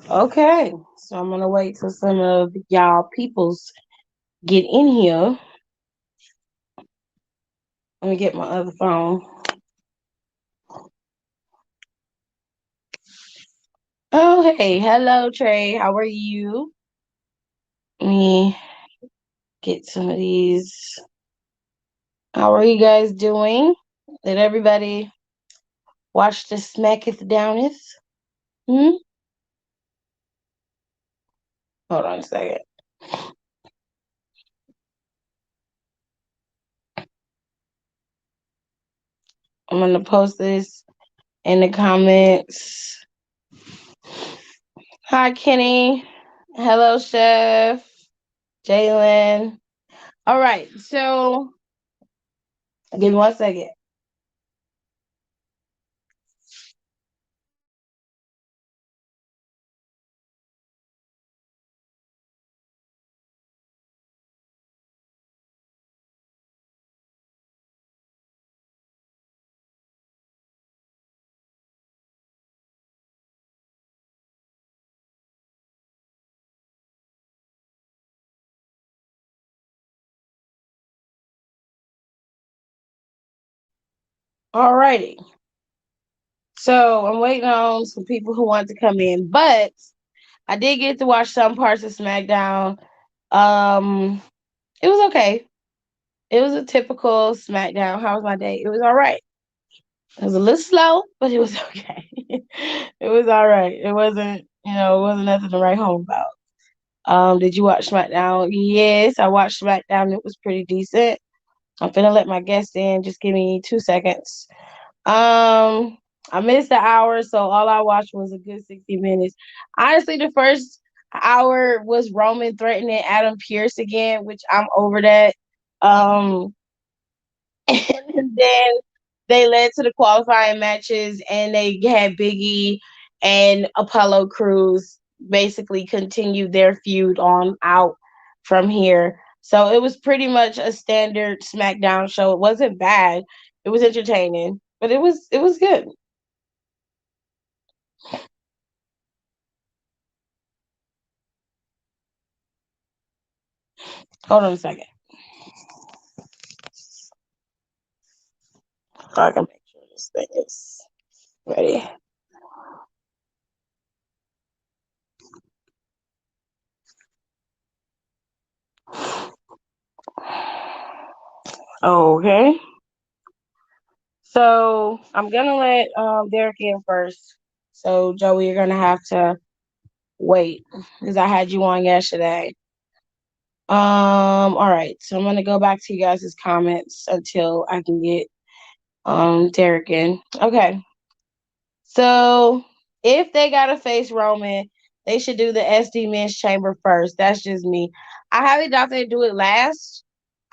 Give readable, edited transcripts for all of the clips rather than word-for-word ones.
Okay, so I'm gonna wait till some of y'all peoples get in here. Let me get my other phone. Oh, hey, hello, Trey. How are you? Let me get some of these. How are you guys doing? Did everybody watch the Smacketh Downeth? Hmm? Hold on a second. I'm gonna post this in the comments. Hi, Kenny. Hello, Chef. Jalen. All right, so give me 1 second. All righty. So I'm waiting on some people who want to come in, but I did get to watch some parts of SmackDown. Um, it was okay. It was a typical SmackDown. How was my day? It was all right. It was a little slow, but it was okay. It was all right. It wasn't, it wasn't nothing to write home about. Did you watch SmackDown? Yes, I watched SmackDown. It was pretty decent. I'm finna let my guest in. Just give me 2 seconds. Um, I missed the hour, so all I watched was a good 60 minutes. Honestly, the first hour was Roman threatening Adam Pierce again, which I'm over that. Um, and then they led to the qualifying matches, and they had Biggie and Apollo Crews basically continue their feud on out from here. So it was pretty much a standard SmackDown show. It wasn't bad. It was entertaining, but it was good. Hold on a second. So I can make sure this thing is ready. Okay. So I'm gonna let Derek in first. So Joey, you're gonna have to wait because I had you on yesterday. All right. So I'm gonna go back to you guys' comments until I can get Derek in. Okay. So if they gotta face Roman, they should do the SD men's chamber first. That's just me. I highly doubt they do it last.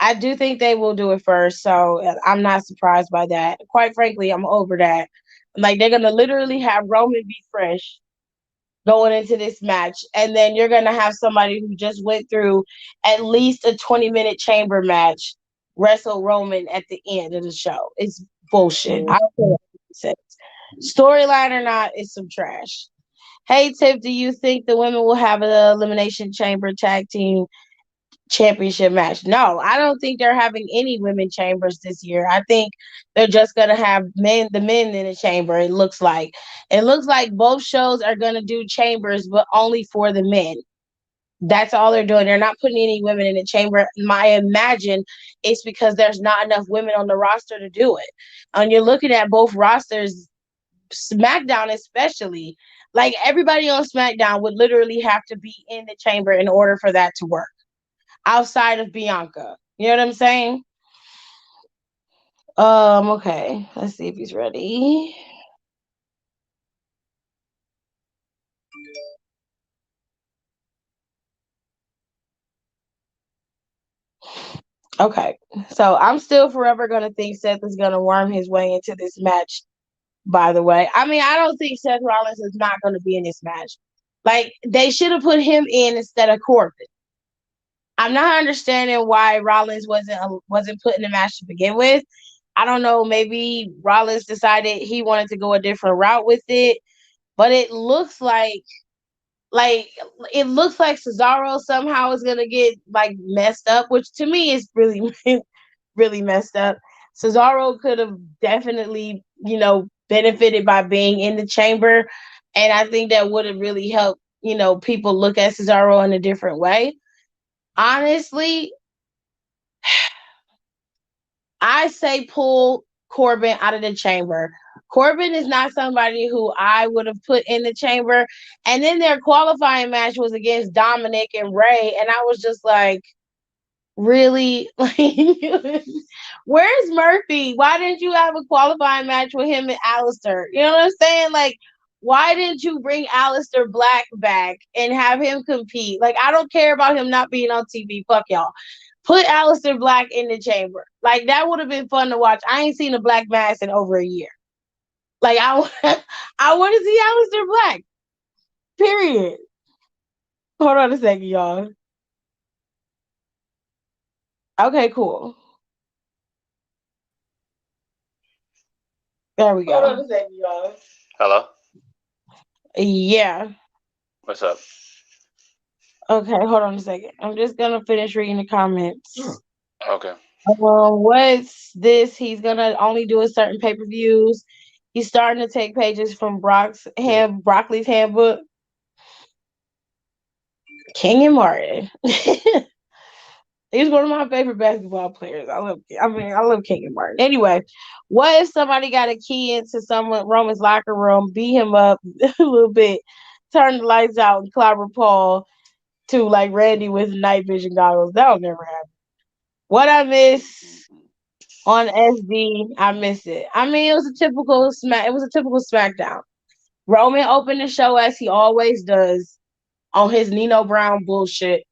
I do think they will do it first, so I'm not surprised by that. Quite frankly, I'm over that. Like they're gonna literally have Roman be fresh going into this match, and then you're gonna have somebody who just went through at least a 20-minute chamber match wrestle Roman at the end of the show. It's bullshit. I don't care what it says. Storyline or not, it's some trash. Hey Tiff, do you think the women will have an elimination chamber tag team championship match? No, I don't think they're having any women chambers this year. I think they're just gonna have the men in the chamber. It looks like both shows are gonna do chambers, but only for the men. That's all they're doing. They're not putting any women in the chamber. I imagine it's because there's not enough women on the roster to do it. And you're looking at both rosters, SmackDown especially. Like everybody on SmackDown would literally have to be in the chamber in order for that to work outside of Bianca. You know what I'm saying? Okay. Let's see if he's ready. Okay. So I'm still forever gonna think Seth is gonna worm his way into this match, by the way. I mean, I don't think Seth Rollins is not gonna be in this match. Like they should have put him in instead of Corbin. I'm not understanding why Rollins wasn't put in the match to begin with. I don't know. Maybe Rollins decided he wanted to go a different route with it, but it looks like like it looks like Cesaro somehow is gonna get like messed up, which to me is really really messed up. Cesaro could have definitely, benefited by being in the chamber, and I think that would have really helped, people look at Cesaro in a different way. Honestly, I say pull Corbin out of the chamber. Corbin is not somebody who I would have put in the chamber. And then their qualifying match was against Dominic and Ray. And I was just like, really? Like, where's Murphy? Why didn't you have a qualifying match with him and Alistair? You know what I'm saying? Like, why didn't you bring Alistair Black back and have him compete? Like, I don't care about him not being on TV. Fuck y'all. Put Alistair Black in the chamber. Like, that would have been fun to watch. I ain't seen a black mask in over a year. Like, I want to see Alistair Black. Period. Hold on a second, y'all. Okay, cool. There we go. Hold on a second, y'all. Hello? Yeah. What's up? Okay, hold on a second. I'm just gonna finish reading the comments. Okay. What's this? He's gonna only do a certain pay-per-views. He's starting to take pages from Broccoli's handbook. King and Martin. He's one of my favorite basketball players. I love King and Martin. Anyway, what if somebody got a key into someone Roman's locker room, beat him up a little bit, turn the lights out, and clobber Paul to like Randy with night vision goggles? That'll never happen. What I miss on SD, I miss it. I mean, it was a typical SmackDown. Roman opened the show as he always does on his Nino Brown bullshit.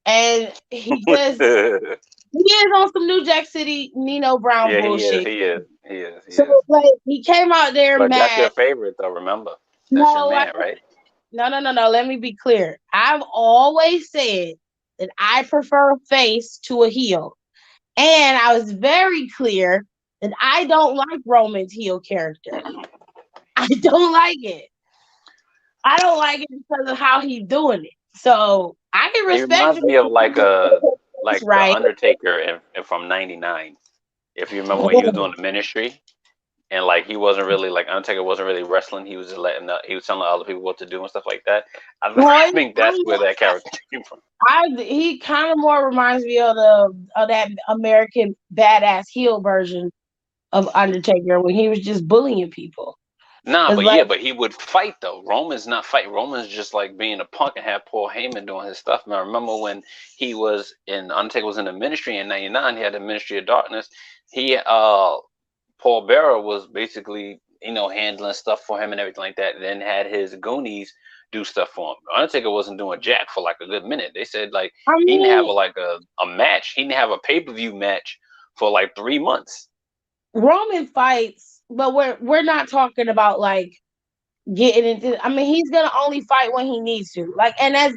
And he is on some New Jack City Nino Brown Yeah, he is. bullshit. He is. He is. He So is. like he came out there But that's your mad. favorite, though. Remember, that's your No, man, right? no. Let me be clear. I've always said that I prefer a face to a heel. And I was very clear that I don't like Roman's heel character. I don't like it. I don't like it because of how he's doing it. So I can He respect reminds me of it's like the right. Undertaker from '99. If you remember when he was doing the ministry, and like he wasn't really like Undertaker wasn't really wrestling. He was just he was telling other people what to do and stuff like that. I Well, think that's where that character came from. he kind of more reminds me of that American badass heel version of Undertaker when he was just bullying people. Nah, It's but like, yeah, but he would fight though. Roman's not fight. Roman's just like being a punk and have Paul Heyman doing his stuff. Now remember when he was in Undertaker was in the ministry in '99. He had the Ministry of Darkness. He Paul Bearer was basically handling stuff for him and everything like that. Then had his Goonies do stuff for him. Undertaker wasn't doing jack for like a good minute. They said like I he didn't have mean, a match. He didn't have a pay-per-view match for like 3 months. Roman fights, but we're not talking about like getting into. I mean, he's gonna only fight when he needs to. Like, and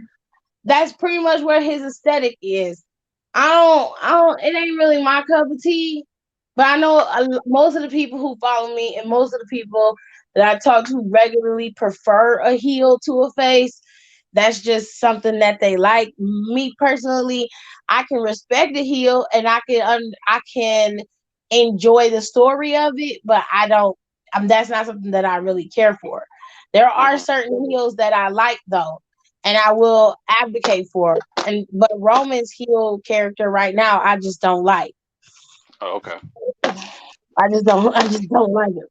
that's pretty much where his aesthetic is. I don't. It ain't really my cup of tea. But I know most of the people who follow me and most of the people that I talk to regularly prefer a heel to a face. That's just something that they like. Me personally, I can respect the heel and I can enjoy the story of it, but I don't. That's not something that I really care for. There are Hmm. certain heels that I like though, and I will advocate for. But Roman's heel character right now, I just don't like. Oh, okay. I just don't like it.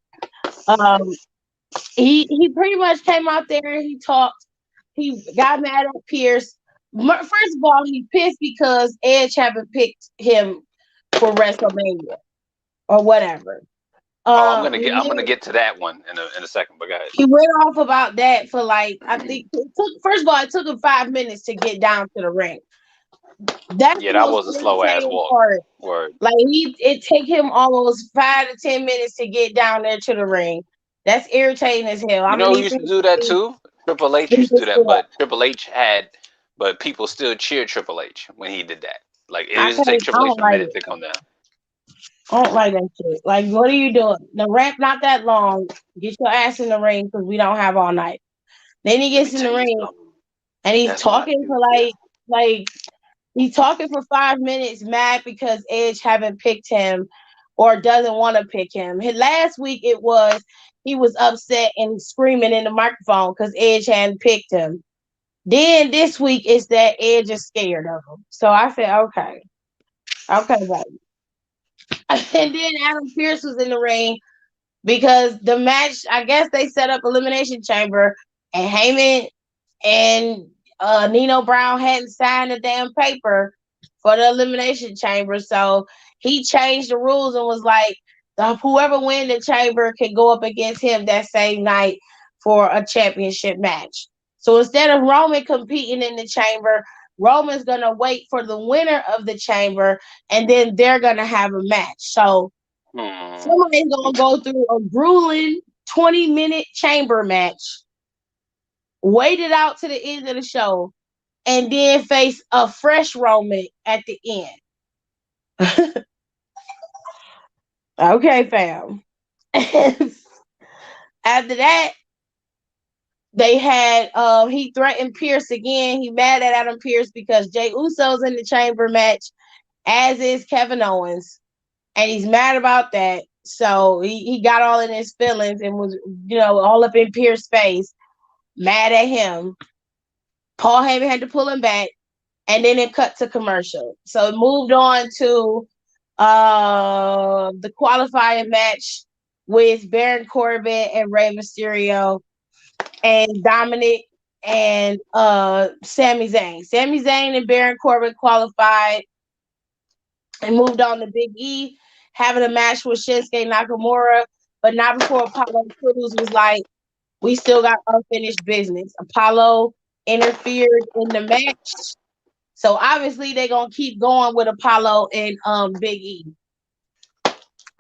He pretty much came out there. He talked. He got mad at Pierce. First of all, he pissed because Edge haven't picked him for WrestleMania or whatever. Oh, I'm And gonna then get to that one in a second. But go ahead. he went off about that for like I think it took. First of all, it took him 5 minutes to get down to the ring. That's Yeah, the that most was a slow ass irritating walk. part. Word. Like it take him almost 5 to 10 minutes to get down there to the ring. That's irritating as hell. You I'm gonna know who need used for to you do that to too? Triple H speed used to this do that, shit up. but people still cheered Triple H when he did that. Like it I used to can't. take I Triple H don't a like minute it. to come down. I don't like that shit. Like, what are you doing? The ramp not that long. Get your ass in the ring because we don't have all night. Then he Let me gets in the tell you ring. something. And he's That's my talking dude. for Yeah. like he's talking for 5 minutes, mad because Edge haven't picked him or doesn't want to pick him. Last week it was he was upset and screaming in the microphone because Edge hadn't picked him. Then this week is that Edge is scared of him. So I said, okay, okay, baby. And then Adam Pierce was in the ring because the match, I guess they set up Elimination Chamber, and Heyman and Nino Brown hadn't signed the damn paper for the Elimination Chamber. So he changed the rules and was like, whoever win the chamber can go up against him that same night for a championship match. So instead of Roman competing in the chamber, Roman's gonna wait for the winner of the chamber, and then they're gonna have a match. So Hmm. somebody's gonna go through a grueling 20-minute chamber match, wait it out to the end of the show, and then face a fresh Roman at the end. Okay, fam. After that, they had he threatened Pierce again. He mad at Adam Pierce because Jay Uso's in the chamber match, as is Kevin Owens. And he's mad about that. So he got all in his feelings and was, all up in Pierce's face, mad at him. Paul Heyman had to pull him back, and then it cut to commercial. So it moved on to the qualifying match with Baron Corbin and Rey Mysterio and Dominic and Sami Zayn. Sami Zayn and Baron Corbin qualified and moved on to Big E, having a match with Shinsuke Nakamura, but not before Apollo Crews was like, we still got unfinished business. Apollo interfered in the match. So obviously they're gonna keep going with Apollo and Big E.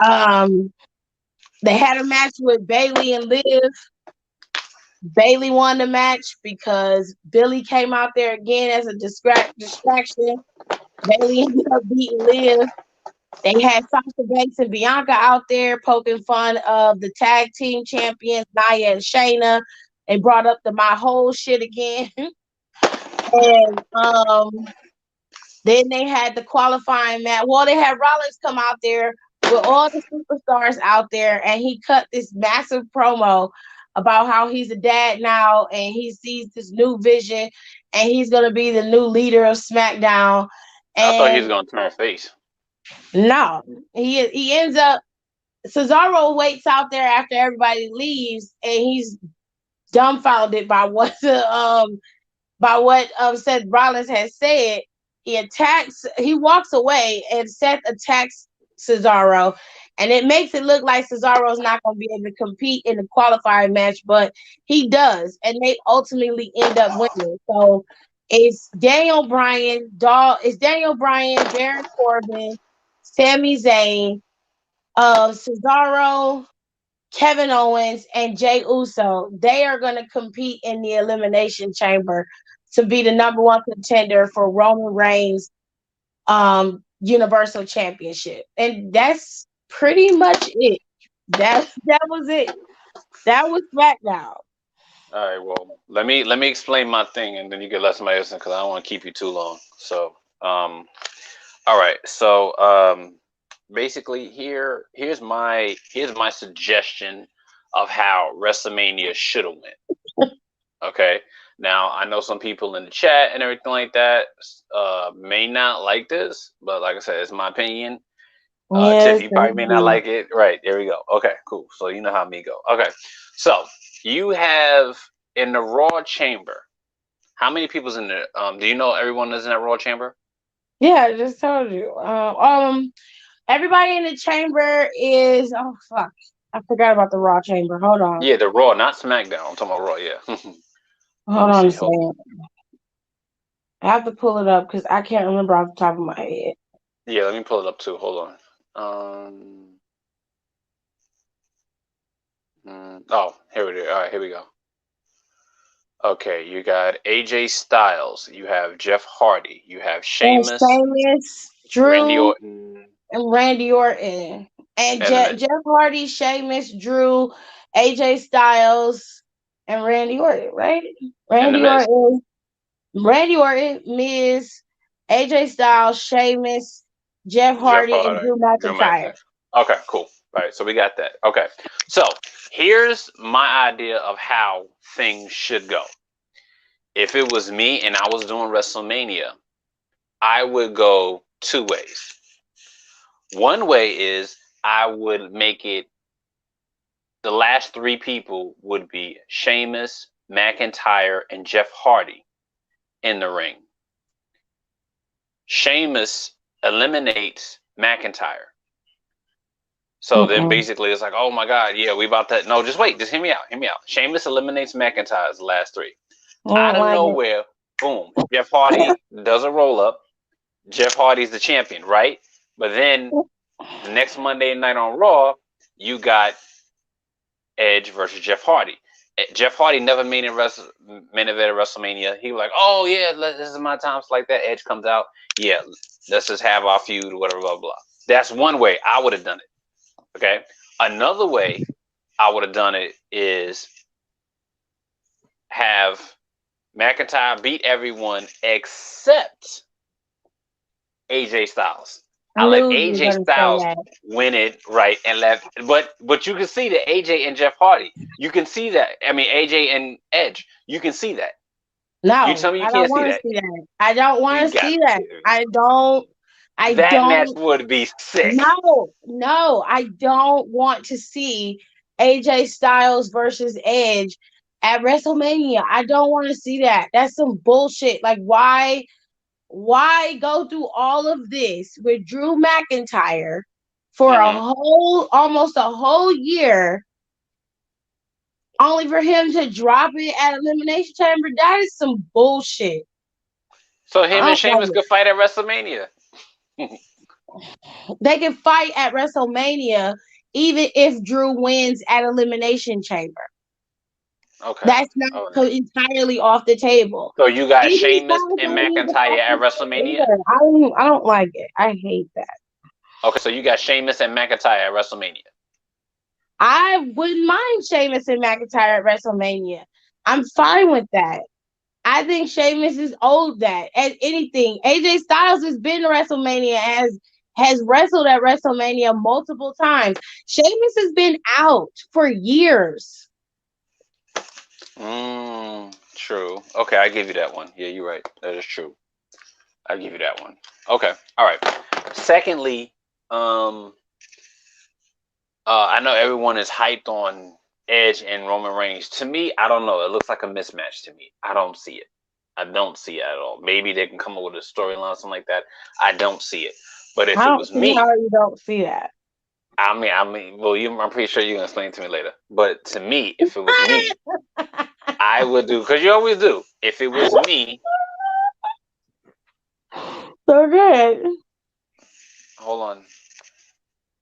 Um they had a match with Bailey and Liv. Bailey won the match because Billy came out there again as a distraction. Bailey ended up beating Liv. They had Sasha Banks and Bianca out there poking fun of the tag team champions, Nia and Shayna. They brought up the my whole shit again. And then they had the qualifying match. Well, they had Rollins come out there with all the superstars out there, and he cut this massive promo about how he's a dad now and he sees this new vision and he's going to be the new leader of SmackDown. I thought he was And gonna turn face. no, he ends up Cesaro waits out there after everybody leaves, and he's dumbfounded by what Seth Rollins has said. He walks away, and Seth attacks Cesaro, and it makes it look like Cesaro's not going to be able to compete in the qualifying match, but he does, and they ultimately end up winning. So it's Daniel Bryan, Baron Corbin, Sami Zayn, Cesaro, Kevin Owens, and Jay Uso. They are going to compete in the Elimination Chamber to be the number one contender for Roman Reigns' Universal Championship. And that's pretty much it. That was it. That was SmackDown. All right. Well, let me explain my thing, and then you can let somebody else in because I don't want to keep you too long. So, all right. So, basically, here's my suggestion of how WrestleMania should have went. Okay. Now I know some people in the chat and everything like that may not like this, but like I said, it's my opinion. Tiff, Yes, you thank probably may not you. like it. Right, there we go. Okay, cool. So you know how me go. Okay. So you have in the Raw chamber, how many people's in there? Do you know everyone that's in that Raw chamber? Yeah, I just told you. Everybody in the chamber is. Oh fuck! I forgot about the Raw chamber. Hold on. Yeah, the Raw, not SmackDown. I'm talking about Raw, yeah. Let Hold me on a see. Hold second. I have to pull it up because I can't remember off the top of my head. on. Yeah, let me pull it up too. Hold on. Oh, here it is. All right, here we go. Okay, you got AJ Styles, you have Jeff Hardy, you have And Sheamus, Sheamus, Randy Drew, Orton, and Randy Orton. And and then Jeff Hardy, Sheamus, Drew, AJ Styles, and Randy Orton, right? and the Randy Miz. Orton. Randy Orton, Miz, AJ Styles, Sheamus, Jeff Jeff Hardy, and Hardy, Drew Drew McIntyre. McIntyre. Okay, cool. All right, so we got that. Okay, so here's my idea of how things should go. If it was me and I was doing WrestleMania, I would go two ways. One way is I would make it the last three people would be Sheamus, McIntyre, and Jeff Hardy in the ring. Sheamus eliminates McIntyre. So then Mm-mm. basically it's like, oh my God, yeah, we about that. No, just wait, just hear me out. Hear me out. Sheamus eliminates McIntyre as the last three. I Out don't of like nowhere, boom, Jeff Hardy does a roll up. Jeff Hardy's the champion, right? But then it. the next Monday night on Raw, you got Edge versus Jeff Hardy. Jeff Hardy never made it main event at WrestleMania. He was like, oh yeah, this is my time. It's like that. Edge comes out. Yeah, let's just have our feud, whatever, blah, blah. That's one way I would have done it. Okay. Another way I would have done it is have McIntyre beat everyone except AJ Styles. I I let knew you were AJ gonna say Styles that. win it, right, and left. But you can see that AJ and Jeff Hardy. You can see that. I mean AJ and Edge. You can see that. You No, tell me you I don't can't see want to that. see that. I don't want You to got see that. I don't. I that match don't. would be sick. No, I don't want to see AJ Styles versus Edge at WrestleMania. I don't want to see that. That's some bullshit. Like, why go through all of this with Drew McIntyre for Hmm. almost a whole year, only for him to drop it at Elimination Chamber? That is some bullshit. So I him and don't like Sheamus it. could fight at WrestleMania. They can fight at WrestleMania even if Drew wins at Elimination Chamber. Okay. That's not Oh, entirely off the table. so you got AJ Sheamus Styles and ain't even McIntyre off at the table WrestleMania. either. I don't like it. I hate that. Okay, so you got Sheamus and McIntyre at WrestleMania. I wouldn't mind Sheamus and McIntyre at WrestleMania. I'm fine with that. I think Sheamus is owed that as anything. AJ Styles has been to WrestleMania, has wrestled at WrestleMania multiple times. Sheamus has been out for years. True. Okay, I give you that one. Yeah, you're right. That is true. I give you that one. Okay. All right. Secondly, um, I know everyone is hyped on Edge and Roman Reigns. To me, I don't know. It looks like a mismatch to me. I don't see it. I don't see it at all. Maybe they can come up with a storyline, something like that. I don't see it. But if I it don't was see me, how you don't see that. well, I'm pretty sure you're gonna explain it to me later. But to me, if it was me, I would do because you always do. If it was me, So good. hold on.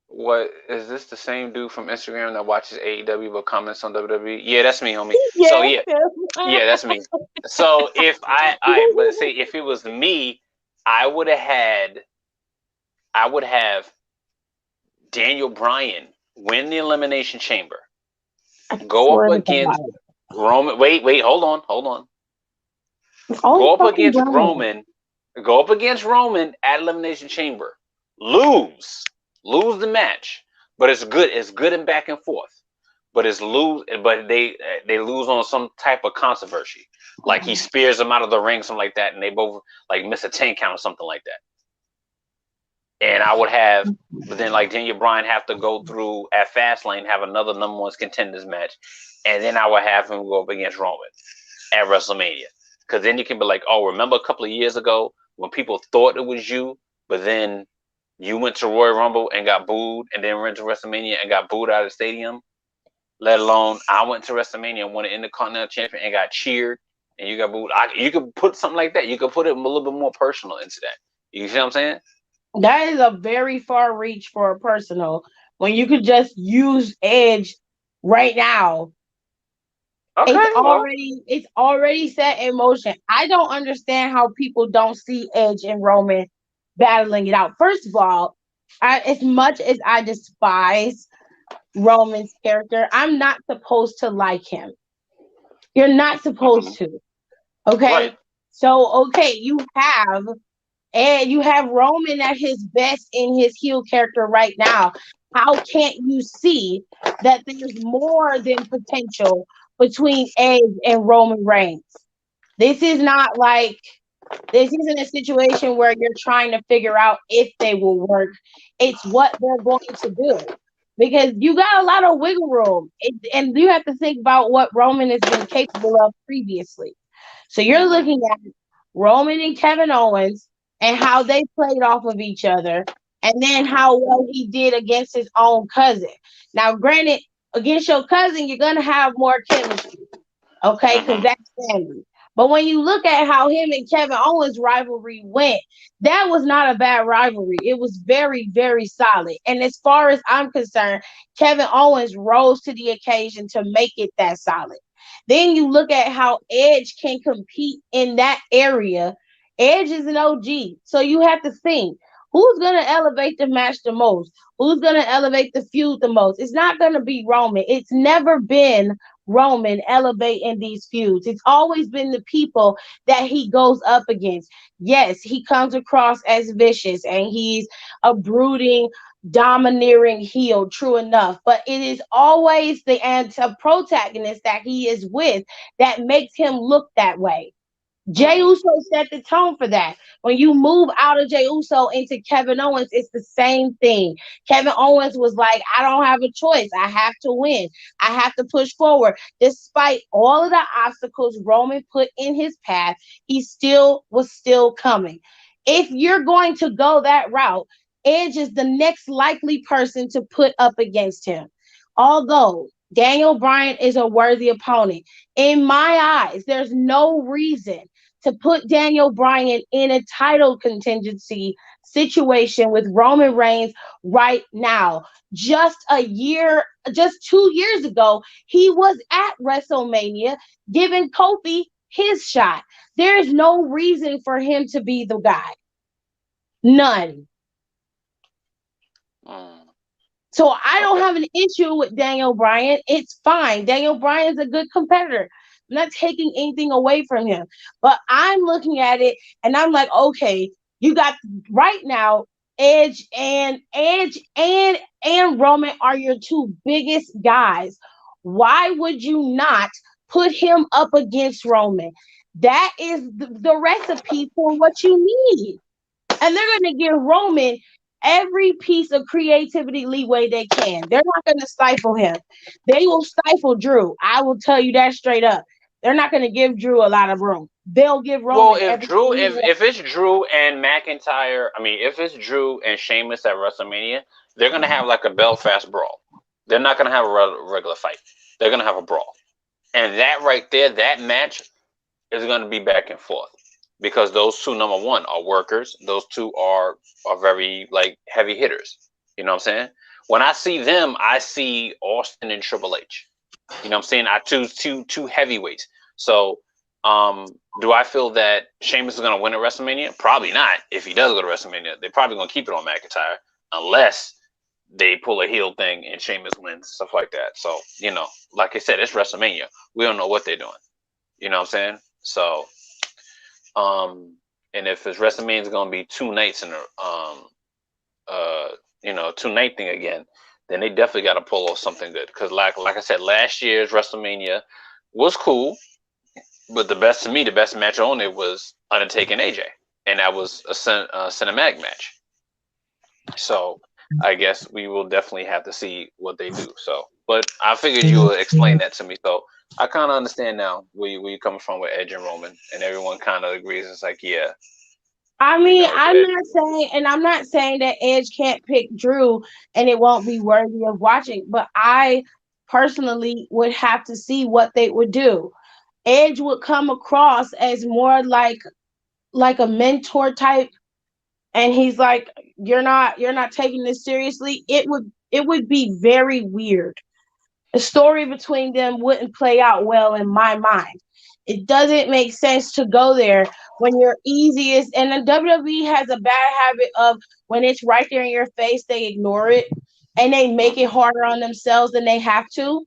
What is this? The same dude from Instagram that watches AEW but comments on WWE? Yeah, that's me, homie. So Yes. yeah, yeah, that's me. So if I but say if it was me, I would have had, I would have Daniel Bryan win the Elimination Chamber, I go up swear to against God. Roman. Wait, hold on. It's only Go up fucking against Brian. Roman. Go up against Roman at Elimination Chamber. Lose the match, but it's good. It's good and back and forth. But it's lose. But they lose on some type of controversy, like he spears them out of the ring, something like that, and they both like miss a 10 count or something like that. And I would have, but then like Daniel Bryan have to go through at Fastlane, have another number one contenders match, and then I would have him go up against Roman at WrestleMania. Because then you can be like, oh, remember a couple of years ago when people thought it was you, but then you went to Royal Rumble and got booed, and then went to WrestleMania and got booed out of the stadium. Let alone I went to WrestleMania and won the Intercontinental Champion and got cheered, and you got booed. You could put something like that. You could put it a little bit more personal into that. You see what I'm saying? That is a very far reach for a personal when you could just use Edge right now. Okay, well, It's already set in motion. I don't understand how people don't see Edge and Roman battling it out. First of all, as much as I despise Roman's character, I'm not supposed to like him. You're not supposed mhm, to. Okay? right. So okay, you have Roman at his best in his heel character right now. How can't you see that there's more than potential between Edge and Roman Reigns? This is not like this isn't a situation where you're trying to figure out if they will work. It's what they're going to do. Because you got a lot of wiggle room. And you have to think about what Roman has been capable of previously. So you're Hmm. looking at Roman and Kevin Owens and how they played off of each other, and then how well he did against his own cousin. Now, granted, against your cousin, you're gonna have more chemistry, okay? Because Hmm. that's family. But when you look at how him and Kevin Owens rivalry went, that was not a bad rivalry. It was very, very solid. And as far as I'm concerned, Kevin Owens rose to the occasion to make it that solid. Then you look at how Edge can compete in that area. Edge is an OG. So you have to think who's going to elevate the match the most? Who's going to elevate the feud the most? It's not going to be Roman. It's never been Roman elevating these feuds. It's always been the people that he goes up against. Yes, he comes across as vicious and he's a brooding, domineering heel, true enough. But it is always the anti-protagonist that he is with that makes him look that way. Jey Hmm. Uso set the tone for that. When you move out of Jey Uso into Kevin Owens, it's the same thing. Kevin Owens was like, I don't have a choice. I have to win. I have to push forward. Despite all of the obstacles Roman put in his path, he still was still coming. If you're going to go that route, Edge is the next likely person to put up against him. Although Daniel Bryan is a worthy opponent, in my eyes, there's no reason to put Daniel Bryan in a title contingency situation with Roman Reigns right now. Just 2 years ago, he was at WrestleMania giving Kofi his shot. There's no reason for him to be the guy. None. Mm. So I don't Okay. have an issue with Daniel Bryan. It's fine. Daniel Bryan's a good competitor. I'm not taking anything away from him. But I'm looking at it and I'm like, okay, you got right now Edge and Roman are your two biggest guys. Why would you not put him up against Roman? That is the recipe for what you need. And they're going to give Roman every piece of creativity leeway they can. They're not going to stifle him. They will stifle Drew. I will tell you that straight up. They're not going to give Drew a lot of room. They'll give Well, Roman if everything Drew, he if wants. if it's Drew and McIntyre, I mean, if it's Drew and Sheamus at WrestleMania, they're gonna have like a Belfast brawl. They're not gonna have a regular fight. They're gonna have a brawl, and that right there, that match is gonna be back and forth because those two, number one, are workers. Those two are very like heavy hitters. You know what I'm saying? When I see them, I see Austin and Triple H. You know what I'm saying? I choose two heavyweights. So, do I feel that Sheamus is gonna win at WrestleMania? Probably not. If he does go to WrestleMania, they're probably gonna keep it on McIntyre unless they pull a heel thing and Sheamus wins, stuff like that. So, like I said, it's WrestleMania. We don't know what they're doing. You know what I'm saying? So, and if it's WrestleMania, it's gonna be 2 nights in a uh, 2 night thing again, then they definitely got to pull off something good. Because like I said, last year's WrestleMania was cool, but the best match on it was Undertaker and AJ, and that was a cinematic match. So I guess we will definitely have to see what they do. So, but I figured you would explain that to me, so I kind of understand now where you coming from with Edge and Roman, and everyone kind of agrees. It's like, yeah, I mean, it's Edge. I'm not saying that Edge can't pick Drew and it won't be worthy of watching, but I personally would have to see what they would do. Edge would come across as more like a mentor type, and he's like, you're not taking this seriously. It would be very weird. The story between them wouldn't play out well in my mind. It doesn't make sense to go there when you're easiest, and the WWE has a bad habit of when it's right there in your face, they ignore it and they make it Hmm. harder on themselves than they have to.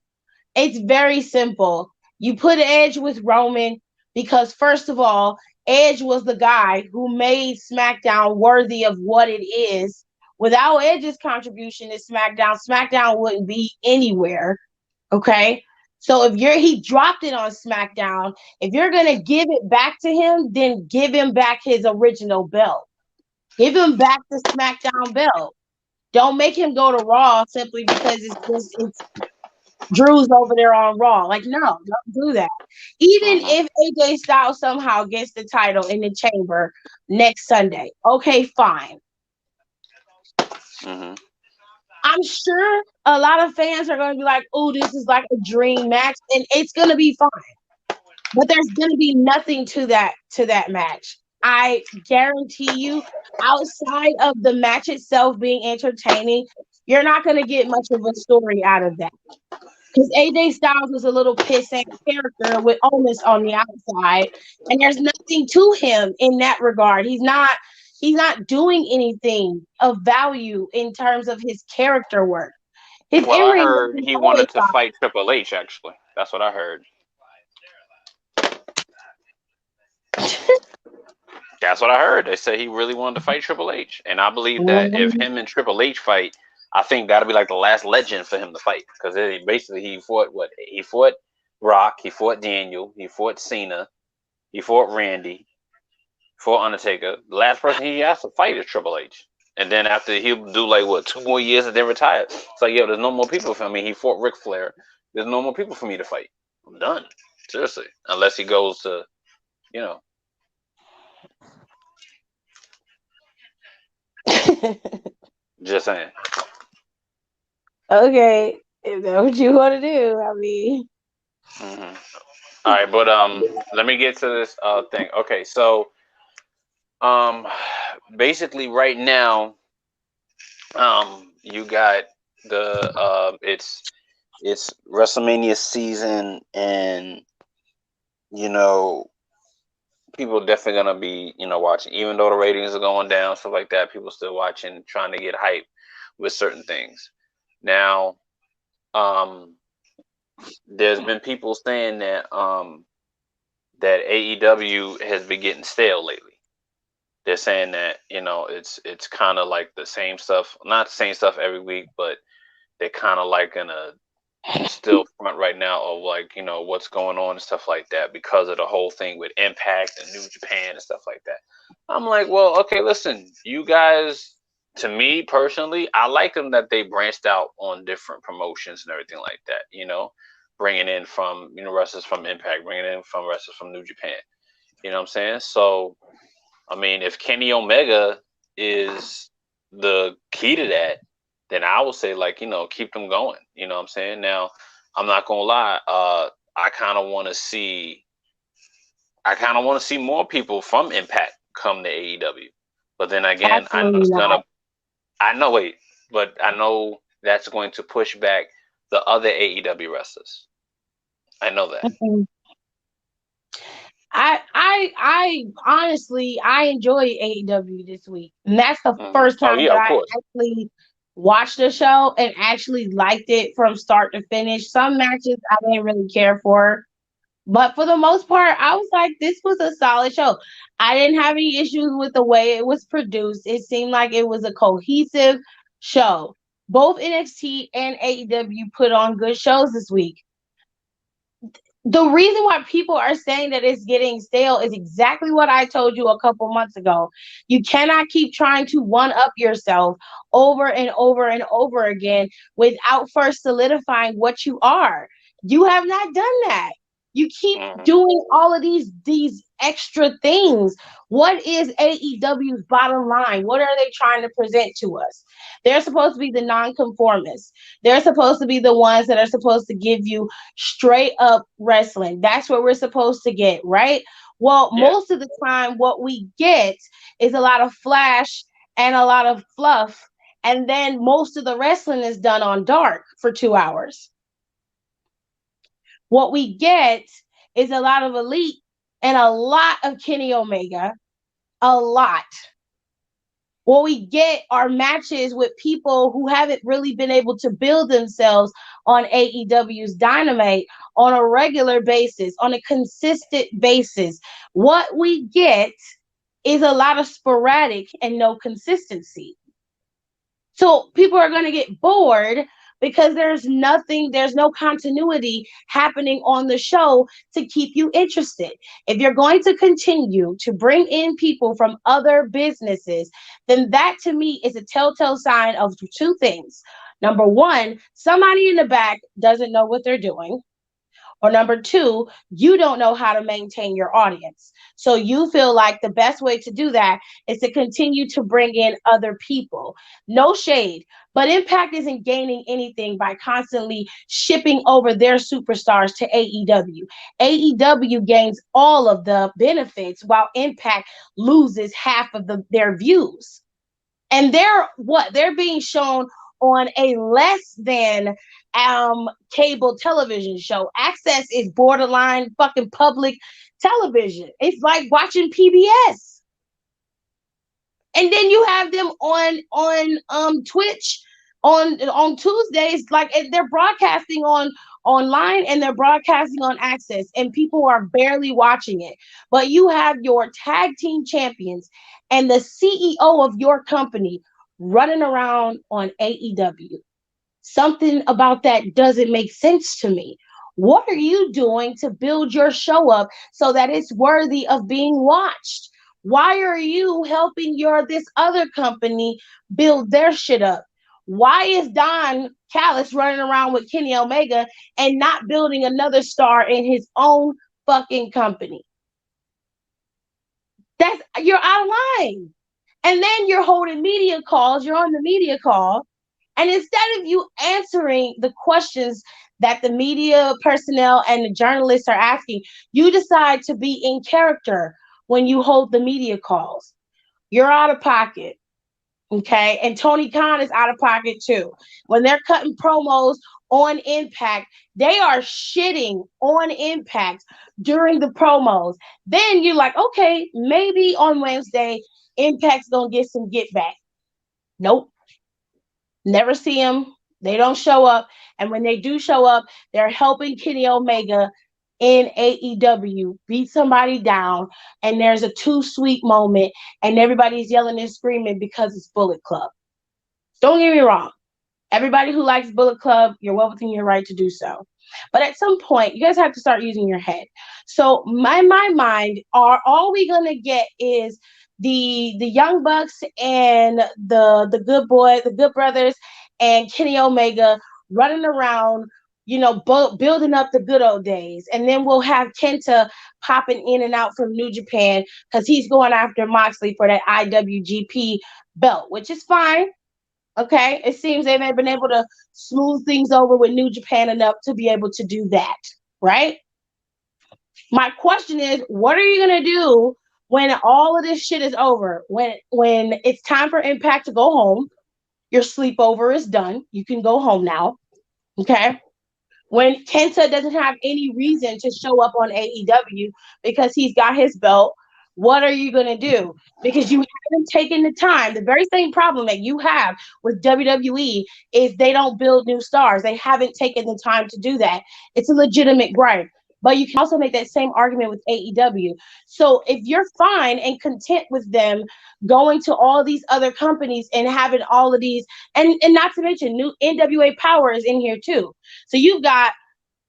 It's very simple. You put Edge with Roman because, first of all, Edge was the guy who made SmackDown worthy of what it is. Without Edge's contribution to SmackDown, SmackDown wouldn't be anywhere. Okay. So if he dropped it on SmackDown, if you're gonna give it back to him, then give him back his original belt. Give him back the SmackDown belt. Don't make him go to Raw simply because it's Drew's over there on Raw. Like, no, don't do that. Even Mm-hmm. if AJ Styles somehow gets the title in the chamber next Sunday, okay, fine. Mm-hmm. I'm sure a lot of fans are going to be like, oh, this is like a dream match, and it's going to be fine. But there's going to be nothing to that match. I guarantee you, outside of the match itself being entertaining, you're not going to get much of a story out of that. Because AJ Styles was a little pissant character with Omis on the outside, and there's nothing to him in that regard. He's not doing anything of value in terms of his character work. His Well, in I ring work heard is he always wanted to fight Triple H. Actually, that's what I heard. fine. That's what I heard. They said he really wanted to fight Triple H, and I believe that if him and Triple H fight, I think that'll be like the last legend for him to fight because basically he fought what he fought Rock, he fought Daniel, he fought Cena, he fought Randy, fought Undertaker. The last person he has to fight is Triple H, and then after he'll do like what 2 more years and then retire. It's like yo, there's no more people for me. He fought Ric Flair. There's no more people for me to fight. I'm done. Seriously, unless he goes to you know. Just saying. Okay, if that's what you want to do, I mean, Mm-hmm. All right, but let me get to this thing. Okay, so um, basically right now, you got the it's WrestleMania season, and you know people definitely gonna be watching, even though the ratings are going down, stuff like that. People still watching, trying to get hype with certain things. Now, um, there's been people saying that AEW has been getting stale lately. They're saying that it's kind of like the same stuff, not the same stuff every week, but they're kind of like in a still front right now of like what's going on and stuff like that because of the whole thing with Impact and New Japan and stuff like that. I'm like, well, okay, listen, you guys. To me personally, I like them that they branched out on different promotions and everything like that. Bringing in from wrestlers from Impact, bringing in from wrestlers from New Japan. You know what I'm saying? So I mean, if Kenny Omega is the key to that, then I would say like, keep them going. You know what I'm saying? Now, I'm not gonna lie, I kinda wanna see more people from Impact come to AEW. But then again, absolutely not. I know wait, but I know that's going to push back the other AEW wrestlers. I know that. Mm-mm. I honestly I enjoyed AEW this week. And that's the Hmm. first Oh time yeah, that of I course. actually watched the show and actually liked it from start to finish. Some matches I didn't really care for, but for the most part, I was like, this was a solid show. I didn't have any issues with the way it was produced. It seemed like it was a cohesive show. Both NXT and AEW put on good shows this week. The reason why people are saying that it's getting stale is exactly what I told you a couple months ago. You cannot keep trying to one up yourself over and over and over again without first solidifying what you are. You have not done that. You keep Hmm. doing all of these extra things. What is AEW's bottom line? What are they trying to present to us? They're supposed to be the nonconformists. They're supposed to be the ones that are supposed to give you straight up wrestling. That's what we're supposed to get, right? Well, Yeah. most of the time, what we get is a lot of flash and a lot of fluff. And then most of the wrestling is done on dark for 2 hours. What we get is a lot of elite and a lot of Kenny Omega, a lot. What we get are matches with people who haven't really been able to build themselves on AEW's Dynamite on a regular basis, on a consistent basis. What we get is a lot of sporadic and no consistency. So people are going to get bored because there's no continuity happening on the show to keep you interested. If you're going to continue to bring in people from other businesses, then that to me is a telltale sign of two things. Number one, somebody in the back doesn't know what they're doing. Or number two, you don't know how to maintain your audience. So you feel like the best way to do that is to continue to bring in other people. No shade, but Impact isn't gaining anything by constantly shipping over their superstars to AEW. AEW gains all of the benefits while Impact loses half of their views. And they're being shown on a less than cable television show. Access is borderline fucking public television. It's like watching PBS. And then you have them on Twitch on Tuesdays, like they're broadcasting on online and they're broadcasting on Access, and people are barely watching it. But you have your tag team champions and the CEO of your company running around on AEW. Something about that doesn't make sense to me. What are you doing to build your show up so that it's worthy of being watched? Why are you helping this other company build their shit up? Why is Don Callis running around with Kenny Omega and not building another star in his own fucking company? You're out of line. And then you're holding media calls, you're on the media call, and instead of you answering the questions that the media personnel and the journalists are asking, you decide to be in character when you hold the media calls. You're out of pocket. Okay. And Tony Khan is out of pocket too. When they're cutting promos on Impact, they are shitting on Impact during the promos. Then you're like, okay, maybe on Wednesday, Impact's going to get some get back. Nope. Never see them. They don't show up. And when they do show up, they're helping Kenny Omega in AEW beat somebody down. And there's a too sweet moment. And everybody's yelling and screaming because it's Bullet Club. Don't get me wrong. Everybody who likes Bullet Club, you're well within your right to do so. But at some point, you guys have to start using your head. So my mind, are all we gonna get is the Young Bucks and the Good Brothers, and Kenny Omega running around, building up the good old days, and then we'll have Kenta popping in and out from New Japan because he's going after Moxley for that IWGP belt, which is fine. Okay, it seems they've been able to smooth things over with New Japan enough to be able to do that, right? My question is, what are you gonna do when all of this shit is over? When it's time for Impact to go home, your sleepover is done. You can go home now. Okay. When Kenta doesn't have any reason to show up on AEW because he's got his belt, what are you going to do? Because you haven't taken the time. The very same problem that you have with WWE is they don't build new stars. They haven't taken the time to do that. It's a legitimate gripe. But you can also make that same argument with AEW. So if you're fine and content with them going to all these other companies and having all of these, and not to mention new NWA Power is in here too. So you've got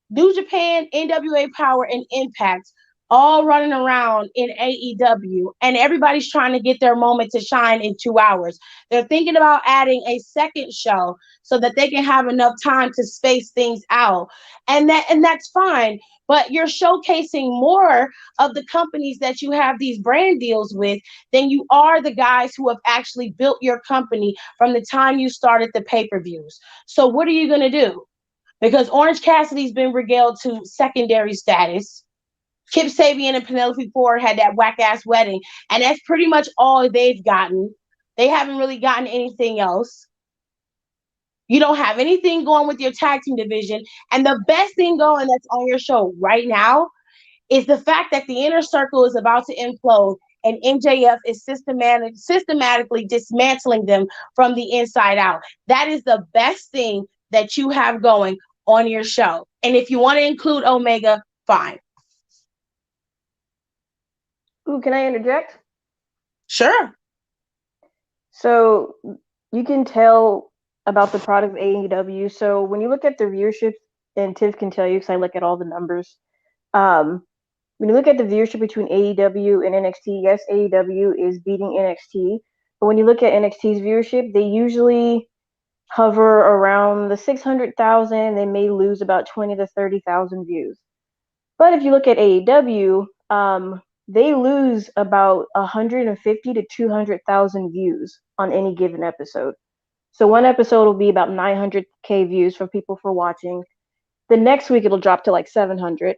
New Japan, NWA Power, and Impact all running around in AEW, and everybody's trying to get their moment to shine in 2 hours. They're thinking about adding a second show so that they can have enough time to space things out. And that's fine, but you're showcasing more of the companies that you have these brand deals with than you are the guys who have actually built your company from the time you started the pay-per-views. So what are you going to do? Because Orange Cassidy's been regaled to secondary status. Kip Sabian and Penelope Ford had that whack-ass wedding, and that's pretty much all they've gotten. They haven't really gotten anything else. You don't have anything going with your tag team division, and the best thing going that's on your show right now is the fact that the Inner Circle is about to implode, and MJF is systematically dismantling them from the inside out. That is the best thing that you have going on your show. And if you want to include Omega, fine. Ooh, can I interject? Sure. So you can tell about the product of AEW. So when you look at the viewership, and Tiff can tell you because I look at all the numbers. Um, when you look at the viewership between AEW and NXT, yes, AEW is beating NXT. But when you look at NXT's viewership, they usually hover around the 600,000. They may lose about 20 to 30,000 views. But if you look at AEW, they lose about 150 to 200,000 views on any given episode. So one episode will be about 900K views for people for watching. The next week it'll drop to like 700.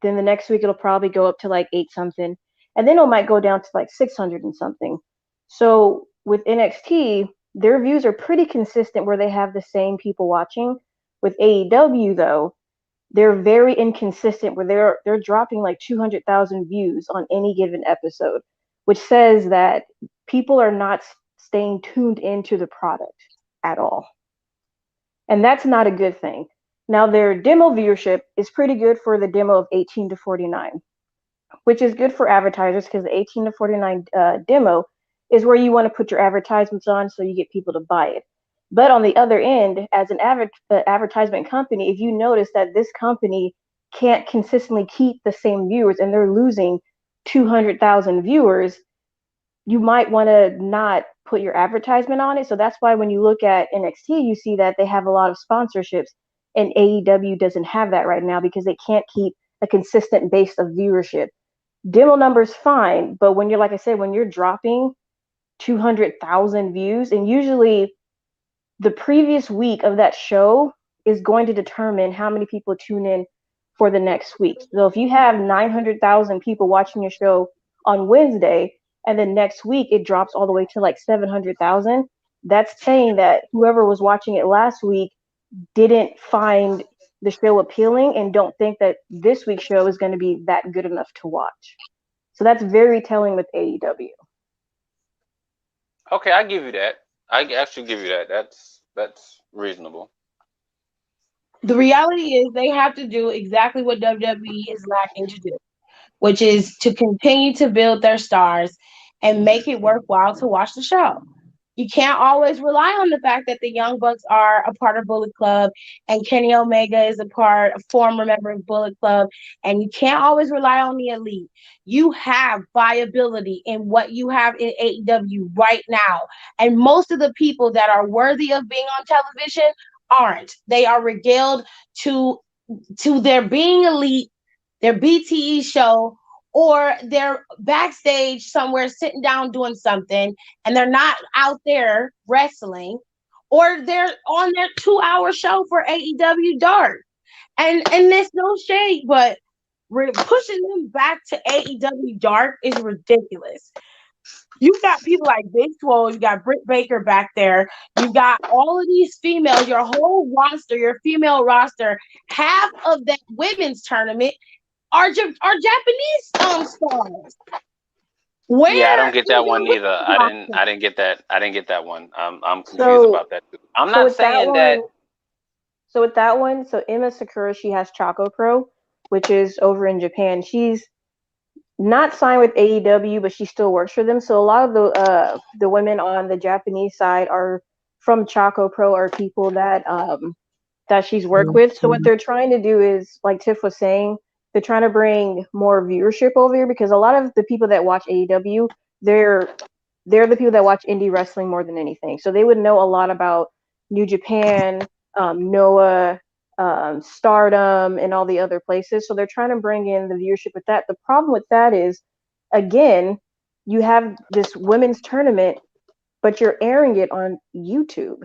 Then the next week it'll probably go up to like 8 something. And then it might go down to like 600 and something. So with NXT, their views are pretty consistent where they have the same people watching. With AEW though, they're very inconsistent where they're dropping like 200,000 views on any given episode, which says that people are not staying tuned into the product at all. And that's not a good thing. Now their demo viewership is pretty good for the demo of 18 to 49, which is good for advertisers because the 18 to 49 demo is where you want to put your advertisements on so you get people to buy it. But on the other end, as an advertisement company, if you notice that this company can't consistently keep the same viewers and they're losing 200,000 viewers, you might want to not put your advertisement on it. So that's why when you look at NXT, you see that they have a lot of sponsorships, and AEW doesn't have that right now because they can't keep a consistent base of viewership. Demo numbers fine, but when you're, like I said, when you're dropping 200,000 views, and usually the previous week of that show is going to determine how many people tune in for the next week. So if you have 900,000 people watching your show on Wednesday, and then next week it drops all the way to like 700,000, that's saying that whoever was watching it last week didn't find the show appealing and don't think that this week's show is going to be that good enough to watch. So that's very telling with AEW. Okay, I give you that. I actually give you that. That's reasonable. The reality is they have to do exactly what WWE is lacking to do, which is to continue to build their stars and make it worthwhile to watch the show. You can't always rely on the fact that the Young Bucks are a part of Bullet Club and Kenny Omega is a former member of Bullet Club, and you can't always rely on the elite. You have viability in what you have in AEW right now. And most of the people that are worthy of being on television aren't. They are regaled to their being elite, their BTE show, or they're backstage somewhere sitting down doing something and they're not out there wrestling, or they're on their 2 hour show for AEW Dark. And there's no shade, but pushing them back to AEW Dark is ridiculous. You got people like Big Swole, you got Britt Baker back there, you got all of these females, your whole roster, your female roster, half of that women's tournament are Japanese stars. Yeah, I Where don't is get that your one either. women's roster? I didn't get that. I didn't get that one. I'm confused So about that too. I'm so not with that saying that. one, so Emma Sakura, she has Choco Pro, which is over in Japan. She's not signed with AEW, but she still works for them. So a lot of the women on the Japanese side are from Choco Pro, are people that she's worked with. So what they're trying to do is, like Tiff was saying, they're trying to bring more viewership over here because a lot of the people that watch AEW, they're they're the people that watch indie wrestling more than anything. So they would know a lot about New Japan, Noah, Stardom, and all the other places. So they're trying to bring in the viewership with that. The problem with that is, again, you have this women's tournament, but you're airing it on YouTube.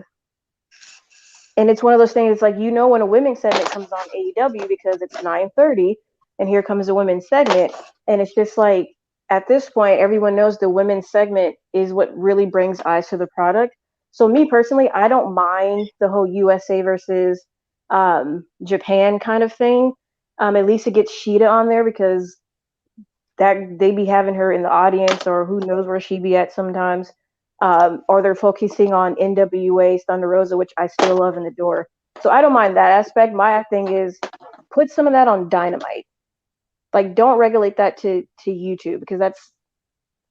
And it's one of those things. It's like, when a women's segment comes on AEW because it's 9:30, and here comes a women's segment, and it's just like, at this point, everyone knows the women's segment is what really brings eyes to the product. So me personally, I don't mind the whole USA versus Japan kind of thing. At least it gets Sheeta on there because that they be having her in the audience, or who knows where she be at sometimes. Or they're focusing on NWA's Thunder Rosa, which I still love and adore. So I don't mind that aspect. My thing is put some of that on Dynamite. Like don't regulate that to YouTube because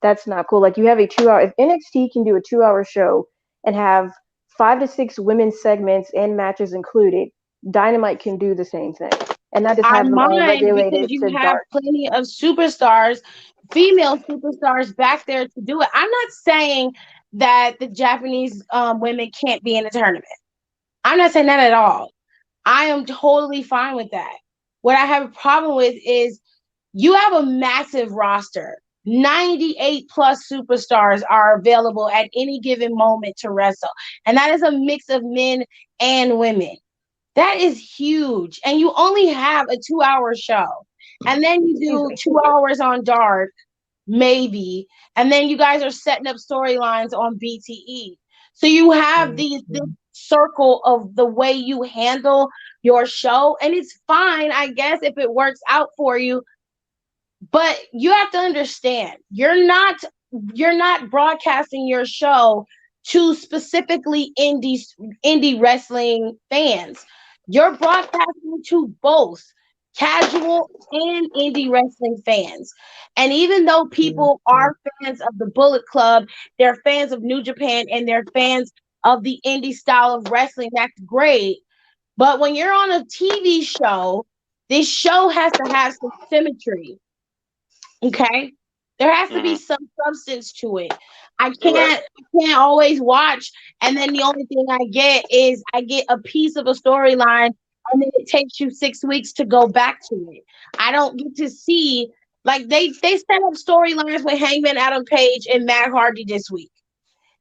that's not cool. Like you have a 2 hour if NXT can do a 2 hour show and have 5 to 6 women's segments and matches included, Dynamite can do the same thing. And not just I have them all mind because regulated you to have dark. plenty of superstars, female superstars back there to do it. I'm not saying that the Japanese women can't be in the tournament. I'm not saying that at all. I am totally fine with that. What I have a problem with is you have a massive roster. 98 plus superstars are available at any given moment to wrestle. And that is a mix of men and women. That is huge. And you only have a 2 hour show. And then you Excuse do me. 2 hours on Dark, maybe. And then you guys are setting up storylines on BTE. So you have this circle of the way you handle your show. And it's fine, I guess, if it works out for you. But you have to understand, you're not broadcasting your show to specifically indie wrestling fans. You're broadcasting to both casual and indie wrestling fans. And even though people are fans of the Bullet Club, they're fans of New Japan and they're fans of the indie style of wrestling, that's great. But when you're on a TV show, this show has to have some symmetry. Okay. There has to be Mm-hmm. some substance to it. I You're right. can't always watch and then the only thing I get a piece of a storyline and then it takes you 6 weeks to go back to it. I don't get to see like they set up storylines with Hangman Adam Page and Matt Hardy this week.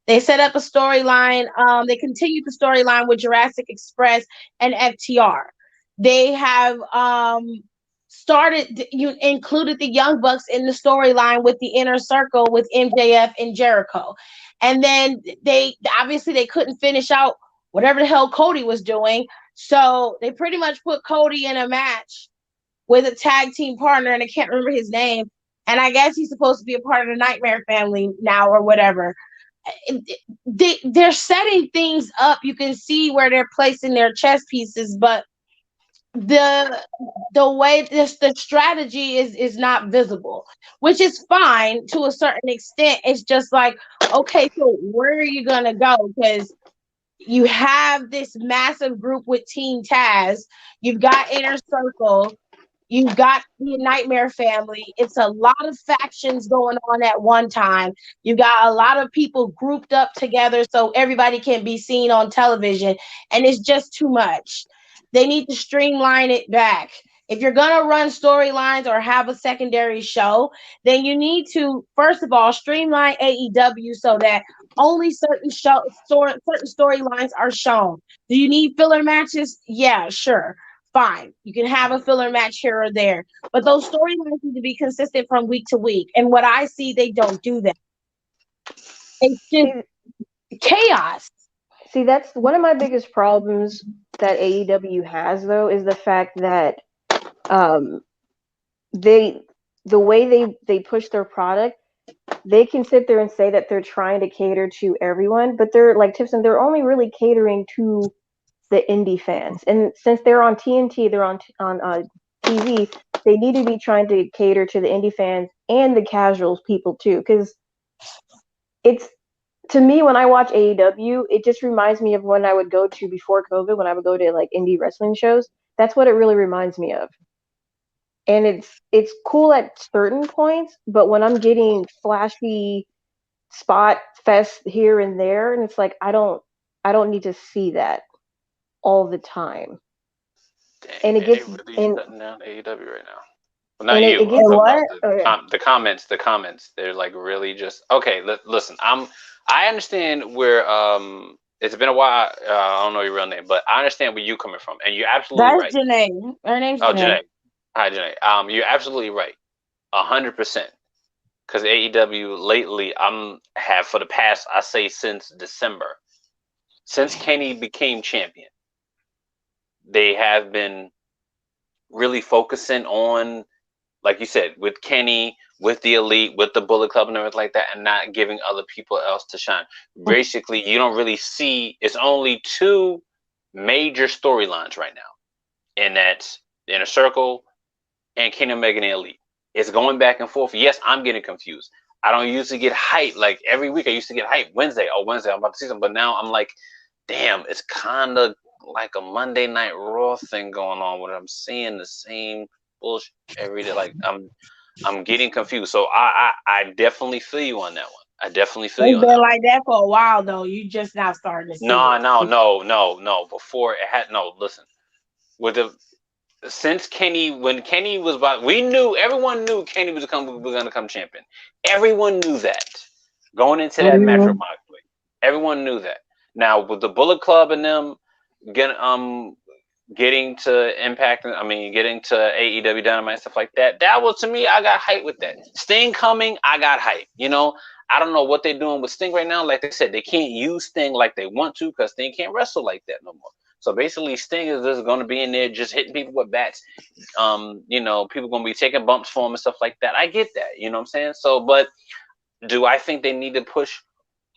They set up a storyline. They continued the storyline with Jurassic Express and FTR. They have you included the Young Bucks in the storyline with the Inner Circle with MJF and Jericho. And then they obviously they couldn't finish out whatever the hell Cody was doing. So they pretty much put Cody in a match with a tag team partner, and I can't remember his name. And I guess he's supposed to be a part of the Nightmare family now or whatever. They're setting things up. You can see where they're placing their chess pieces, but the way the strategy is not visible, which is fine to a certain extent. It's just like, okay, so where are you gonna go? Because you have this massive group with Team Taz, you've got Inner Circle, you've got the Nightmare family. It's a lot of factions going on at one time. You got a lot of people grouped up together so everybody can be seen on television, and it's just too much. They need to streamline it back. If you're going to run storylines or have a secondary show, then you need to, first of all, streamline AEW so that only certain storylines are shown. Do you need filler matches? Yeah, sure, fine. You can have a filler match here or there, but those storylines need to be consistent from week to week. And what I see, they don't do that. It's just See, chaos. see, that's one of my biggest problems that AEW has though is the fact that um they the way they push their product, they can sit there and say that they're trying to cater to everyone, but they're like Tips and they're only really catering to the indie fans. And since they're on TNT, they're on TV, they need to be trying to cater to the indie fans and the casuals people too, because it's to me when I watch AEW, it just reminds me of when I would go to before COVID, when I would go to like indie wrestling shows. That's what it really reminds me of. And it's cool at certain points, but when I'm getting flashy spot fest here and there, and it's like I don't need to see that all the time. And Dang, it they gets really shutting down AEW right now. Well, not and you. it I'm gets talking What? about oh yeah. the comments. The comments. They're like really just okay. Listen, I understand where it's been a while. I don't know your real name, but I understand where you coming from, and you're absolutely That's right. Janae. Her name's Oh, Janae. Janae. Hi, Janae. You're absolutely right. 100%. Because AEW lately, have for the past, I say since December, since Kenny became champion, they have been really focusing on, like you said, with Kenny, with the Elite, with the Bullet Club and everything like that, and not giving other people else to shine. Basically, you don't really see. It's only two major storylines right now, and that's Inner Circle and Kingdom Omega and the Elite. It's going back and forth. Yes, I'm getting confused. I don't usually get hyped like every week. I used to get hyped Wednesday. Oh, Wednesday, I'm about to see something. But now I'm like, damn, it's kind of like a Monday Night Raw thing going on where I'm seeing the same bullshit every day. Like I'm getting confused. So I definitely feel you on that one. I definitely feel you It's on been that one. like that for a while though. You just now starting to see No, it. no, no, no, no. Before it had no. Listen, with the since Kenny, when Kenny was about, we knew, everyone knew Kenny was going to come champion. Everyone knew that going into that match with Mhm. Moxley. Everyone knew that. Now with the Bullet Club and them getting getting to Impact, I mean getting to AEW Dynamite and stuff like that. That was, to me, I got hyped with that. Sting coming, I got hyped. You know, I don't know what they're doing with Sting right now. Like they said, they can't use Sting like they want to because Sting can't wrestle like that no more. So basically, Sting is just going to be in there just hitting people with bats. You know, people going to be taking bumps for him and stuff like that. I get that. You know what I'm saying? So, but do I think they need to push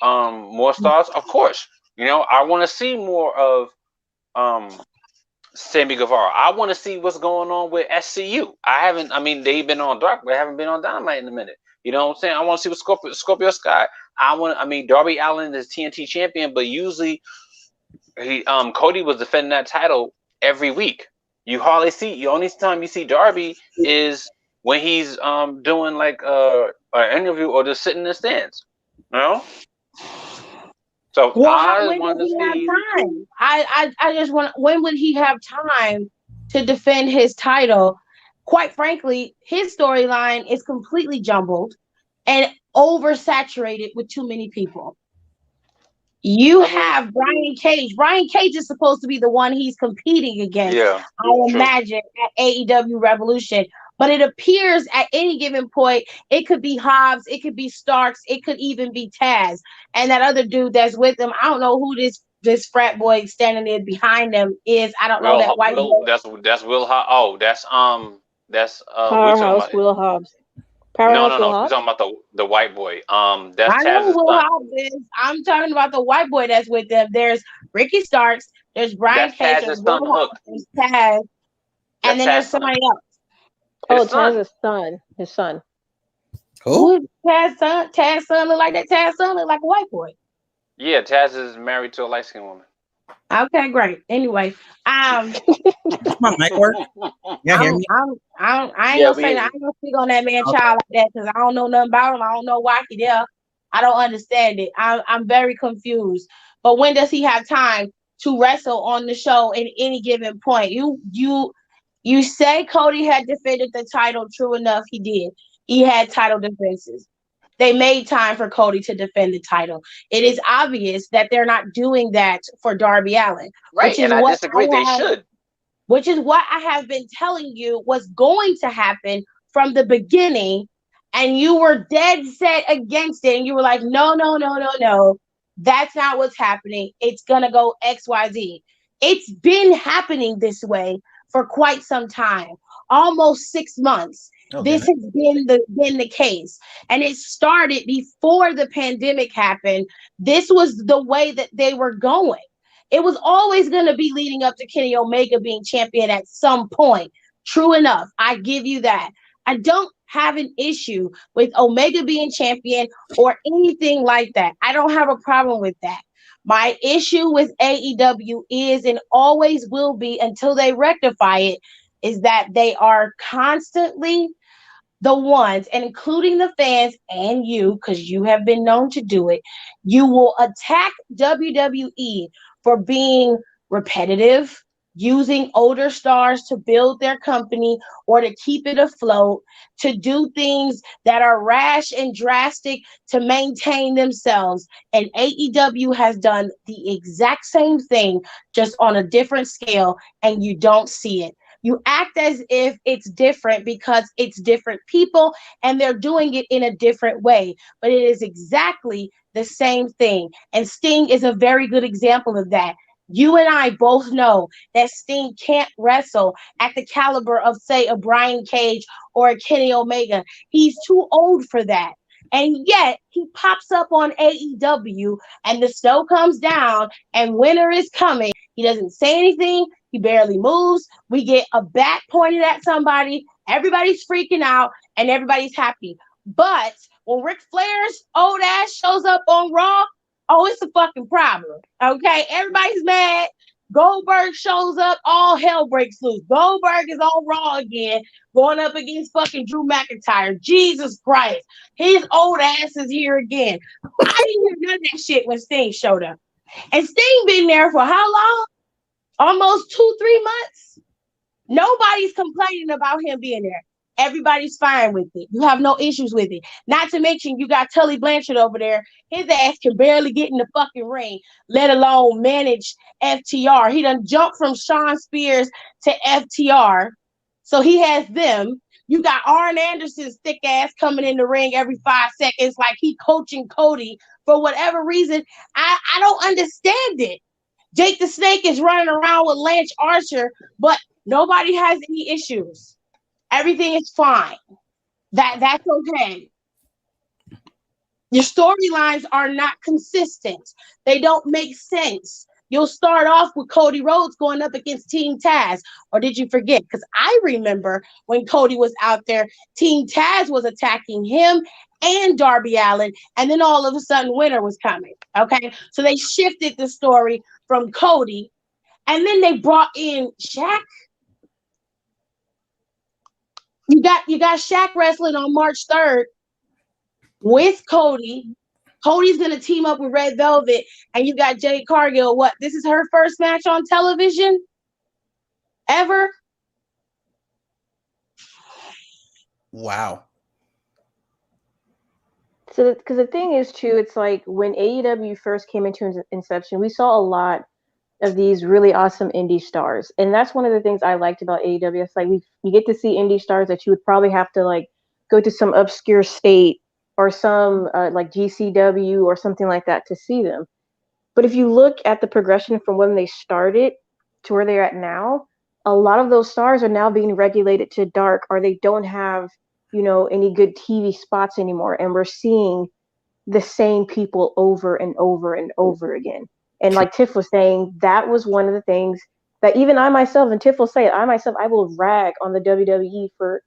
more stars? Of course. You know, I want to see more of um Sammy Guevara. I want to see what's going on with SCU. I haven't. I mean, they've been on Dark, but they haven't been on Dynamite in a minute. You know what I'm saying? I want to see what Scorpio Sky. I want. I mean, Darby Allin is TNT champion, but usually Cody was defending that title every week. You hardly see. The only time you see Darby is when he's doing like an interview or just sitting in the stands. You know. So Well, I when want does to he have see. time? I just want. When would he have time to defend his title? Quite frankly, his storyline is completely jumbled and oversaturated with too many people. You I mean, have Brian Cage. Brian Cage is supposed to be the one he's competing against, yeah, I true. imagine, at AEW Revolution. But it appears at any given point, it could be Hobbs, it could be Starks, it could even be Taz. And that other dude that's with him, I don't know who this frat boy standing there behind them is. I don't know that white Will, boy. that's Will. Oh, that's what you talking Powerhouse about? Will Hobbs. No, no, Powerhouse Will no. You're Hobbs. talking about the white boy. That's I know who Taz's Will son. Hobbs is. I'm talking about the white boy that's with them. There's Ricky Starks, there's Brian That's Cage, there's Taz's son. Will Hook. Hobbs, there's Taz, and That's then there's Taz's son. somebody else. His Oh, son. Taz's son. His son. Who Who? is Taz son? Taz son look like that. Taz son look like a white boy. Yeah, Taz is married to a light skinned woman. Okay, great. Anyway, Does my mic work? Y'all hear me? I ain't Yeah, gonna we say hear that. I you. ain't gonna speak on that man Okay. child like that because I don't know nothing about him. I don't know why he there. I don't understand it. I'm very confused. But when does he have time to wrestle on the show at any given point? You say Cody had defended the title. True enough, he did. He had title defenses. They made time for Cody to defend the title. It is obvious that they're not doing that for Darby Allin, Right, and I disagree. They should. which is what I have been telling you was going to happen from the beginning. And you were dead set against it. And you were like, no, no, no, no, no. That's not what's happening. It's going to go XYZ. It's been happening this way for quite some time, almost 6 months. Oh This goodness. has been the case. And it started before the pandemic happened. This was the way that they were going. It was always going to be leading up to Kenny Omega being champion at some point. True enough. I give you that. I don't have an issue with Omega being champion or anything like that. I don't have a problem with that. My issue with AEW is and always will be until they rectify it is that they are constantly the ones, and including the fans and you, because you have been known to do it, you will attack WWE for being repetitive, using older stars to build their company or to keep it afloat, to do things that are rash and drastic to maintain themselves. And AEW has done the exact same thing, just on a different scale, and you don't see it. You act as if it's different because it's different people and they're doing it in a different way, but it is exactly the same thing. And Sting is a very good example of that. You and I both know that Sting can't wrestle at the caliber of, say, a Brian Cage or a Kenny Omega. He's too old for that. And yet he pops up on AEW and the snow comes down and winter is coming He doesn't say anything. He barely moves. We get a bat pointed at somebody. Everybody's freaking out and everybody's happy. But when Ric Flair's old ass shows up on Raw, oh, it's a fucking problem. Okay, everybody's mad. Goldberg shows up, all hell breaks loose. Goldberg is on Raw again, going up against fucking Drew McIntyre. Jesus Christ. His old ass is here again. I didn't hear none of that shit when Sting showed up. And Sting been there for how long? Almost 2-3 months. Nobody's complaining about him being there. Everybody's fine with it. You have no issues with it. Not to mention you got Tully Blanchard over there. His ass can barely get in the fucking ring, let alone manage FTR. He done jumped from Shawn Spears to FTR. So he has them. You got Arn Anderson's thick ass coming in the ring every 5 seconds like he coaching Cody for whatever reason. I don't understand it. Jake the Snake is running around with Lance Archer, but nobody has any issues. Everything is fine. That's okay. Your storylines are not consistent. They don't make sense. You'll start off with Cody Rhodes going up against Team Taz. Or did you forget? Because I remember when Cody was out there, Team Taz was attacking him and Darby Allin. And then all of a sudden, winter was coming. Okay. So they shifted the story from Cody. And then they brought in Shaq. You got Shaq wrestling on March 3rd with Cody. Cody's gonna team up with Red Velvet, and you got Jade Cargill. What? This is her first match on television ever? Wow. So, because the thing is too, it's like when AEW first came into inception, we saw a lot of these really awesome indie stars, and that's one of the things I liked about AEW. It's like you get to see indie stars that you would probably have to like go to some obscure state or some like GCW or something like that to see them. But if you look at the progression from when they started to where they're at now, a lot of those stars are now being regulated to dark, or they don't have, any good TV spots anymore, and we're seeing the same people over and over and over again. And like Tiff was saying, that was one of the things that even I myself, and Tiff will say it, I will rag on the WWE for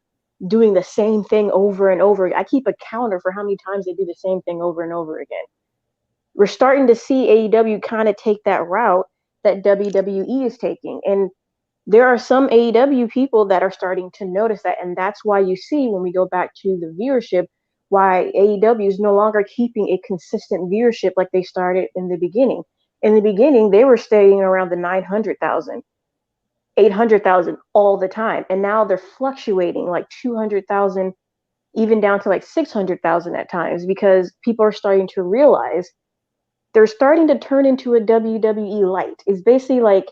doing the same thing over and over. I keep a counter for how many times they do the same thing over and over again. We're starting to see AEW kind of take that route that WWE is taking. And there are some AEW people that are starting to notice that. And that's why you see, when we go back to the viewership, why AEW is no longer keeping a consistent viewership like they started in the beginning. In the beginning, they were staying around the 900,000, 800,000 all the time. And now they're fluctuating like 200,000, even down to like 600,000 at times, because people are starting to realize they're starting to turn into a WWE light. It's basically like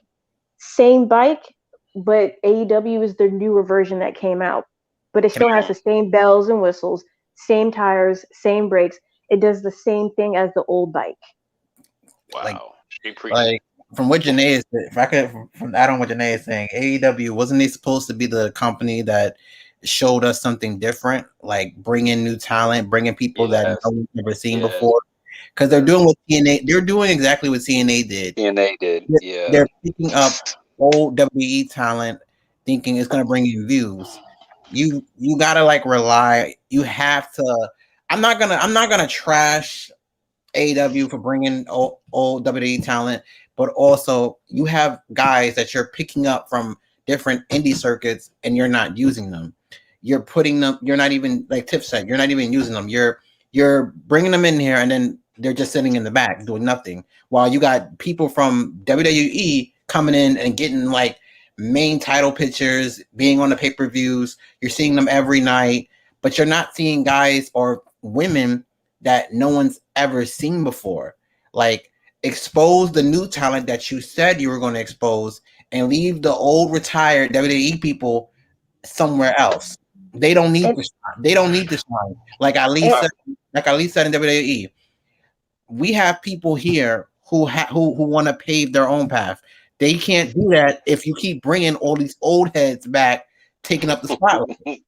same bike, but AEW is the newer version that came out. But it still has the same bells and whistles, same tires, same brakes. It does the same thing as the old bike. Wow. Like from what Janae is, if I could from add on what Janae is saying, AEW, wasn't they supposed to be the company that showed us something different, like bringing new talent, bringing people that no one's never seen before? Because they're doing what TNA, they're doing exactly what TNA did. TNA did, They're picking up old WWE talent, thinking it's gonna bring in views. You gotta like rely. You have to. I'm not gonna trash AEW for bringing old WWE talent, but also you have guys that you're picking up from different indie circuits and you're not using them. You're putting them. You're not even, like Tiff said, you're not even using them. You're bringing them in here and then they're just sitting in the back doing nothing, while you got people from WWE coming in and getting like main title pictures, being on the pay-per-views. You're seeing them every night, but you're not seeing guys or women that no one's ever seen before. Like, expose the new talent that you said you were going to expose and leave the old retired WWE people somewhere else. They don't need to shine. They don't need to shine. Like Ali said in WWE, we have people here who want to pave their own path. They can't do that if you keep bringing all these old heads back, taking up the spotlight.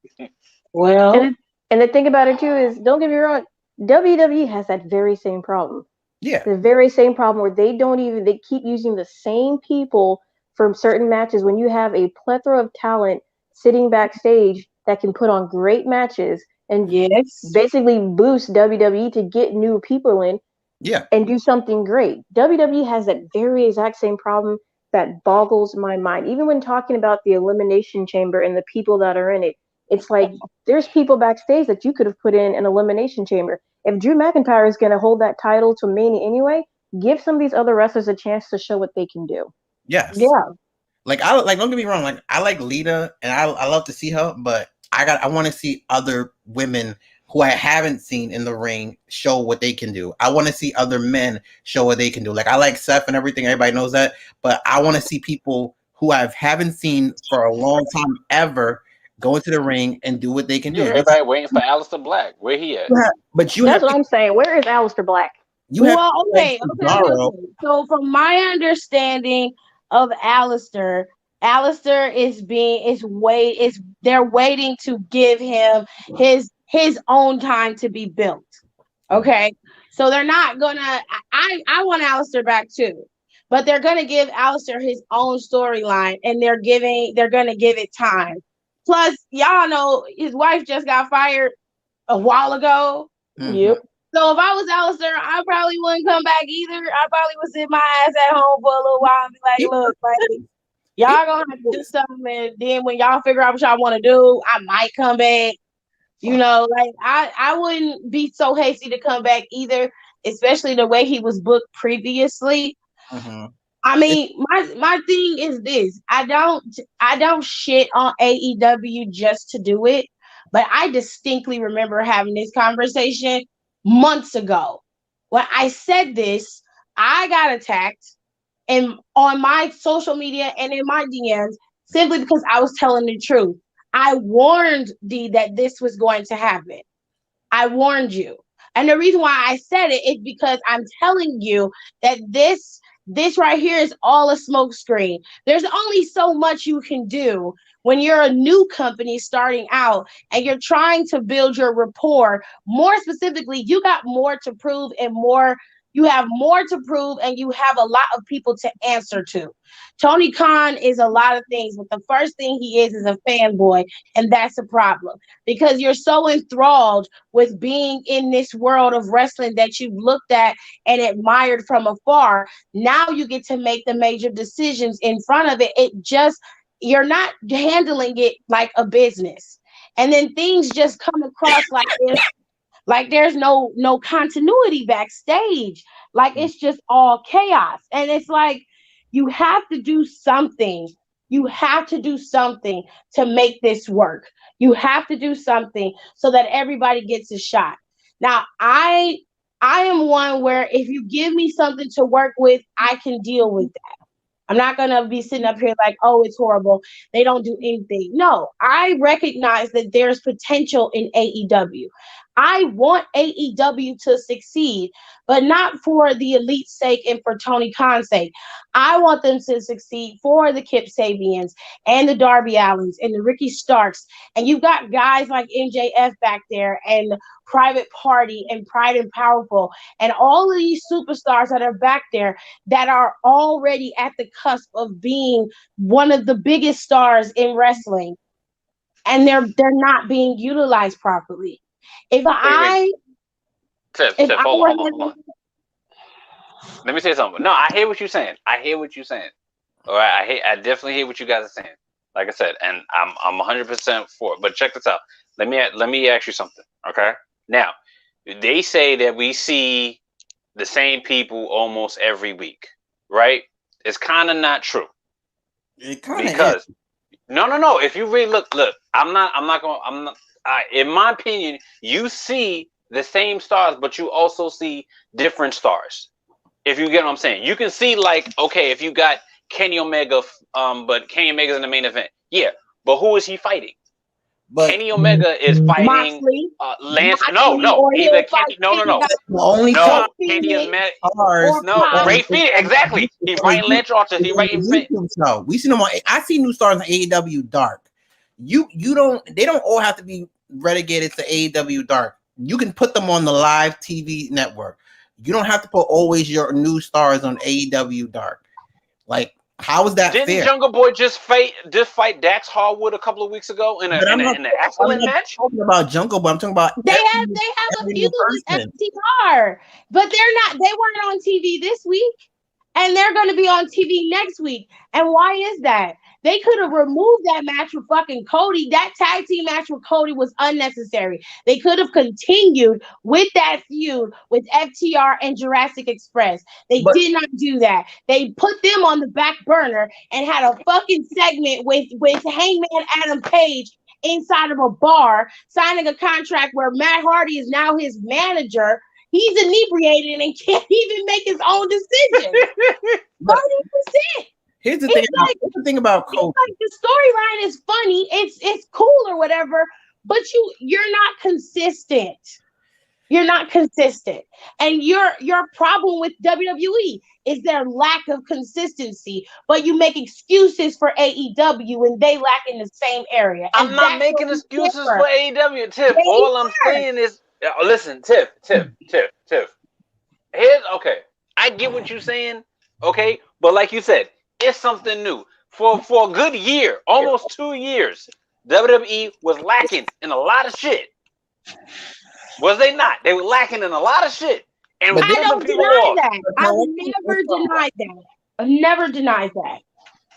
Well, and the thing about it too is, don't get me wrong, WWE has that very same problem. Yeah. The very same problem where they keep using the same people for certain matches when you have a plethora of talent sitting backstage that can put on great matches and Yes. basically boost WWE to get new people in Yeah. and do something great. WWE has that very exact same problem that boggles my mind. Even when talking about the Elimination Chamber and the people that are in it, it's like there's people backstage that you could have put in an Elimination Chamber. If Drew McIntyre is going to hold that title to Mania anyway, give some of these other wrestlers a chance to show what they can do. Yes. Yeah. Like don't get me wrong, like I like Lita and I love to see her, but I want to see other women who I haven't seen in the ring show what they can do. I want to see other men show what they can do. Like I like Seth and everything, everybody knows that, but I want to see people who I haven't seen for a long time ever go into the ring and do what they can Yeah, do. everybody waiting for Aleister Black. Where he at? But you That's have what I'm saying. Where is Aleister Black? Well, like okay. So from my understanding of Alistair, Alistair is they're waiting to give him his own time to be built. Okay. So they're not gonna I want Alistair back too. But they're gonna give Alistair his own storyline and they're gonna give it time. Plus, y'all know his wife just got fired a while ago. Yep. So if I was Alistair, I probably wouldn't come back either. I probably would sit my ass at home for a little while and be like, look, like, y'all gonna have to do something. And then when y'all figure out what y'all want to do, I might come back. You know, like I wouldn't be so hasty to come back either, especially the way he was booked previously. I mean, my thing is this. I don't shit on AEW just to do it, but I distinctly remember having this conversation months ago. When I said this, I got attacked and on my social media and in my DMs simply because I was telling the truth. I warned D that this was going to happen. I warned you. And the reason why I said it is because I'm telling you that this right here is all a smoke screen. There's only so much you can do when you're a new company starting out and you're trying to build your rapport. More specifically, you got more to prove and more you have more to prove and you have a lot of people to answer to. Tony Khan is a lot of things, but the first thing he is a fanboy, and that's a problem because you're so enthralled with being in this world of wrestling that you've looked at and admired from afar. Now you get to make the major decisions in front of it. You're not handling it like a business. And then things just come across like there's no continuity backstage. Like it's just all chaos. And it's like you have to do something. You have to do something to make this work. You have to do something so that everybody gets a shot. Now, I am one where if you give me something to work with, I can deal with that. I'm not going to be sitting up here like, oh, it's horrible. They don't do anything. No, I recognize that there's potential in AEW. I want AEW to succeed, but not for the elite's sake and for Tony Khan's sake. I want them to succeed for the Kip Sabians and the Darby Allens and the Ricky Starks. And you've got guys like MJF back there and Private Party and Pride and Powerful and all of these superstars that are back there that are already at the cusp of being one of the biggest stars in wrestling, and they're not being utilized properly. If I Tiff, if I hold were on. Let me say something. No, I hear what you're saying. All right, I definitely hear what you guys are saying. Like I said, and I'm 100% for it. But check this out. Let me ask you something. Okay. Now, they say that we see the same people almost every week, right? It's kind of not true. It kind of because no. If you really look, I'm not going. In my opinion, you see the same stars, but you also see different stars. If you get what I'm saying, you can see like, okay, if you got Kenny Omega, but Kenny Omega's in the main event, yeah, but who is he fighting? But Kenny Omega is fighting Lance. Either Kenny. No. Kenny is mad. Ray Phoenix. Exactly. He's fighting Lance Archer. He's fighting. We seen them on. I see new stars in AEW Dark. You don't. They don't all have to be relegated to AEW Dark. You can put them on the live TV network. You don't have to put always your new stars on AEW Dark. Like, how is that Didn't fair? Jungle Boy just fight Dax Harwood a couple of weeks ago in But an excellent match? talking about Jungle Boy. I'm talking about They have a every feud new with person. FTR, but they weren't on TV this week. And they're going to be on TV next week. And why is that? They could have removed that match with fucking Cody. That tag team match with Cody was unnecessary. They could have continued with that feud with FTR and Jurassic Express. They did not do that. They put them on the back burner and had a fucking segment with Hangman Adam Page inside of a bar, signing a contract where Matt Hardy is now his manager. He's inebriated and can't even make his own decision. 30%. Here's the thing about Cody. Like the storyline is funny, it's cool or whatever, but you're not consistent. You're not consistent. And your problem with WWE is their lack of consistency, but you make excuses for AEW and they lack in the same area. I'm not making excuses for AEW, Tiff. All I'm saying is, listen, Tiff. Here's okay. I get what you're saying, okay, but like you said, it's something new. For a good year, almost 2 years, WWE was lacking in a lot of shit. Was they not? They were lacking in a lot of shit. And I don't deny that. I've never denied that. I've never denied that.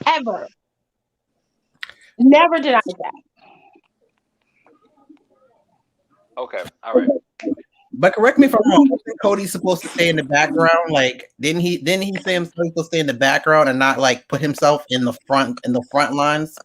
Ever. Never denied that. Okay, all right. But correct me if I'm wrong. Wasn't Cody's supposed to stay in the background? Like, didn't he say himself supposed to stay in the background and not like put himself in the front lines?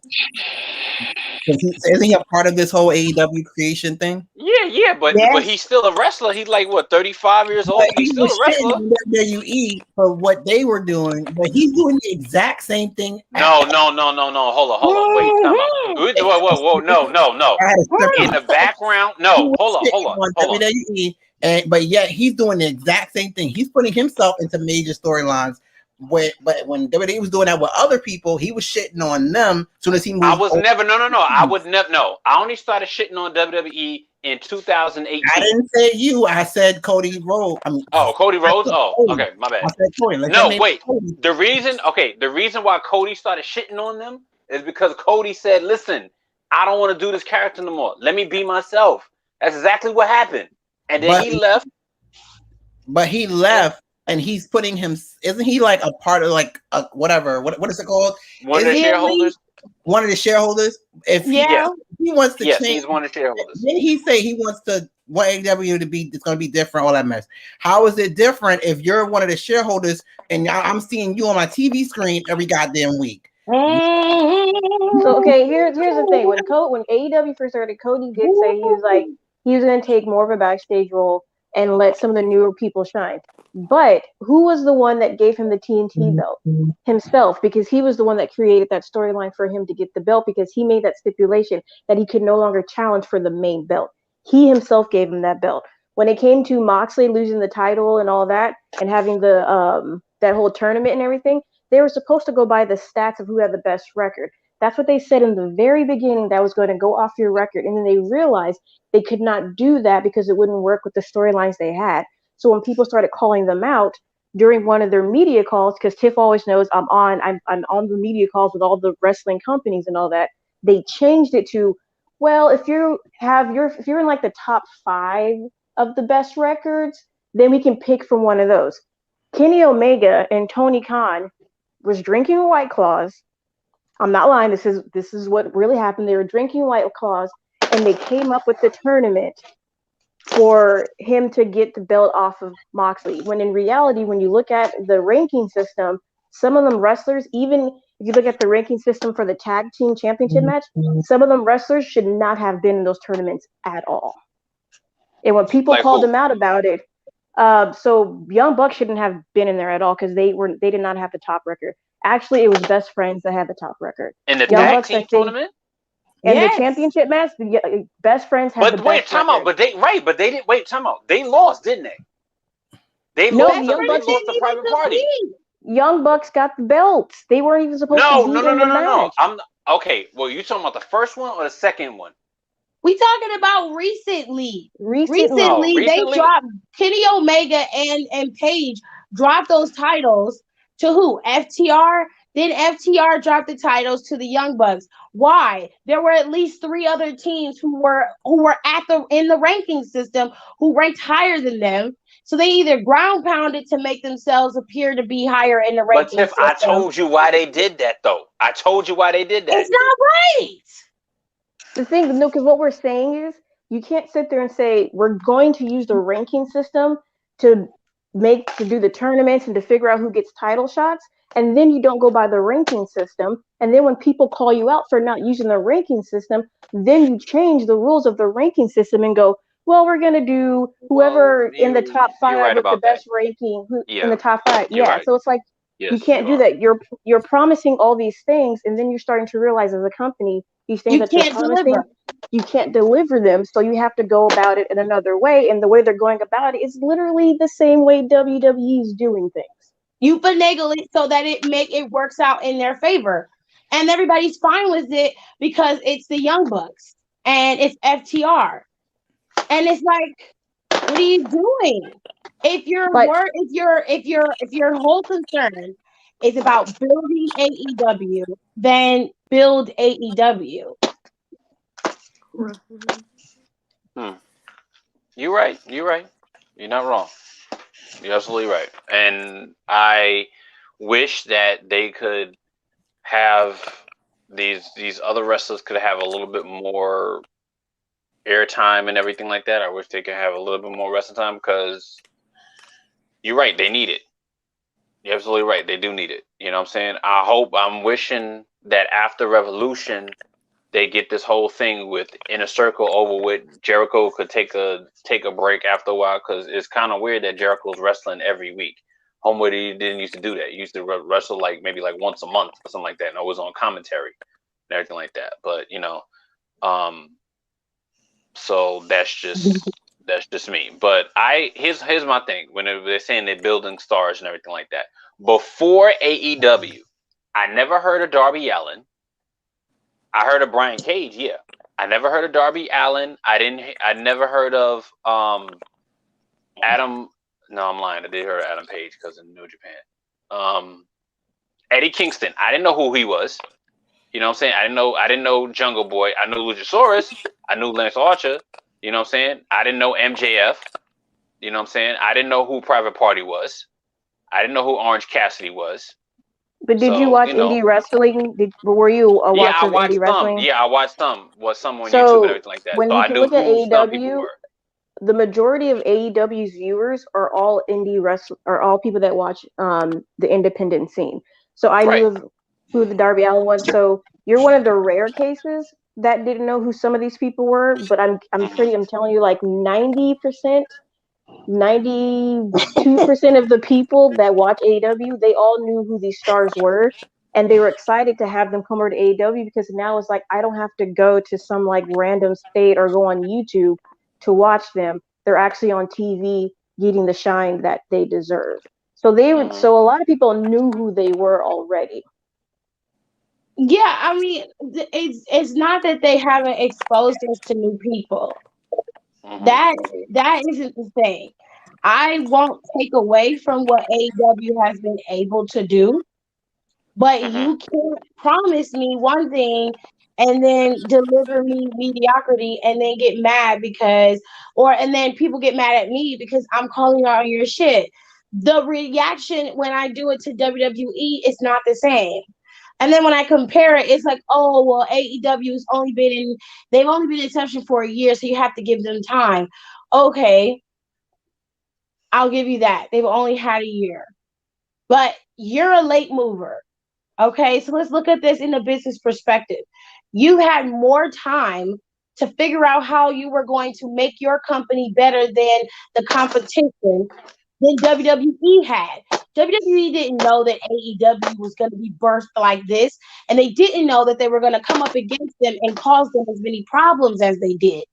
Isn't he a part of this whole AEW creation thing? Yeah, but he's still a wrestler. He's like what, 35 years old? He's still a wrestler. WWE for what they were doing, but he's doing the exact same thing. No. Hold on. Wait, time out. Whoa. No. In the background, no. Hold on. WWE, but yet he's doing the exact same thing. He's putting himself into major storylines. But when WWE was doing that with other people, he was shitting on them. As soon as he moved, I was never. No. I would never. No, I only started shitting on WWE in 2018. I didn't say you. I said Cody Rhodes. Cody Rhodes. Okay, my bad. I said Cody. No, wait. The reason why Cody started shitting on them is because Cody said, "Listen, I don't want to do this character no more. Let me be myself." That's exactly what happened. And then he left. But he left. And he's putting him. Isn't he like a part of like whatever? What is it called? One of the shareholders. One of the shareholders. If he wants to change, he's one of the shareholders. Then he say he wants to AEW to be. It's going to be different. All that mess. How is it different if you're one of the shareholders and I'm seeing you on my TV screen every goddamn week? So okay, here's the thing. When AEW first started, Cody did say he was going to take more of a backstage role and let some of the newer people shine. But who was the one that gave him the TNT belt? Himself, because he was the one that created that storyline for him to get the belt, because he made that stipulation that he could no longer challenge for the main belt. He himself gave him that belt. When it came to Moxley losing the title and all that, and having the that whole tournament and everything, they were supposed to go by the stats of who had the best record. That's what they said in the very beginning, that was going to go off your record. And then they realized they could not do that because it wouldn't work with the storylines they had. So when people started calling them out during one of their media calls, because Tiff always knows I'm on the media calls with all the wrestling companies and all that, they changed it to, well, if you're in like the top 5 of the best records, then we can pick from one of those. Kenny Omega and Tony Khan was drinking White Claws. I'm not lying. This is what really happened. They were drinking White Claws, and they came up with the tournament for him to get the belt off of Moxley. When in reality, when you look at the ranking system, some of them wrestlers, even if you look at the ranking system for the tag team championship match, some of them wrestlers should not have been in those tournaments at all. And when people called them out about it, so Young Bucks shouldn't have been in there at all because they did not have the top record. Actually, it was Best Friends that had the top record. In the tag team tournament? And the championship match, the Best Friends had the best record. Time out. But they didn't wait. Time out. They lost, didn't they? They lost the private party. Young Bucks got the belts. They weren't even supposed to be in the match. Okay. Well, you talking about the first one or the second one? We talking about recently. Recently. Oh, Recently, they recently? dropped Kenny Omega and Paige dropped those titles to who? FTR. Then FTR dropped the titles to the Young Bucks. Why? There were at least three other teams who were at the in the ranking system who ranked higher than them. So they either ground pounded to make themselves appear to be higher in the But ranking Tiff, I system. told you why they did that, though. I told you why they did that. It's not right. The thing, no, because what we're saying is you can't sit there and say we're going to use the ranking system to do the tournaments and to figure out who gets title shots, and then you don't go by the ranking system. And then when people call you out for not using the ranking system, then you change the rules of the ranking system and go, well, we're gonna do Well, whoever in the top you're five right with the about that. best ranking who in Yeah, the top five. you're Yeah, right. so it's like you Yes, can't you do are. that. You're promising all these things, and then you're starting to realize as a company these things You that you're can't promising deliver. you can't deliver them, so you have to go about it in another way. And the way they're going about it is literally the same way WWE is doing things. You finagle it so that it works out in their favor, and everybody's fine with it because it's the Young Bucks and it's FTR, and it's like, what are you doing? But If your whole concern is about building AEW, then build AEW. Hmm. You're right. You're right. You're not wrong. You're absolutely right. And I wish that they could have these other wrestlers could have a little bit more airtime and everything like that. I wish they could have a little bit more wrestling time because you're right. They need it. You're absolutely right. They do need it. You know what I'm saying? I'm wishing that after Revolution, they get this whole thing with Inner Circle over with. Jericho could take a break after a while because it's kind of weird that Jericho's wrestling every week. Homeboy didn't used to do that. He used to wrestle like maybe like once a month or something like that, and it was on commentary and everything like that. But um, so that's just me. But here's my thing. When they're saying they're building stars and everything like that, before AEW, I never heard of Darby Allin. I heard of Brian Cage, yeah. I never heard of Darby Allin. I never heard of Adam. No, I'm lying. I did hear of Adam Page because in New Japan. Eddie Kingston. I didn't know who he was. You know what I'm saying? I didn't know Jungle Boy. I knew Luchasaurus. I knew Lance Archer. You know what I'm saying? I didn't know MJF. You know what I'm saying? I didn't know who Private Party was. I didn't know who Orange Cassidy was. but did you So, watch indie wrestling? Were you a yeah, I watcher of indie watched some. wrestling? Yeah, I watched some on YouTube and So everything like that. when So you I can knew look at who some people AEW, were. the majority of AEW's viewers are all are all people that watch the independent scene. So I knew Right. of who the Darby Allin was. So you're one of the rare cases that didn't know who some of these people were, but I'm Hmm. telling you like 90%, 92% of the people that watch AEW, they all knew who these stars were. And they were excited to have them come over to AEW because now it's like I don't have to go to some like random state or go on YouTube to watch them. They're actually on TV getting the shine that they deserve. Hmm. So a lot of people knew who they were already. Yeah, I mean, it's not that they haven't exposed us to new people. Hmm. That that isn't the thing. I won't take away from what AEW has been able to do, but Hmm. you can't promise me one thing and then deliver me mediocrity and then get mad because and then people get mad at me because I'm calling out on your shit. The reaction when I do it to WWE is not the same. And then when I compare it, it's like, oh well, AEW's only they've only been in exception for a year, so you have to give them time. Okay, I'll give you that. They've only had a year. But you're a late mover. Okay, so let's look at this in a business perspective. You had more time to figure out how you were going to make your company better than the competition than WWE had. WWE didn't know that AEW was going to be birthed like this, and they didn't know that they were going to come up against them and cause them as many problems as they did.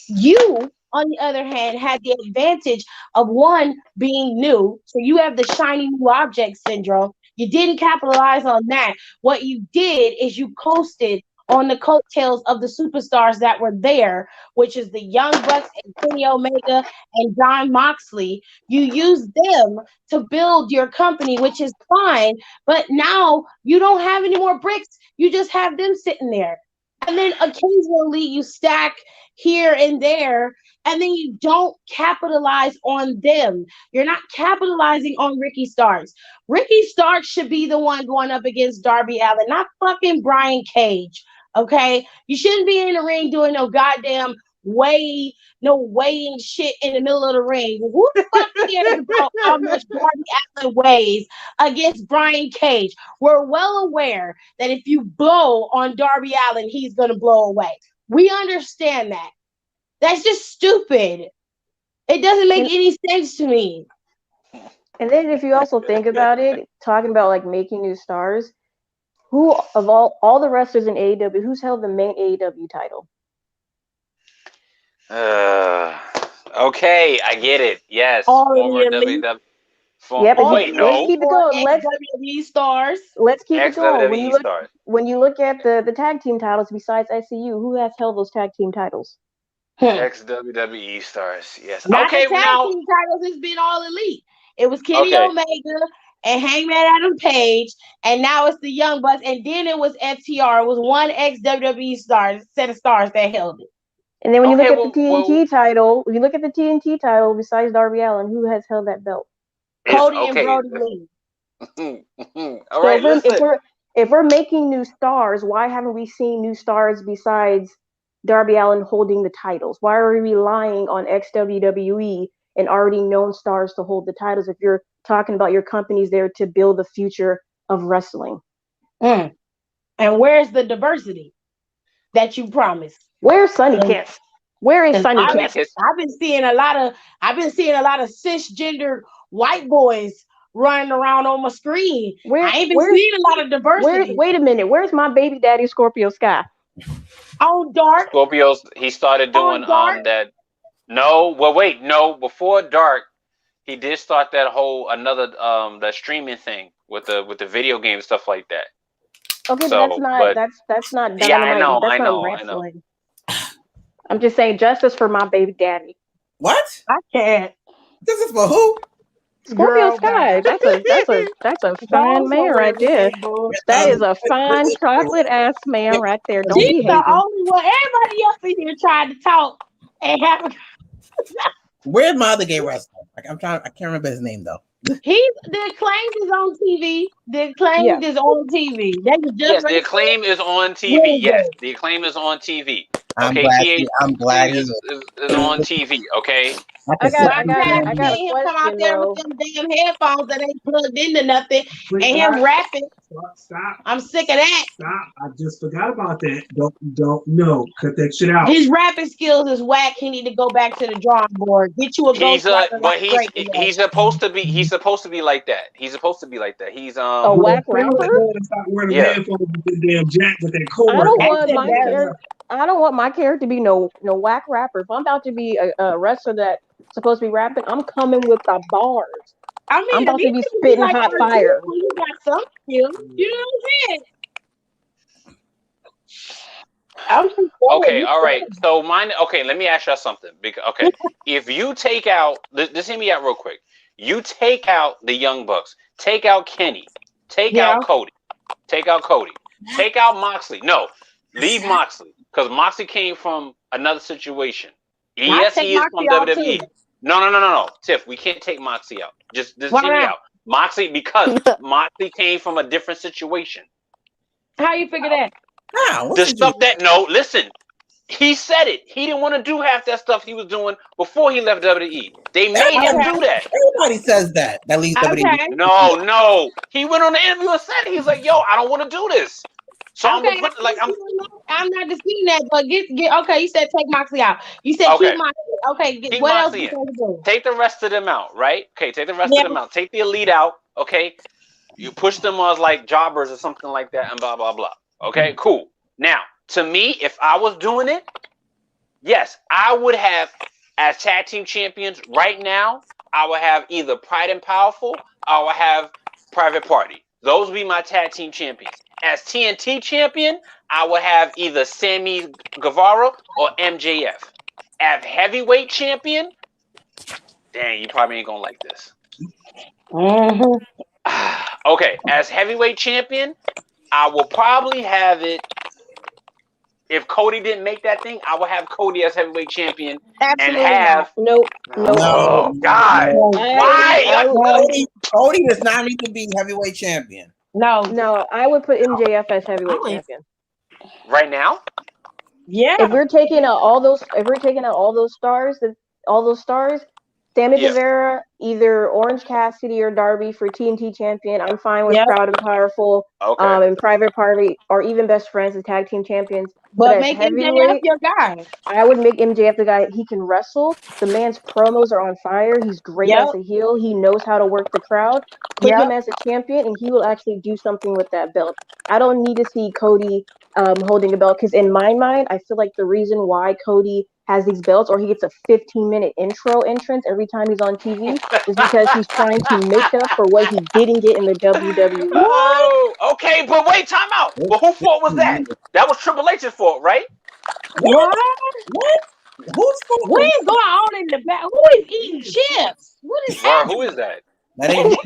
You, on the other hand, had the advantage of one being new. So you have the shiny new object syndrome. You didn't capitalize on that. What you did is you coasted on the coattails of the superstars that were there, which is the Young Bucks and Kenny Omega and John Moxley. You use them to build your company, which is fine. But now you don't have any more bricks. You just have them sitting there. And then occasionally you stack here and there, and then you don't capitalize on them. You're not capitalizing on Ricky Starks. Ricky Starks should be the one going up against Darby Allin, not fucking Brian Cage. Okay? You shouldn't be in the ring doing no goddamn weighing shit in the middle of the ring. Who the fuck cares about how much Darby Allin weighs against Brian Cage? We're well aware that if you blow on Darby Allin, he's gonna blow away. We understand that. That's just stupid. It doesn't make any sense to me. And then if you also think about it, talking about like making new stars, who of all the wrestlers in AEW, who's held the main AEW title? Okay, I get it. Yes, All former of the elite. WWE. Yeah, but Wait, no. let's keep it going. WWE stars. Let's keep it going. Ex-WWE stars. When you look at the tag team titles besides ICU, who has held those tag team titles? Ex-WWE stars. Yes. Not Okay, the tag now. team titles. It's been all elite. It was Kenny Omega and Hangman Adam Page, and now it's the Young Bucks, and then it was FTR. It was one ex-WWE set of stars that held it. And then when you look at the TNT title, when you look at the TNT title besides Darby Allin, who has held that belt? Cody and Brody Lee. All right, so if we're making new stars, why haven't we seen new stars besides Darby Allin holding the titles? Why are we relying on ex-WWE and already known stars to hold the titles if you're talking about your companies there to build the future of wrestling? And where's the diversity that you promised? Where's Sonny Kiss? Where is Sonny Kiss? I've been seeing a lot of cisgender white boys running around on my screen. I ain't been seeing a lot of diversity. Wait a minute. Where's my baby daddy Scorpio Sky? On Dark. Scorpios, he started doing that. No, well, wait, no. Before Dark, he did start that whole that streaming thing with the video game stuff like that. Okay, so, that's not Dynamite. Yeah, I know. Not wrestling. I'm just saying justice for my baby daddy. What? I can't. This is for who? Scorpio Sky. That's a fine man right there. That is a fine chocolate ass man right there. Don't be hating. The only one. Everybody else in here tried to talk and have. Where's my other gay wrestler? I can't remember his name though. The Acclaimed is on TV. The Acclaimed is on TV. The Acclaim is on TV. Yes, the Acclaim is on TV. Okay, I'm glad he is on TV. Okay. I got a question. Come out there with them damn headphones that ain't plugged into nothing, and him rapping. Stop. I'm sick of that. Stop. I just forgot about that. Don't cut that shit out. His rapping skills is whack. He need to go back to the drawing board. Get you a ghost. He's supposed to be like that. He's supposed to be like that. He's a whack rapper. I don't want my character to be no whack rapper. If I'm about to be a wrestler that's supposed to be rapping, I'm coming with the bars. I mean, I'm about to be spitting hot fire. You got some skills. You know what I'm saying? Okay, all right. So mine. Okay, let me ask y'all something. Okay, if you take out, just hear me out real quick. You take out the Young Bucks, take out Kenny, take out Cody, take out Moxley. No, leave Moxley because Moxley came from another situation. Yes, he is from WWE. No. Tiff, we can't take Moxley out. Just hear me out. Moxley, because Moxley came from a different situation. How you figure that? Listen. He said it. He didn't want to do half that stuff he was doing before he left WWE. They made him do that. Everybody says that. That leaves WWE. No. He went on the interview and said it. He's like, "Yo, I don't want to do this." So I'm not disputing that, but get okay. You said take Moxley out. You said keep Moxley. Okay, keep what Moxley else? Do? Take the rest of them out, right? Okay, take the rest of them out. Take the elite out. Okay, you push them as like jobbers or something like that, and blah blah blah. Okay, cool. Now, to me, if I was doing it, yes, I would have as tag team champions right now. I would have either Pride and Powerful. I would have Private Party. Those would be my tag team champions. as TNT champion, I would have either Sammy Guevara or MJF. As heavyweight champion, dang, you probably ain't gonna like this. Okay, as heavyweight champion, I will probably have it. If Cody didn't make that thing, I would have Cody as heavyweight champion and Absolutely have. Nope. Oh God! Why? Cody does not need to be heavyweight champion. No, I would put MJF as heavyweight champion. Right now? Yeah. If we're taking out all those stars, Sammy Guevara, either Orange Cassidy or Darby for TNT champion. I'm fine with Proud and Powerful, and Private Party, or even Best Friends as tag team champions. But make MJF your guy. I would make MJF the guy. He can wrestle. The man's promos are on fire. He's great as a heel. He knows how to work the crowd. Put him as a champion, and he will actually do something with that belt. I don't need to see Cody holding the belt, because in my mind, I feel like the reason why Cody has these belts, or he gets a 15-minute entrance every time he's on TV, is because he's trying to make up for what he didn't get in the WWE. Oh, okay, but wait, time out. But whose fault was that? That was Triple H's fault, right? What? Who's fault? What is going on in the back? Who is eating chips? What is happening? Who is that? That ain't me.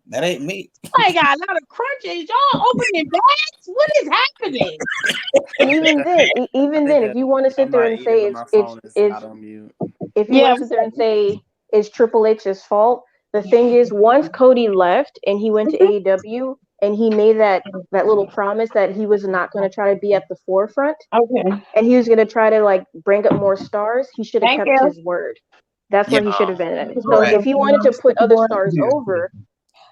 That ain't me. I got a lot of crunches. Y'all opening bags? What is happening? And even then, if you want to sit there and say it's Triple H's fault, the thing is, once Cody left and he went to AEW and he made that little promise that he was not going to try to be at the forefront, and he was going to try to like bring up more stars, he should have kept his word. That's where he should have been at. So if he wanted to put other stars over,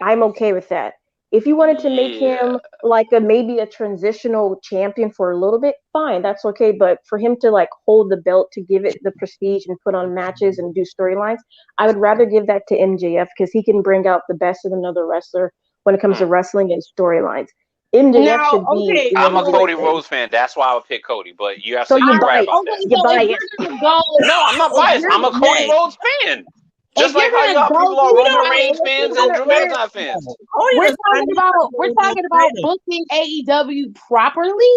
I'm okay with that. If you wanted to make him like maybe a transitional champion for a little bit, fine, that's okay. But for him to like hold the belt, to give it the prestige and put on matches and do storylines, I would rather give that to MJF, because he can bring out the best of another wrestler when it comes to wrestling and storylines. MJF should be. I'm a Cody Rhodes fan. That's why I would pick Cody. But you have so to you right about biased. that. You biased. No, I'm not biased. I'm a Cody Rhodes fan. Just like how y'all people are Roman Reigns fans and Drew McIntyre fans. We're talking about booking AEW properly.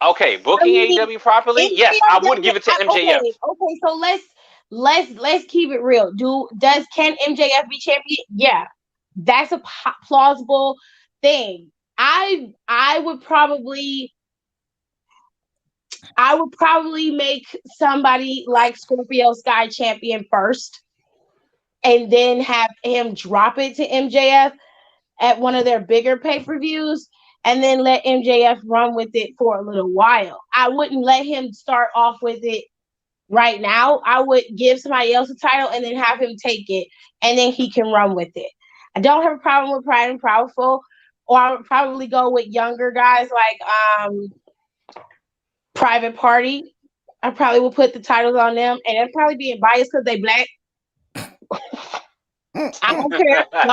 Okay, booking AEW properly. Yes, I would give it to MJF. Okay, so let's keep it real. Can MJF be champion? Yeah, that's a plausible thing. I would probably make somebody like Scorpio Sky champion first, and then have him drop it to MJF at one of their bigger pay-per-views, and then let MJF run with it for a little while. I wouldn't let him start off with it right now. I would give somebody else a title and then have him take it, and then he can run with it. I don't have a problem with Pride and Powerful, or I would probably go with younger guys like Private Party. I probably will put the titles on them, and I'm probably being biased because they black. I don't care. I'm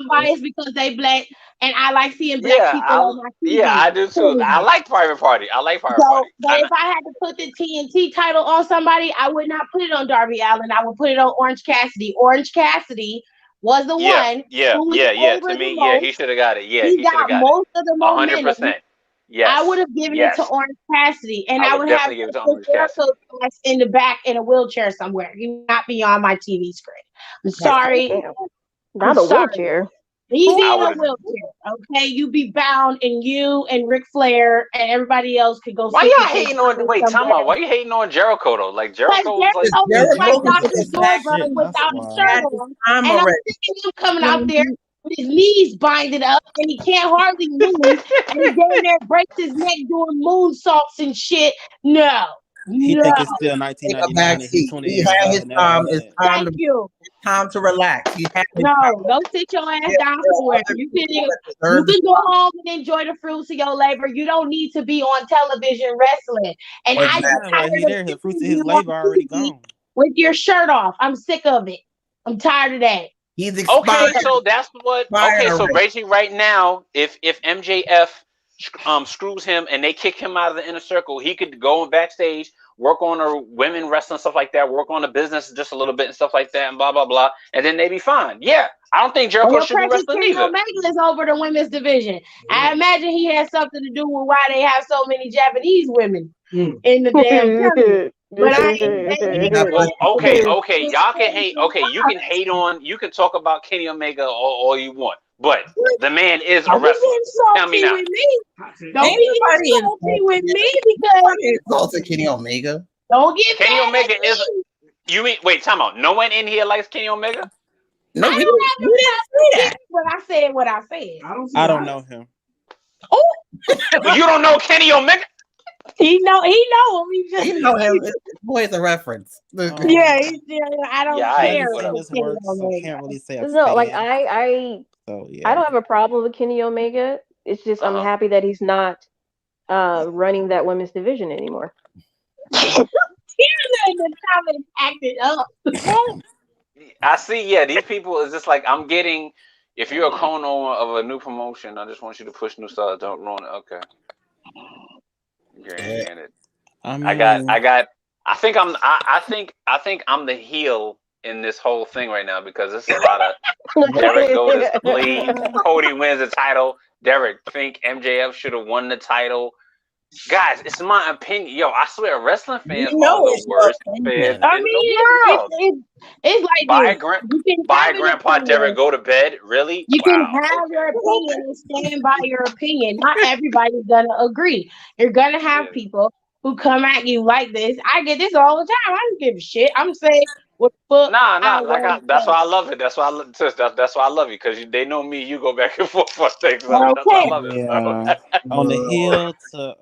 biased because they black, and I like seeing black people on my TV. Yeah, I do too. I like Private Party. Party. But if I had to put the TNT title on somebody, I would not put it on Darby Allin. I would put it on Orange Cassidy. Orange Cassidy was the one. To me, he should have got it. Yeah, he got most of the momentum. 100%. Yes. I would have given it to Orange Cassidy, and I would have give it to Orange Cassidy in the back in a wheelchair somewhere. You not be on my TV screen. I'm sorry. Not a wheelchair. He's in a wheelchair. Okay, you be bound, and you and Ric Flair and everybody else could go. Why y'all hating on? Wait, time out. Why you hating on Jericho though? Like Jericho was like Dr. Zorba without a shirt on, and I'm thinking him coming out there with his knees binded up, and he can't hardly move, and he's down there breaks his neck doing moonsaults and shit. No. He think it's still 1999 and he's 20 years old. His time. Time to relax. Go sit your ass down somewhere. You can go home and enjoy the fruits of your labor. You don't need to be on television wrestling. And the fruits of his labor are already gone. With your shirt off. I'm sick of it. I'm tired of that. He's expired. Okay, so that's what. Okay, so basically, right now, if MJF screws him and they kick him out of the inner circle, he could go backstage work on her women wrestling, stuff like that, work on the business just a little bit and stuff like that, and blah blah blah, and then they be fine. Yeah, I don't think Jericho Well, should be Precious wrestling Kenny either. Omega is over the women's division. I imagine he has something to do with why they have so many Japanese women in the damn tournament. But I Okay, y'all can hate. Okay, you can hate on. You can talk about Kenny Omega all you want, but the man is a wrestler. Tell me now. With me. Don't be salty with me because insulted Kenny Omega. Don't get Kenny mad Omega at me. is. You mean wait? Time out. No one in here likes Kenny Omega. No, I we don't didn't say that. but I said what I said. I don't know him. Oh, You don't know Kenny Omega? he know him. You know him. This boy is a reference. Yeah, I don't Yeah, care. whatever. This works, so can't really say a No, like fan. So yeah. I don't have a problem with Kenny Omega. It's just I'm happy that he's not running that women's division anymore. Acted up. I see. Yeah, these people is just like I'm getting. If you're a co-owner of a new promotion, I just want you to push new stars. Don't ruin it. Okay. Get it. I think I'm the heel in this whole thing right now because this is a lot of Derek go to bleed. Cody wins the title. Derek think MJF should have won the title. Guys, it's my opinion. Yo, I swear, wrestling fans are the worst fans in the world. It's like Bye, Grandpa Derek, go to bed. Really? You can have your opinion and stand by your opinion. Not everybody's gonna agree. You're gonna have people who come at you like this. I get this all the time. I don't give a shit. I'm saying what the fuck. That's why I love it. That's why that's why I love you because they know me. You go back and forth for things. Okay. That's why I love it. Yeah. On the heel to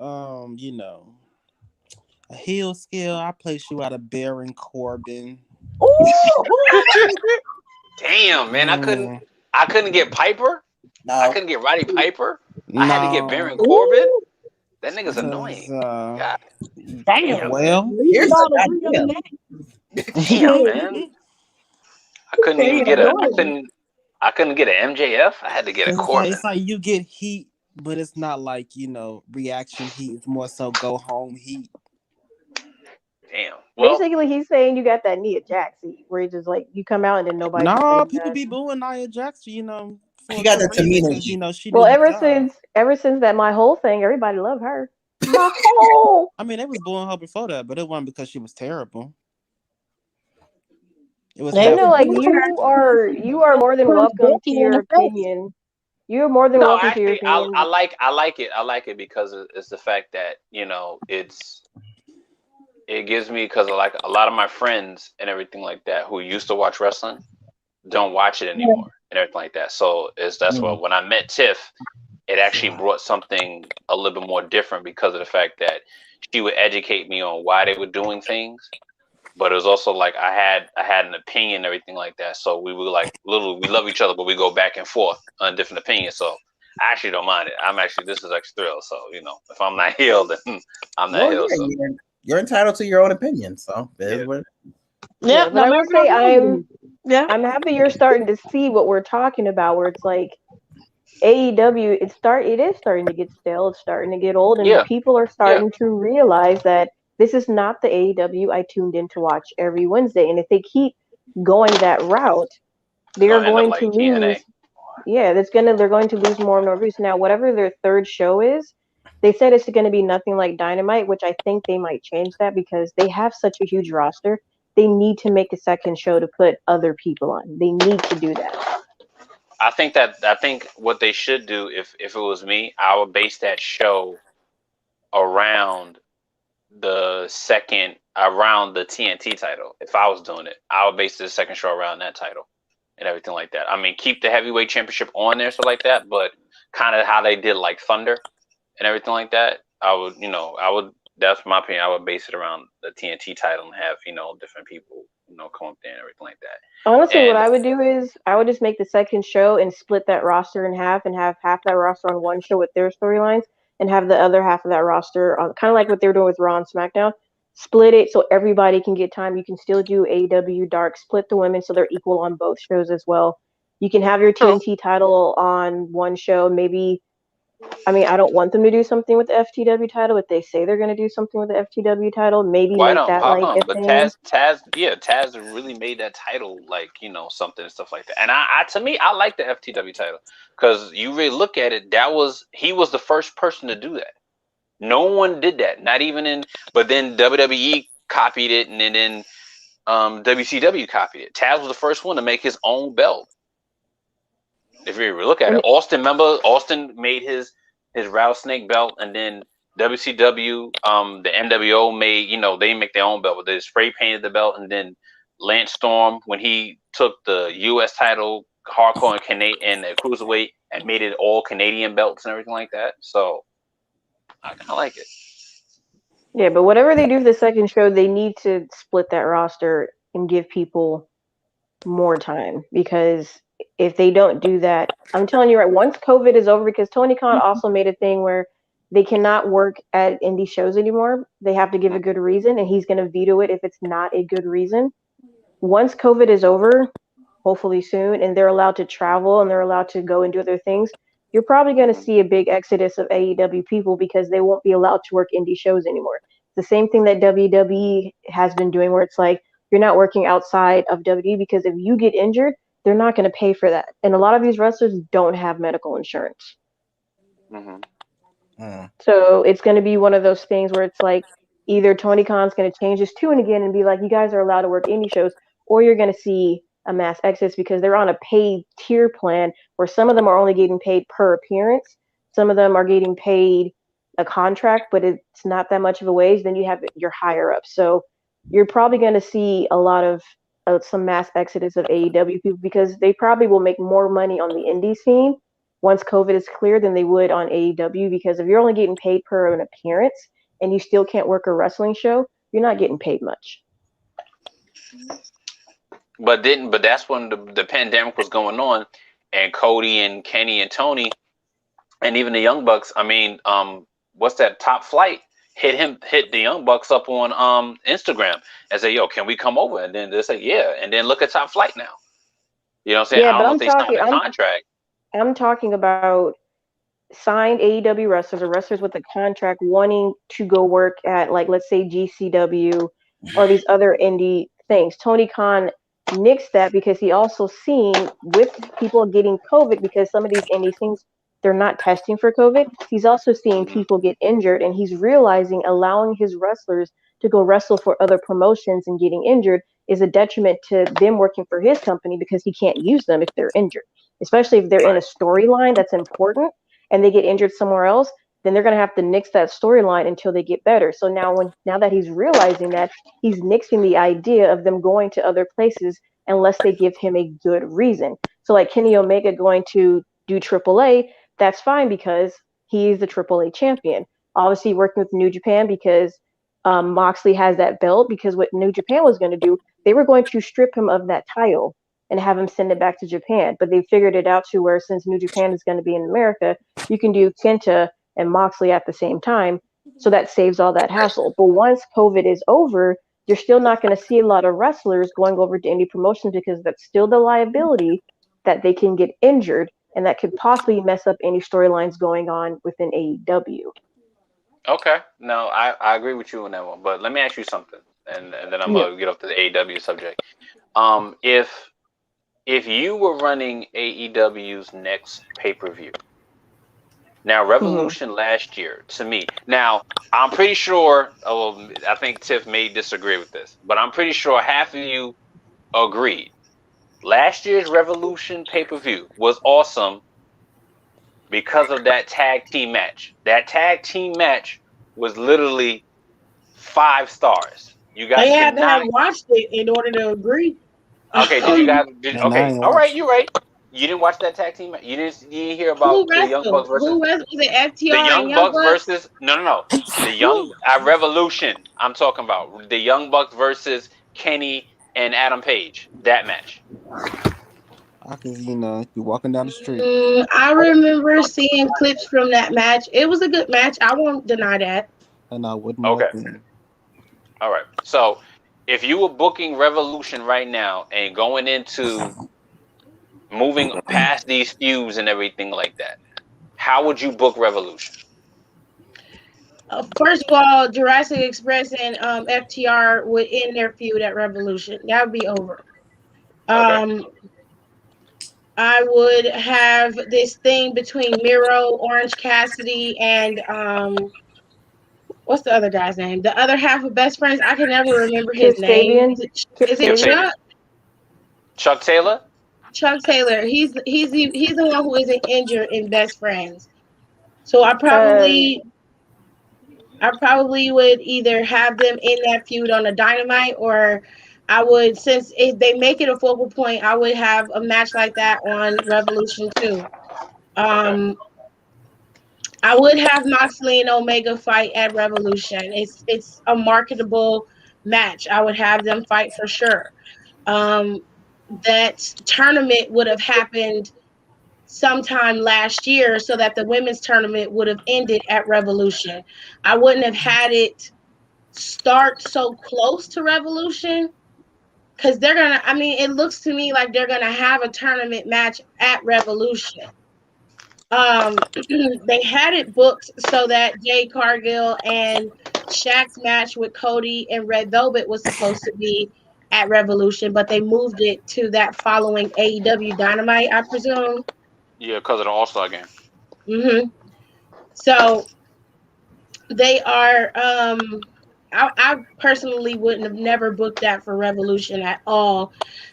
a heel scale, I place you out of Baron Corbin. Damn, man, I couldn't get Piper. No. I couldn't get Roddy Piper. I had to get Baron Corbin. That nigga's annoying. Damn. Well, here's Damn, man. I couldn't even get I couldn't get an MJF. I had to get a Corbin. It's like you get heat, but it's not like reaction heat. It's more so go home heat. Damn. Well, basically, he's saying you got that Nia Jax heat, where it's just like you come out and then nobody. No, people be booing Nia Jax. She got the Tamina. She well, ever since that my whole thing, everybody loved her. My whole. I mean, they was booing her before that, but it wasn't because she was terrible. It was. Like you are more than welcome to your opinion. You're more than welcome to your opinion. I like it. I like it because it's the fact that it gives me because like a lot of my friends and everything like that who used to watch wrestling don't watch it anymore and everything like that. So that's why when I met Tiff, it actually brought something a little bit more different because of the fact that she would educate me on why they were doing things. But it was also like I had an opinion and everything like that. So we were like we love each other, but we go back and forth on different opinions. So I actually don't mind it. This is actually thrilled. So if I'm not healed, then I'm not healed. So. You're entitled to your own opinion. So but I would say I'm happy you're starting to see what we're talking about. Where it's like AEW, it is starting to get stale. It's starting to get old, and people are starting to realize that. This is not the AEW I tuned in to watch every Wednesday. And if they keep going that route, they're going to lose. Yeah, they're going to lose more and more views. Now, whatever their third show is, they said it's going to be nothing like Dynamite, which I think they might change that because they have such a huge roster. They need to make a second show to put other people on. They need to do that. I think what they should do, if it was me, I would base that show around the TNT title. If I was doing it, I would base the second show around that title and everything like that. I mean, keep the heavyweight championship on there, so like that, but kind of how they did like Thunder and everything like that. I would. That's my opinion. I would base it around the TNT title and have different people come up there and everything like that. Honestly, what I would do is I would just make the second show and split that roster in half and have half that roster on one show with their storylines. And have the other half of that roster on kind of like what they're doing with Raw and SmackDown. Split it so everybody can get time. You can still do AEW Dark. Split the women so they're equal on both shows as well. You can have your TNT title on one show. Maybe I mean, I don't want them to do something with the FTW title. If they say they're going to do something with the FTW title, maybe Why make don't? that How like a come? But thing. Taz really made that title like something and stuff like that. And I to me, I like the FTW title because you really look at it. He was the first person to do that. No one did that. Not even in. But then WWE copied it, and then WCW copied it. Taz was the first one to make his own belt. If you really look at I it, mean, Austin made his rattlesnake belt, and then WCW, the NWO made, they make their own belt, but they spray painted the belt, and then Lance Storm, when he took the U.S. title, hardcore and Canadian and cruiserweight, and made it all Canadian belts and everything like that. So I kind of like it. yeah, but whatever they do for the second show, they need to split that roster and give people more time, because if they don't do that, I'm telling you, right, once COVID is over, because Tony Khan also made a thing where they cannot work at indie shows anymore. They have to give a good reason, and he's going to veto it if it's not a good reason. Once COVID is over, hopefully soon, and they're allowed to travel and they're allowed to go and do other things, you're probably going to see a big exodus of AEW people because they won't be allowed to work indie shows anymore. The same thing that WWE has been doing, where it's like you're not working outside of WWE because if you get injured, they're not going to pay for that. And a lot of these wrestlers don't have medical insurance. So it's going to be one of those things where it's like either Tony Khan's going to change his tune again and be like, you guys are allowed to work indie shows, or you're going to see a mass exodus because they're on a paid tier plan where some of them are only getting paid per appearance. Some of them are getting paid a contract, but it's not that much of a wage. Then you have your higher up. So you're probably going to see a lot of some mass exodus of AEW people because they probably will make more money on the indie scene once COVID is clear than they would on AEW, because if you're only getting paid per an appearance and you still can't work a wrestling show, you're not getting paid much. But that's when the pandemic was going on, and Cody and Kenny and Tony, and even the Young Bucks. I mean, what's that? Top Flight hit the Young Bucks up on Instagram and say, "Yo, can we come over?" And then they say, "Yeah." And then look at Top Flight now. You know what I'm saying? Yeah, I don't but know if they signed a contract. I'm talking about signed AEW wrestlers or wrestlers with a contract wanting to go work at, like, let's say GCW or these other indie things. Tony Khan nixed that because he also seen with people getting COVID, because some of these indie things, they're not testing for COVID. He's also seeing people get injured, and he's realizing allowing his wrestlers to go wrestle for other promotions and getting injured is a detriment to them working for his company because he can't use them if they're injured, especially if they're in a storyline that's important and they get injured somewhere else, then they're going to have to nix that storyline until they get better. So now that he's realizing that, he's nixing the idea of them going to other places unless they give him a good reason. So like Kenny Omega going to do AAA, that's fine because he's the AAA champion. Obviously working with New Japan because Moxley has that belt, because what New Japan was going to do, they were going to strip him of that title and have him send it back to Japan. But they figured it out to where since New Japan is going to be in America, you can do Kenta and Moxley at the same time. So that saves all that hassle. But once COVID is over, you're still not going to see a lot of wrestlers going over to indie promotions because that's still the liability that they can get injured, and that could possibly mess up any storylines going on within AEW. Okay, no, I agree with you on that one. But let me ask you something, and then I'm gonna get off to the AEW subject. If you were running AEW's next pay-per-view, now Revolution last year, to me, now I'm pretty sure, I think Tiff may disagree with this, but I'm pretty sure half of you agreed. Last year's Revolution pay-per-view was awesome because of that tag team match. That tag team match was literally 5 stars. You guys They had to have cannot. watched it in order to agree. Okay, did you guys? And I Okay, ain't all right, watching. you're right. You didn't watch that tag team. You didn't hear Who about the Young wrestled? Bucks versus Who wrestled? Was it the FTR and Young Young Bucks Bucks? versus no. The Who? Young Revolution. I'm talking about the Young Bucks versus Kenny and Adam Page. That match. I could, be walking down the street. I remember seeing clips from that match. It was a good match. I won't deny that. And I wouldn't Okay. walk in. All right. So if you were booking Revolution right now and going into moving past these feuds and everything like that, how would you book Revolution? First of all, Jurassic Express and FTR would end their feud at Revolution. That would be over. Okay. Um, I would have this thing between Miro, Orange Cassidy, and what's the other guy's name? The other half of Best Friends. I can never remember Kip his name. Sabian. Kip Is it Kip Sabian. Sabian. Chuck? Chuck Taylor. Chuck Taylor. He's the one who isn't injured in Best Friends. So Uh, I probably would either have them in that feud on a Dynamite, or I would, since if they make it a focal point, I would have a match like that on Revolution 2. Okay. Um, I would have Moxley and Omega fight at Revolution. It's a marketable match. I would have them fight for sure. Um, that tournament would have happened sometime last year, so that the women's tournament would have ended at Revolution. I wouldn't have had it start so close to Revolution, because they're gonna, I mean, it looks to me like they're gonna have a tournament match at Revolution. They had it booked so that Jay Cargill and Shaq's match with Cody and Red Velvet was supposed to be at Revolution, but they moved it to that following AEW Dynamite, I presume. Yeah, because of the All Star game. So they are I personally wouldn't have never booked that for Revolution at all.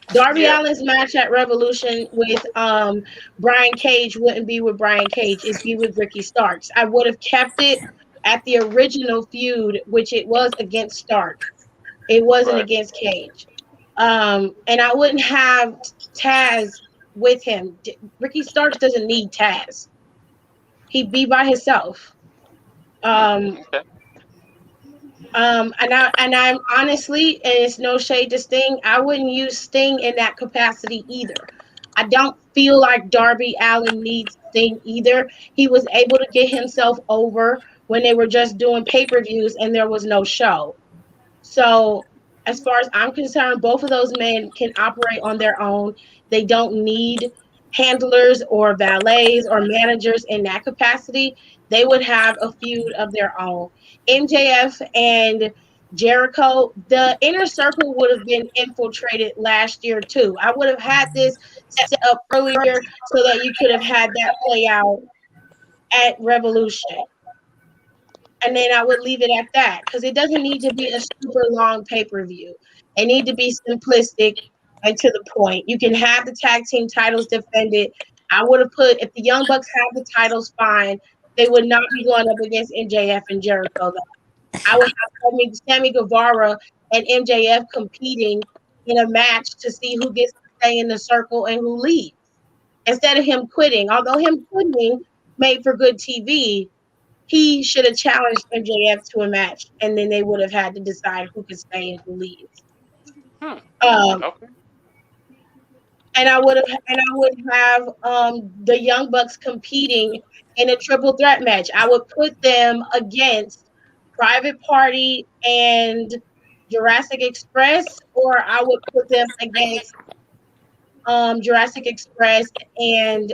Darby Yeah. Allin's match at Revolution with Brian Cage wouldn't be with Brian Cage, it'd be with Ricky Starks. I would have kept it at the original feud, which it was against Stark. It wasn't Right. against Cage. And I wouldn't have Taz with him. Ricky Starks doesn't need Taz. He'd be by himself. Um, Okay. I'm honestly, and it's no shade to Sting, I wouldn't use Sting in that capacity either. I don't feel like Darby Allin needs Sting either. He was able to get himself over when they were just doing pay-per-views and there was no show. So, as far as I'm concerned, both of those men can operate on their own. They don't need handlers or valets or managers in that capacity. They would have a feud of their own. MJF and Jericho, the inner circle would have been infiltrated last year too. I would have had this set up earlier so that you could have had that play out at Revolution, and then I would leave it at that, because it doesn't need to be a super long pay-per-view. It need to be simplistic and to the point. You can have the tag team titles defended. I would have put, if the Young Bucks have the titles, fine. They would not be going up against MJF and Jericho, though. I would have Sammy Guevara and MJF competing in a match to see who gets to stay in the circle and who leaves, instead of him quitting. Although him quitting made for good TV, he should have challenged MJF to a match, and then they would have had to decide who could stay and who leaves. Hmm. Um, Okay. and I would have the Young Bucks competing in a triple threat match. I would put them against Private Party and Jurassic Express, or I would put them against Jurassic Express and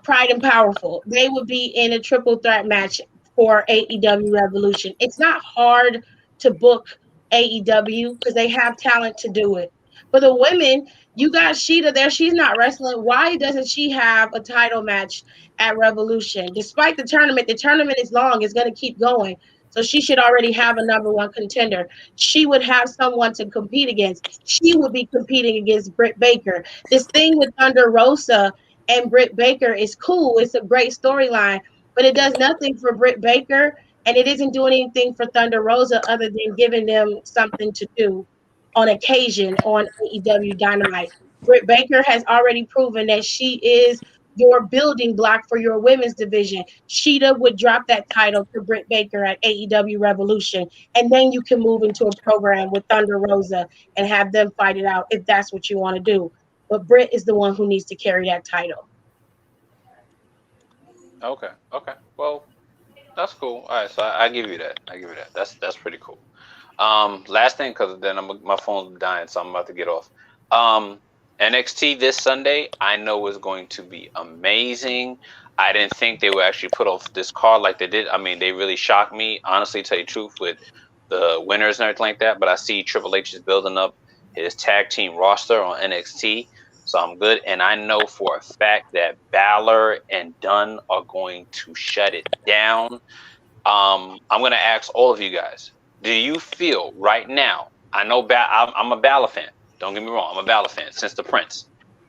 Pride and Powerful. They would be in a triple threat match for AEW Revolution. It's not hard to book AEW because they have talent to do it. For the women, you got Sheeta there. She's not wrestling. Why doesn't she have a title match at Revolution? Despite the tournament is long. It's going to keep going. So she should already have a number one contender. She would have someone to compete against. She would be competing against Britt Baker. This thing with Thunder Rosa and Britt Baker is cool. It's a great storyline, but it does nothing for Britt Baker, and it isn't doing anything for Thunder Rosa other than giving them something to do on occasion on AEW Dynamite. Britt Baker has already proven that she is your building block for your women's division. Sheeta would drop that title to Britt Baker at AEW Revolution, and then you can move into a program with Thunder Rosa and have them fight it out if that's what you want to do. But Britt is the one who needs to carry that title. Okay. Okay. Well, that's cool. All right. So I give you that. I give you that. That's pretty cool. Last thing, because then my phone's dying, so I'm about to get off. NXT this Sunday, I know is going to be amazing. I didn't think they would actually put off this card like they did. I mean, they really shocked me, honestly, to tell you the truth, with the winners and everything like that. But I see Triple H is building up his tag team roster on NXT, so I'm good. And I know for a fact that Balor and Dunn are going to shut it down. I'm going to ask all of you guys, do you feel right now, I know I'm a Balor fan. Don't get me wrong. I'm a Balor fan since the Prince.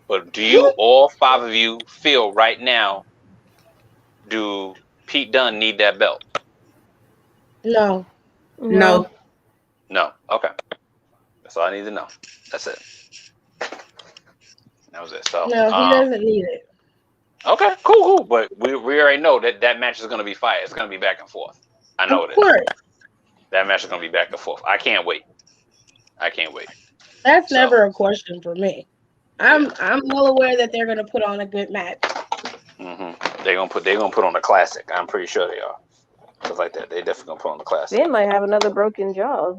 But do you, all 5 of you, feel right now, do Pete Dunne need that belt? No. No. No. Okay. That's all I need to know. That's it. That was it. So No, he doesn't need it. Okay, cool. But we already know that match is going to be fire. It's going to be back and forth. I know Of course. That match is going to be back and forth. I can't wait. That's never a question for me. I'm well aware that they're going to put on a good match. Mm-hmm. They're gonna put on a classic. I'm pretty sure they are. Stuff like that. They definitely gonna put on the classic. They might have another broken jaw.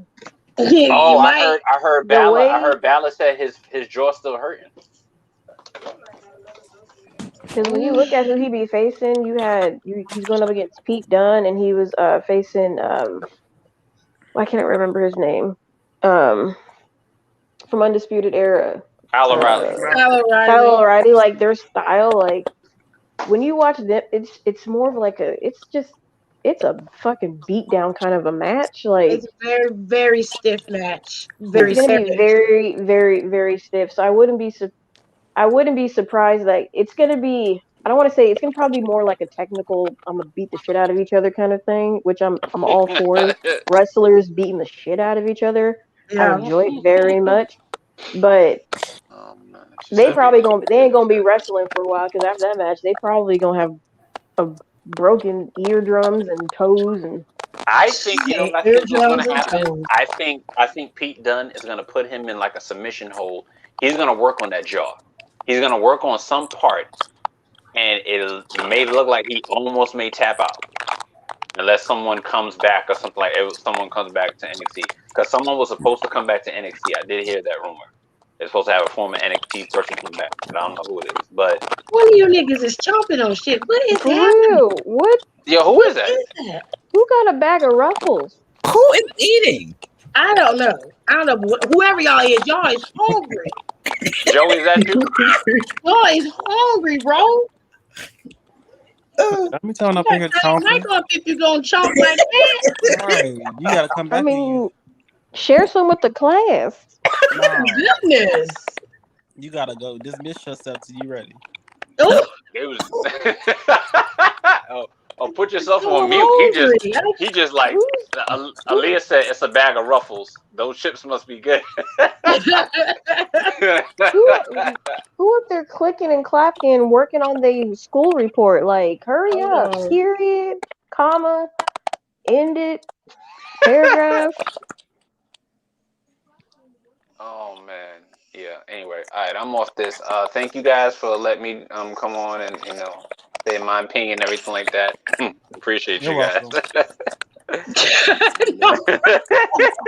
Oh, I heard Balor said his jaw's still hurting. Because when you look at who he be facing, he's going up against Pete Dunne, and he was facing I can't remember his name, from Undisputed Era. Kyle O'Reilly. Kyle O'Reilly, like their style, like when you watch them, it's more of like it's a fucking beatdown kind of a match. Like it's a very, very stiff match. It's gonna be very, very, very stiff. So I wouldn't be surprised that it's gonna be. I don't want to say it's gonna probably be more like a technical. I'm gonna beat the shit out of each other kind of thing, which I'm all for. Wrestlers beating the shit out of each other. Yeah. I enjoy it very much, but they ain't gonna be wrestling for a while because after that match, they probably gonna have a broken eardrums and toes and. I think what I think is going to happen. I think Pete Dunne is going to put him in like a submission hold. He's going to work on that jaw. He's going to work on some part, and it may look like he almost may tap out, unless someone comes back or something like someone comes back to NXT. Because someone was supposed to come back to NXT. I did hear that rumor. They're supposed to have a former NXT person come back, but I don't know who it is. But one of you niggas is chomping on shit. What is happening? What? Yo, who is that? Who got a bag of Ruffles? Who is eating? I don't know. Whoever y'all is hungry. Joey's that dude? Y'all is hungry, bro. Let me tell you, I'm here chomping. Mike up if you gonna chomp like that. Right, you gotta come back. I mean, share some with the class. No. Goodness. You gotta go. Dismiss yourself till you ready. Oh. Put yourself on mute. He just like Aaliyah said, it's a bag of Ruffles. Those chips must be good. Who up there clicking and clapping and working on the school report? Like, hurry up. Period, comma, end it, paragraph. Oh man. Yeah. Anyway, all right, I'm off this. Thank you guys for letting me come on and say my opinion and everything like that. Appreciate you guys.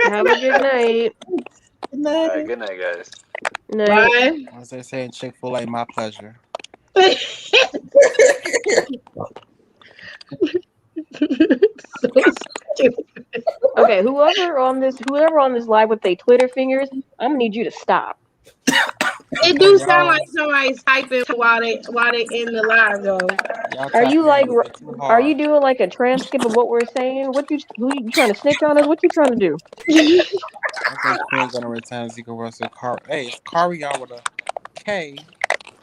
Have a good night. All right, good night, guys. Night. As they say in Chick-fil-A, my pleasure. Okay, whoever on this live with their Twitter fingers, I'm gonna need you to stop. It do sound like somebody's typing while they in the live though. Are you doing like a transcript of what we're saying? Who you trying to snitch on us? What you trying to do? I think Quinn's gonna return Zeke Russell. Hey, it's Carrion with a K.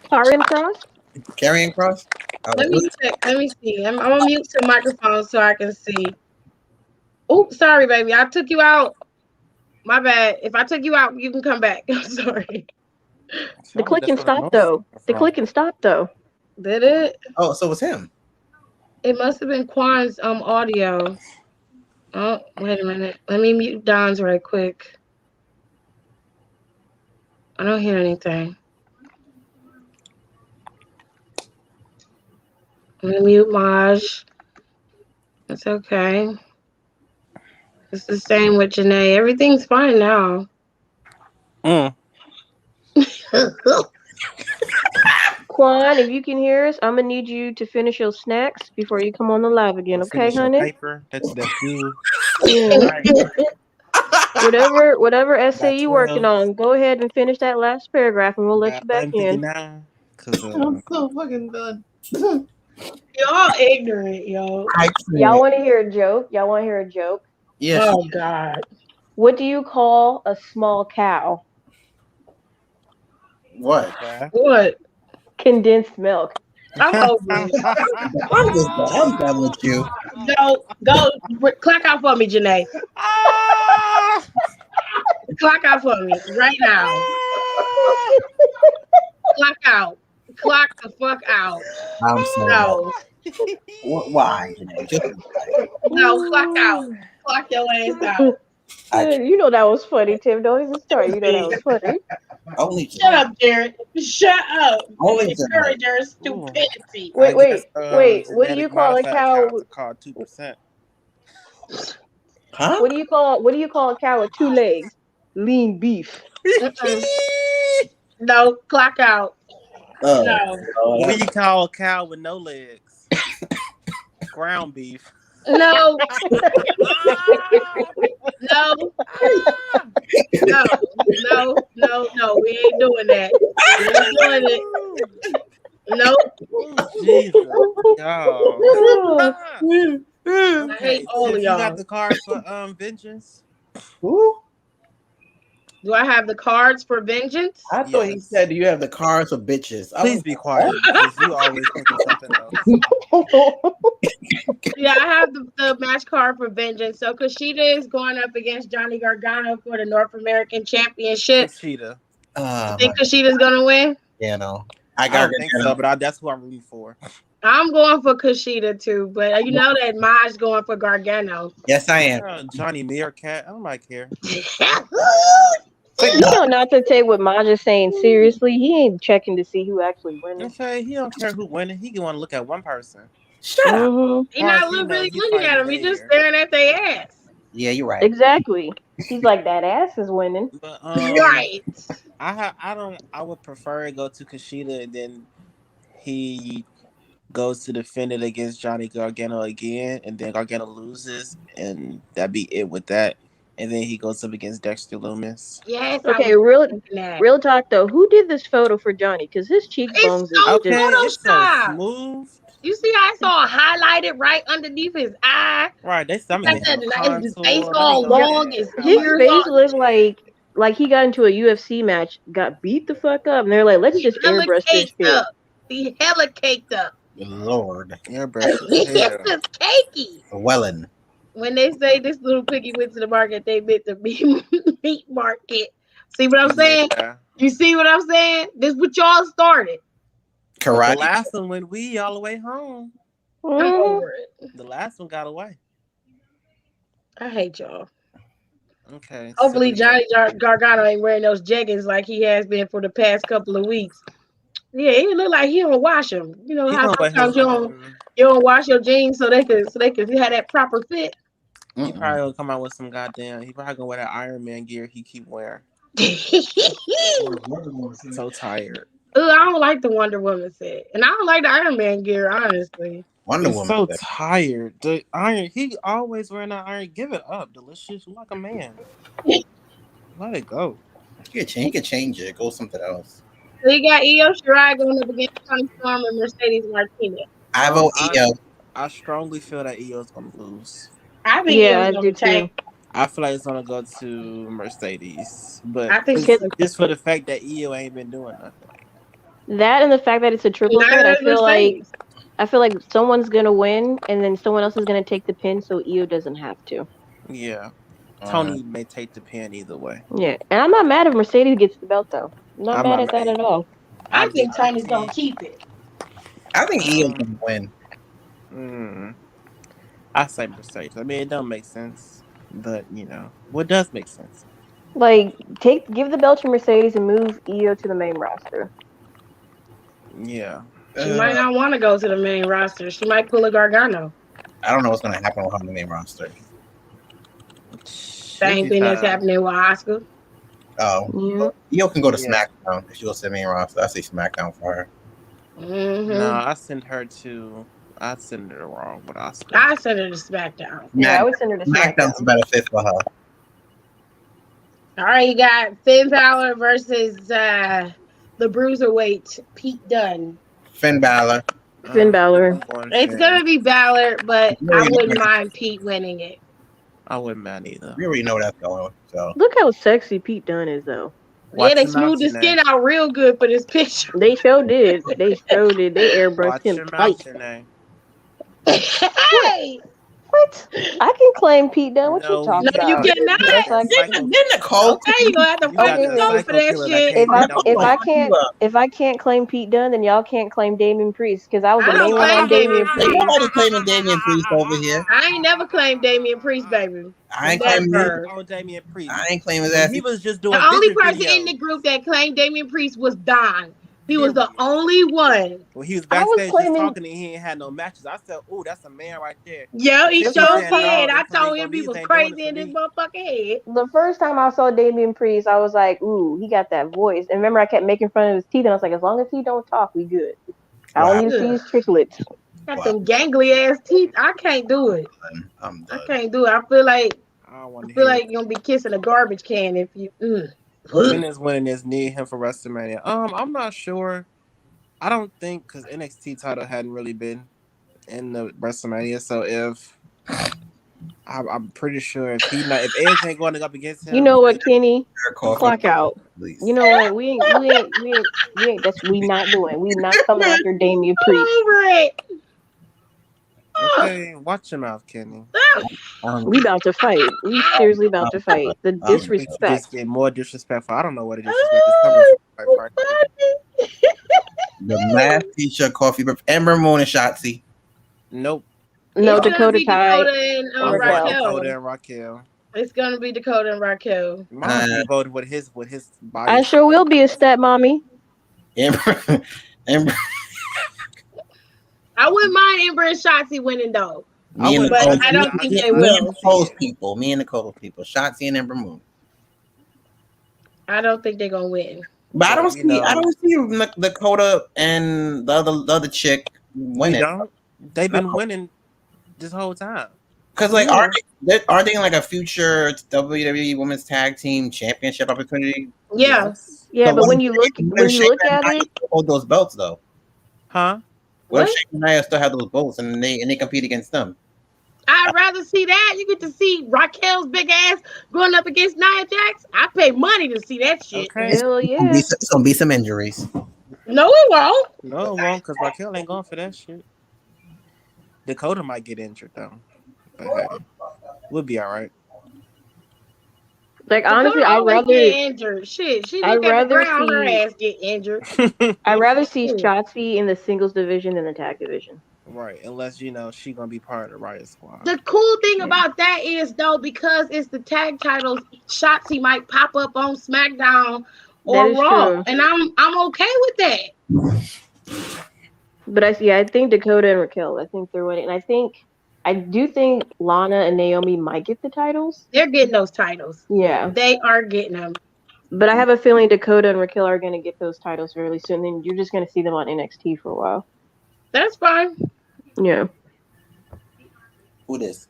Carrion Cross? Carrion Cross? Let me check. Let me see. I'm gonna mute the microphone so I can see. Oh, sorry, baby. I took you out. My bad. If I took you out, you can come back. I'm sorry. The click and stop though. Did it? Oh, so it was him. It must have been Quan's audio. Oh, wait a minute. Let me mute Don's right quick. I don't hear anything. Let me mute Maj. It's okay. It's the same with Janae. Everything's fine now. Quan, if you can hear us, I'm gonna need you to finish your snacks before you come on the live again, Or okay, finish your honey? paper. That's you. Yeah. Right. Whatever essay Got you working 12. on, go ahead and finish that last paragraph, and we'll let Got you back in. 11:59. Cause I'm so fucking done. Y'all ignorant, yo. I Y'all can't. want to hear a joke? Y'all want to hear a joke? Yes. Oh God. What do you call a small cow? What? okay. What? Condensed milk. I'm over it. I'm just I'm done with you. Go, clock out for me, Janae. Clock out for me right now. Clock out. Clock the fuck out. I'm so No, why? Just no, clock out. Clock your ass out. I You know that was funny, Tim. Don't even start. You know that was funny. only Shut up, Jared. Shut up. You only tonight. encourage your Ooh. stupidity. I Wait. guess What do you genetic call a modified cows cow? are called 2%. Huh? What do you call a cow with 2 legs? Lean beef. Mm-mm. No, clock out. Oh, No, What do you call a cow with no legs? Ground beef. no, no, no, no. We ain't doing that. We ain't doing it. Nope. Oh, Jesus. Y'all. I Okay, hate all of Tiff, you got y'all. the card for vengeance? Who? Do I have the cards for vengeance? I thought he Yes. said you have the cars for bitches. I Please was be quiet because you always thinking something else. Yeah, I have the match card for vengeance. So Kushida is going up against Johnny Gargano for the North American Championship. Kushida. You think Kushida's gonna win? you know. I I got don't think so, but that's who I'm rooting for. I'm going for Kushida too, but you know that Maj's going for Gargano. Yes, I am. Johnny Meerkat. I don't like care. You know not to take what Maja's saying seriously. He ain't checking to see who actually winning. Okay, he don't care who winning. He want to look at one person. Shut up. Mm-hmm. He's not really looking at him. He's just staring at their ass. Yeah, you're right. Exactly. He's like, that ass is winning. But Right. I would prefer it go to Kushida and then he goes to defend it against Johnny Gargano again, and then Gargano loses, and that'd be it with that. And then he goes up against Dexter Loomis. Yes. Okay, real talk though. Who did this photo for Johnny? Because his cheekbones It's so is just It's so Photoshop. smooth. You see, I saw highlighted right underneath his eye. Right, they some Like him a his contour. face all long, his his ears face all looked like he got into a UFC match, got beat the fuck up, and they're like, let's just hella airbrush this caked shit. up. He hella caked up. Lord. Airbrush He's his hair. just cakey. Wellen. When they say this little piggy went to the market, they meant the meat market. See what I'm saying? Yeah. You see what I'm saying? This is what y'all started. But the Karate. last one went all the way home. I'm over it. The last one got away. I hate y'all. Okay. Hopefully, so, Johnny Gargano ain't wearing those jeggings like he has been for the past couple of weeks. Yeah, it look like he don't wash them. You know He how gonna wear sometimes his, you don't wash your jeans so they can have that proper fit. He probably gonna come out with some goddamn. He probably gonna wear that Iron Man gear he keep wearing. So tired. I don't like the Wonder Woman set, and I don't like the Iron Man gear, honestly. Wonder He's Woman. so tired. The iron. He always wearing that iron. Give it up, Delicious. You like a man. Let it go. He could change it. Go something else. So you got Io Shirai going up against Toni Storm and Mercedes Martinez. I vote EO. I strongly feel that EO's gonna lose. I think Yeah, Io's I going do to tank. too. I feel like it's gonna go to Mercedes, but I think just for the fact that EO ain't been doing nothing. That and the fact that it's a triple Neither threat, is Mercedes. I feel like someone's gonna win, and then someone else is gonna take the pin, so Io doesn't have to. Yeah, Tony may take the pin either way. Yeah, and I'm not mad if Mercedes gets the belt though. I'm not mad at that at all. I think Tony's going to keep it. I think EO can win. I say Mercedes. I mean, it don't make sense, but what does make sense? Like, give the belt to Mercedes and move Io to the main roster. Yeah. She might not want to go to the main roster. She might pull a Gargano. I don't know what's going to happen with her on the main roster. Same thing that's happening with Asuka. Oh, Yeah. Io can go to Yeah. SmackDown if she goes to the main roster. I say SmackDown for her. No, I sent her to. I sent her wrong with Oscar. I sent her to SmackDown. Yeah, I Smack, would send her to SmackDown's a SmackDown. better fit for her. All right, you got Finn Balor versus the Bruiserweight Pete Dunne. Finn Balor. Finn Balor. I'm going It's Finn. gonna be Balor, but We I already know wouldn't that's- mind Pete winning it. I wouldn't mind either. we already know that's going. So Look how sexy Pete Dunne is, though. Yeah, Watch they your mouth, smoothed his skin Janae. out real good for this picture. They sure did. They sure did. They airbrushed Watch him your tight. mouth, Janae. Hey, What? I can claim Pete Dunne. What you No, talking no, you about? cannot. Yes, I didn't can. Nicole? Okay, you gonna have to You fight got Okay, the the goat really. for psycho that killer that shit. can't get no If I can't claim Pete Dunne, then y'all can't claim Damien Priest because I was the I don't main one claim on Damien Damien Ain't Priest. nobody claiming Damian Priest over here. I ain't never claimed Damien Priest, baby. I ain't claiming Never. Oh, Damien Priest. I ain't claiming his When ass. he was just doing The only visit person in the videos. group that claimed Damien Priest was Don. He was the Period. only one. When he was I was backstage just claiming. talking and he ain't had no matches, I said, "Oh, that's a man right there." Yeah, he Until he sure said, "No, did. I them told flamingo him he knees was ain't doing it crazy for in his me." motherfucking head. The first time I saw Damien Priest, I was like, "Ooh, he got that voice." And remember, I kept making fun of his teeth, and I was like, "As long as he don't talk, we good. I don't Wow, need to see Ugh. his tricklets." Got wow, them gangly ass teeth. I can't do it. I'm I done. can't do it. I feel like I don't want to you're hear it. gonna be kissing a garbage can if you. Finn is winning this need him for WrestleMania. I'm not sure. I don't think because NXT title hadn't really been in the WrestleMania. So if I'm pretty sure if Edge ain't going up against You him, know what, Kenny? Your coffee, Clock out. please. You know what? We ain't. That's we not doing. We not coming after Damien Priest. Over it. okay, watch your mouth, Kenny. We about to fight. We seriously about to fight. The I think you disrespect. just get more disrespectful. I don't know where the disrespect is coming from. Quite frankly. The math teacher, coffee, Ember Moon and Shotzi. Nope. No, It's gonna Dakota be Kai. Dakota and I'm going Raquel. Dakota and Raquel. It's gonna be Dakota and Raquel. Mom be voted with his bias. I sure will be a stepmommy. Ember, Ember. I wouldn't mind Ember and Shotzi winning though. Me and wouldn't But Nicole. I don't think they Me will. and Nicole's people. Me and Nicole's people. Shotzi and Ember Moon. I don't think they're gonna win. But I But, don't you see. know- I don't see Dakota and the other chick You winning. don't? They've been winning this whole time. Because like, Yeah. are they in like a future WWE Women's Tag Team Championship opportunity? Yeah. Yes. Yeah, So but what when if- you look what if Shayna at and Nia it, still hold those belts though. Huh? What if What? Shayna and Nia still have those belts and they compete against them? I'd rather see that. You get to see Raquel's big ass going up against Nia Jax. I pay money to see that shit. Okay. hell It's gonna be yeah. it's gonna be some injuries. No, it won't. No, it won't, because Raquel ain't going for that shit. Dakota might get injured though. But hey, we'll be all right. Like Dakota honestly, I'd always rather get injured. Shit, she I'd look at the rather ground, her see ass get injured. I'd rather see Shit. Shotzi in the singles division than the tag division. Right, unless she gonna be part of the Riot Squad. The cool thing Yeah. about that is though, because it's the tag titles, Shotzi might pop up on SmackDown That or is Raw, true. and I'm okay with that. But I think Dakota and Raquel, I think they're winning. And I do think Lana and Naomi might get the titles. They're getting those titles. Yeah. They are getting them. But I have a feeling Dakota and Raquel are going to get those titles fairly soon. Then you're just going to see them on NXT for a while. That's fine. Yeah. Who this?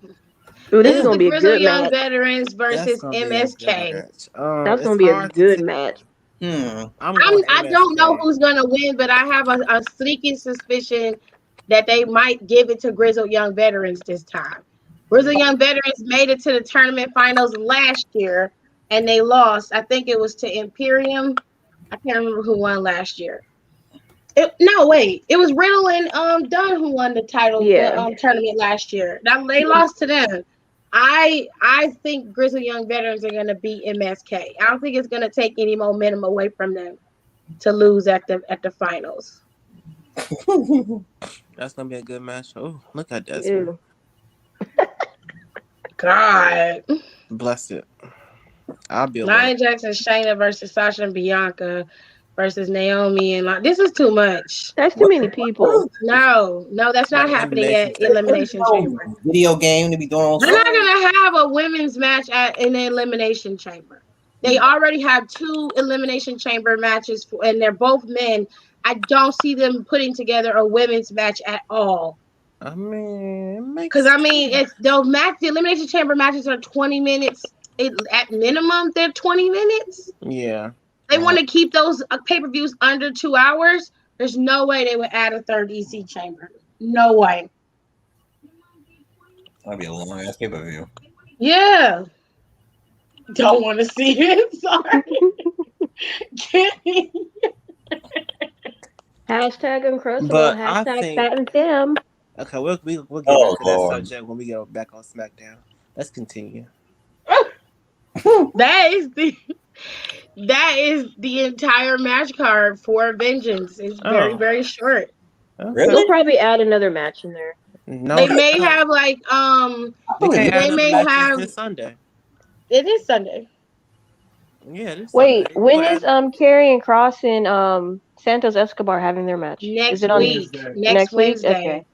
Ooh, This this is is going the to be a Grizzle good Young match. Veterans versus That's gonna be a good MSK. match. That's It's going to be a hard to good say. match. I'm going I don't know MSK. who's gonna win, but I have a sneaking suspicion that they might give it to Grizzle Young Veterans this time. Grizzle Young Veterans made it to the tournament finals last year, and they lost. I think it was to Imperium. I can't remember who won last year. No, wait, it was Riddle and Dunn who won the title, Yeah. the tournament last year. Now they lost to them. I think Grizzle Young Veterans are gonna beat MSK. I don't think it's gonna take any momentum away from them to lose at the finals. That's gonna be a good match. Oh, look at that. Ew. God. Bless it. I'll be alone. Nia Jax and Shayna versus Sasha and Bianca versus Naomi and this is too much. That's too many people. No, that's not happening at Elimination Chamber. Video game to be doing all They're not gonna have a women's match in the Elimination Chamber. They already have 2 elimination chamber matches, and they're both men. I don't see them putting together a women's match at all. I mean, it makes Because I mean, sense. it's the elimination chamber matches are 20 minutes. At minimum, they're 20 minutes. Yeah. They want to keep those pay-per-views under 2 hours. There's no way they would add a third EC chamber. No way. That'd be a long ass pay-per-view. Yeah. Don't want to see it. Sorry. Hashtag uncrustable. But I Hashtag think- fat and fem. Okay, we'll get Oh, back to that Lord. subject when we get back on SmackDown. Let's continue. That is the entire match card for Vengeance. It's very, Oh. very short. Really? They'll probably add another match in there. No, They may have like they may have this Sunday. it is Sunday. Yeah, this Wait, Sunday. when Well, is Karrion Kross and Santos Escobar having their match? Next is it on week. Wednesday. Next week? Wednesday. Okay.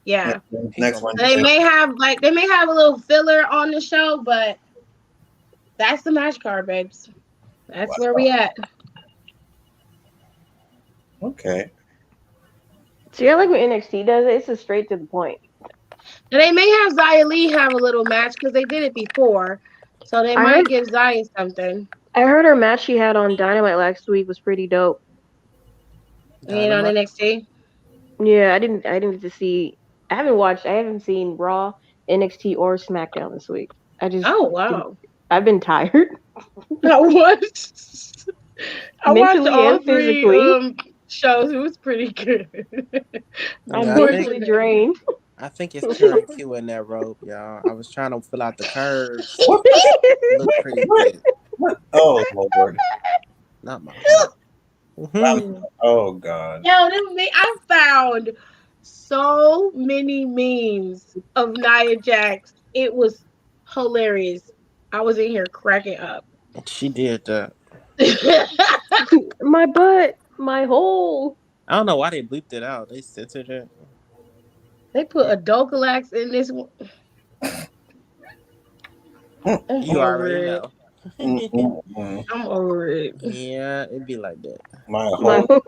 Yeah. Next one. They may have a little filler on the show, but that's the match card, babes. That's where we at. Okay. See, I like when NXT does it. It's just straight to the point. And they may have Xia Li have a little match because they did it before. So they might give Xia something. I heard her match she had on Dynamite last week was pretty dope. You know, on NXT. Yeah, I didn't get to see. I haven't seen Raw, NXT, or SmackDown this week. Oh wow. I've been tired. I watched Mentally all and 3 physically. shows. It was pretty good. I'm Yeah, mentally drained. I think it's Karen Q in that rope, y'all. I was trying to fill out the curves. Look pretty good. Oh Lord. Not my. Oh God. Yo, I found so many memes of Nia Jax. It was hilarious. I was in here cracking up. She did that. My butt, my hole. I don't know why they bleeped it out. They censored it. They put a Dokalax in this one. I'm You over already it. know. I'm over it. Yeah, it'd be like that. My My whole.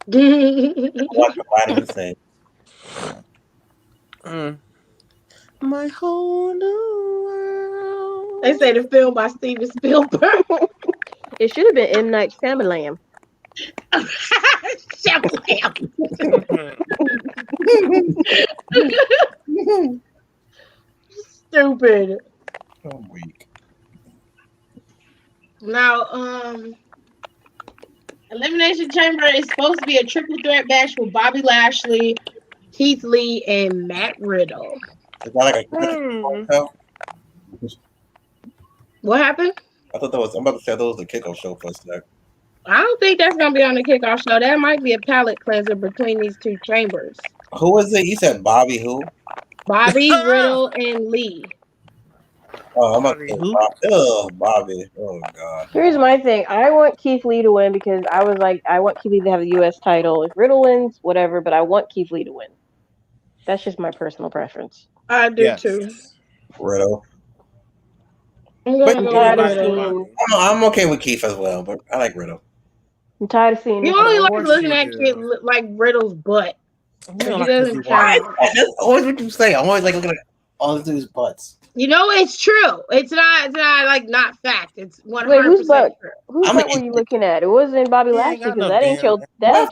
Watch the bottom say. My whole new world. They say the film by Steven Spielberg. It should have been M. Night Shyamalan. Stupid. Oh, weak. Now, Elimination Chamber is supposed to be a triple threat match with Bobby Lashley, Keith Lee, and Matt Riddle. Is that like a show? What happened? I thought that was. I'm about to say that was the kickoff show for a sec. I don't think that's gonna be on the kickoff show. That might be a palate cleanser between these 2 chambers. Who was it? You said Bobby who? Bobby, Riddle, and Lee. Oh, I'm about to say Who? Bobby. Oh God. Here's my thing. I want Keith Lee to win because I was like, I want Keith Lee to have the U.S. title. If Riddle wins, whatever, but I want Keith Lee to win. That's just my personal preference. I do too. Riddle. I'm gonna go tired with of Riddle. seeing. I'm okay with Keith as well, but I like Riddle. I'm tired of seeing. You this only on like horse looking shit. at kid like Riddle's butt. You know, He like doesn't Kizzy count. Wyatt. That's always what you say. I'm always like looking at all these butts. You know, it's true. It's not like not fact. It's 100% Wait, whose butt? true. Whose I'm butt were you looking at? It wasn't Bobby He Lashley ain't got because no that ain't damn-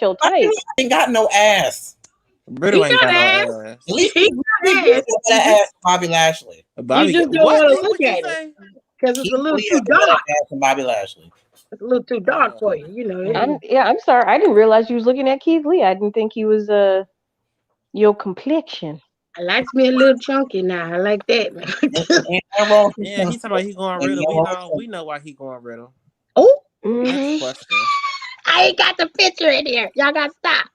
your type. Ain't got no ass. Riddle He ain't got got ass. no ass. At least He got ass. that ass, Bobby Lashley. Bobby, just don't what? wanna What look you at it. say? Because it's a little Keith too Lee has a better dark. ass than Bobby Lashley. It's a little too dark for you, you know. I'm sorry. I didn't realize you was looking at Keith Lee. I didn't think he was your complexion. I likes me a little chunky now. I like that. Ain't nothing wrong with Yeah, he's talking about he going Ain't Riddle. no We know why he going Riddle. Oh, Mm-hmm. Next question. I ain't got the picture in here. Y'all got to stop.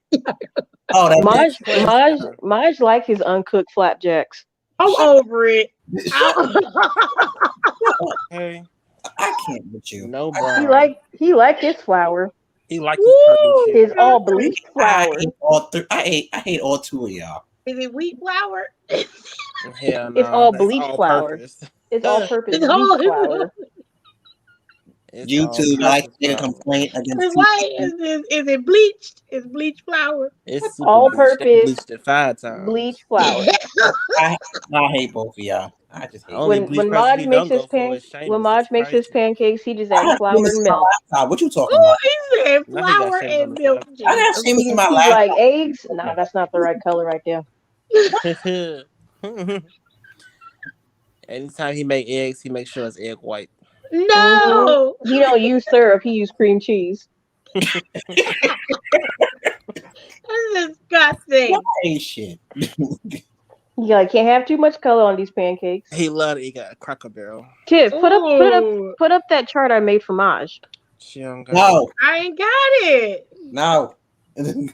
Oh, that's Maj, Next Maj, question. Maj like his uncooked flapjacks. I'm over it. Hey, I can't with you. no bro. He like his flour. He like his Purdue shit. His all bleached flour. I hate all 2 of y'all. Is it wheat flour? Hell no. It's all that's bleached all flour. purpose. It's all-purpose It's bleach all. flour. It's all YouTube likes purpose to make a flour. complaint against It's white. TBT. Is it bleached? It's bleached flour. It's super bleached. They All-purpose bleached it 5 times. bleach flour. I, I hate both of y'all. I just hate. Only When bleach when person Modge he makes don't his go for is when Sheamus. It's Modge makes his crazy. pancakes, he just I adds have flour Sheamus and in my milk. laptop. What you talking Oh, about? he said Now he got flour Sheamus on and his milk. I got Jesus. Sheamus in my He's like laptop. eggs. Nah, that's not the right color right there. laptop. Anytime he make eggs, he makes sure it's egg white. No. He don't use syrup. He use cream cheese. That's disgusting. Hey, shit. He like can't have too much color on these pancakes. He love it. He got a Cracker Barrel. Tiff, Ooh, put up that chart I made for Maj. She don't got it. No, I ain't got it. no. I I think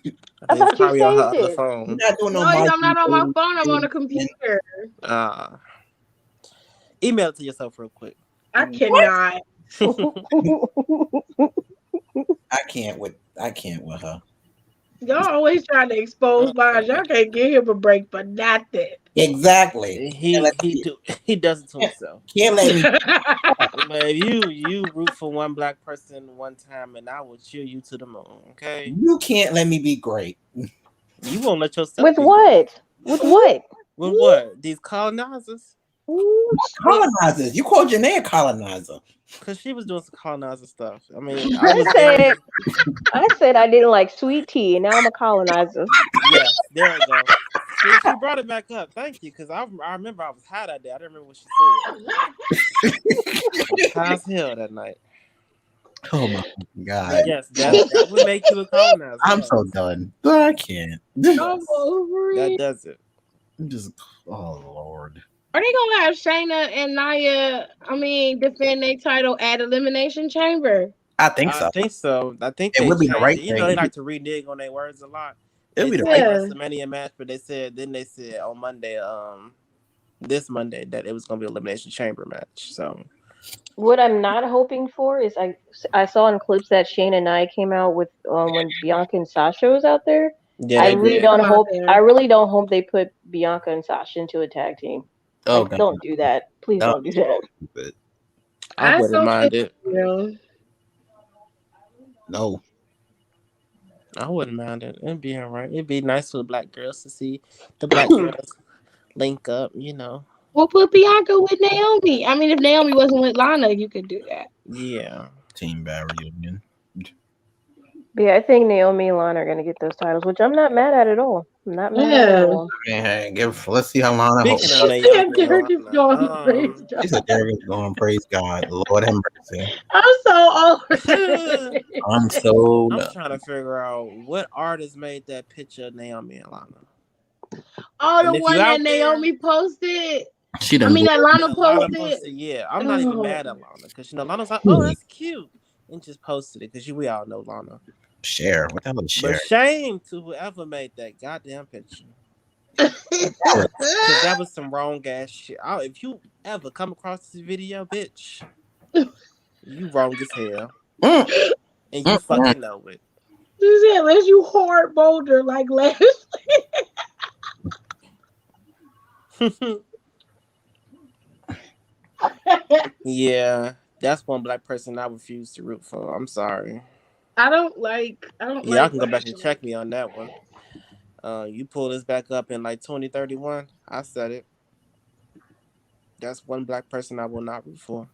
it's thought you probably on her saved other it. phone. You're not doing no No, I'm not on my marketing. phone. I'm on a computer. Uh, email it to yourself real quick. I cannot. I can't with her. Y'all always trying to expose mine. Y'all can't give him a break for nothing. Exactly. He does it to himself. Can't let me. But you root for one black person one time, and I will cheer you to the moon. Okay, You can't let me be great. you won't let yourself With be what? With what? With what? These colonizers? Colonizers. You called Janae a colonizer. Because she was doing some colonizer stuff. I mean, I was I said I didn't like sweet tea, and now I'm a colonizer. Yes, there we go. See, she brought it back up. Thank you, because I remember I was high that day. I didn't remember what she said. I was high as hell that night. Oh my God. Yes, that would make you a colonizer. I'm yes. so done. But I can't. Yes. I'm over That it. does it. I'm just. Oh Lord. Are they gonna have Shayna and Nia? Defend their title at Elimination Chamber. I think I so. think so. I think It they would be the right changed it. You know, thing. they like to renege on their words a lot. It'll They be the said right. Yeah. WrestleMania match, but they said on Monday, this Monday, that it was gonna be an elimination chamber match. So What I'm not hoping for is I saw in clips that Shane and I came out with when Bianca and Sasha was out there. yeah, I they really did. don't Come out hope there. I really don't hope they put Bianca and Sasha into a tag team. Oh Like, God. don't do that. Please No. don't do that. Stupid. I wouldn't don't mind think it. so. No. I wouldn't mind it. It'd be all right. It'd be nice for the black girls to see the black girls link up. You know. We'll put Bianca with Naomi. If Naomi wasn't with Lana, you could do that. Yeah. Team Barry Union. But yeah, I think Naomi and Lana are gonna get those titles, which I'm not mad at all. I'm not mad at Yeah. all. Hey, let's see how Lana Speaking holds. of Naomi and Derek is Lana, going crazy. She said Derek is going. Praise God. Lord have mercy. I'm so over it. I'm so I'm done. trying to figure out what artist made that picture of Naomi and Lana. Oh, And the if you one that out there, Naomi posted. She done. That Lana that Lana posted. posted, yeah, I'm not even Oh. mad at Lana because Lana's like, oh, that's cute, and just posted it because we all know Lana. Share. What the hell is But share? shame to whoever made that goddamn picture. Because that was some wrong ass shit. If you ever come across this video, bitch, you wrong as hell. And you fucking know it. She said, unless you hard boulder like Leslie. Yeah, that's one black person I refuse to root for. I'm sorry. I don't like Y'all can go back and Lashley. check me on that one. You pull this back up in like 2031. I said it. That's one black person I will not root for.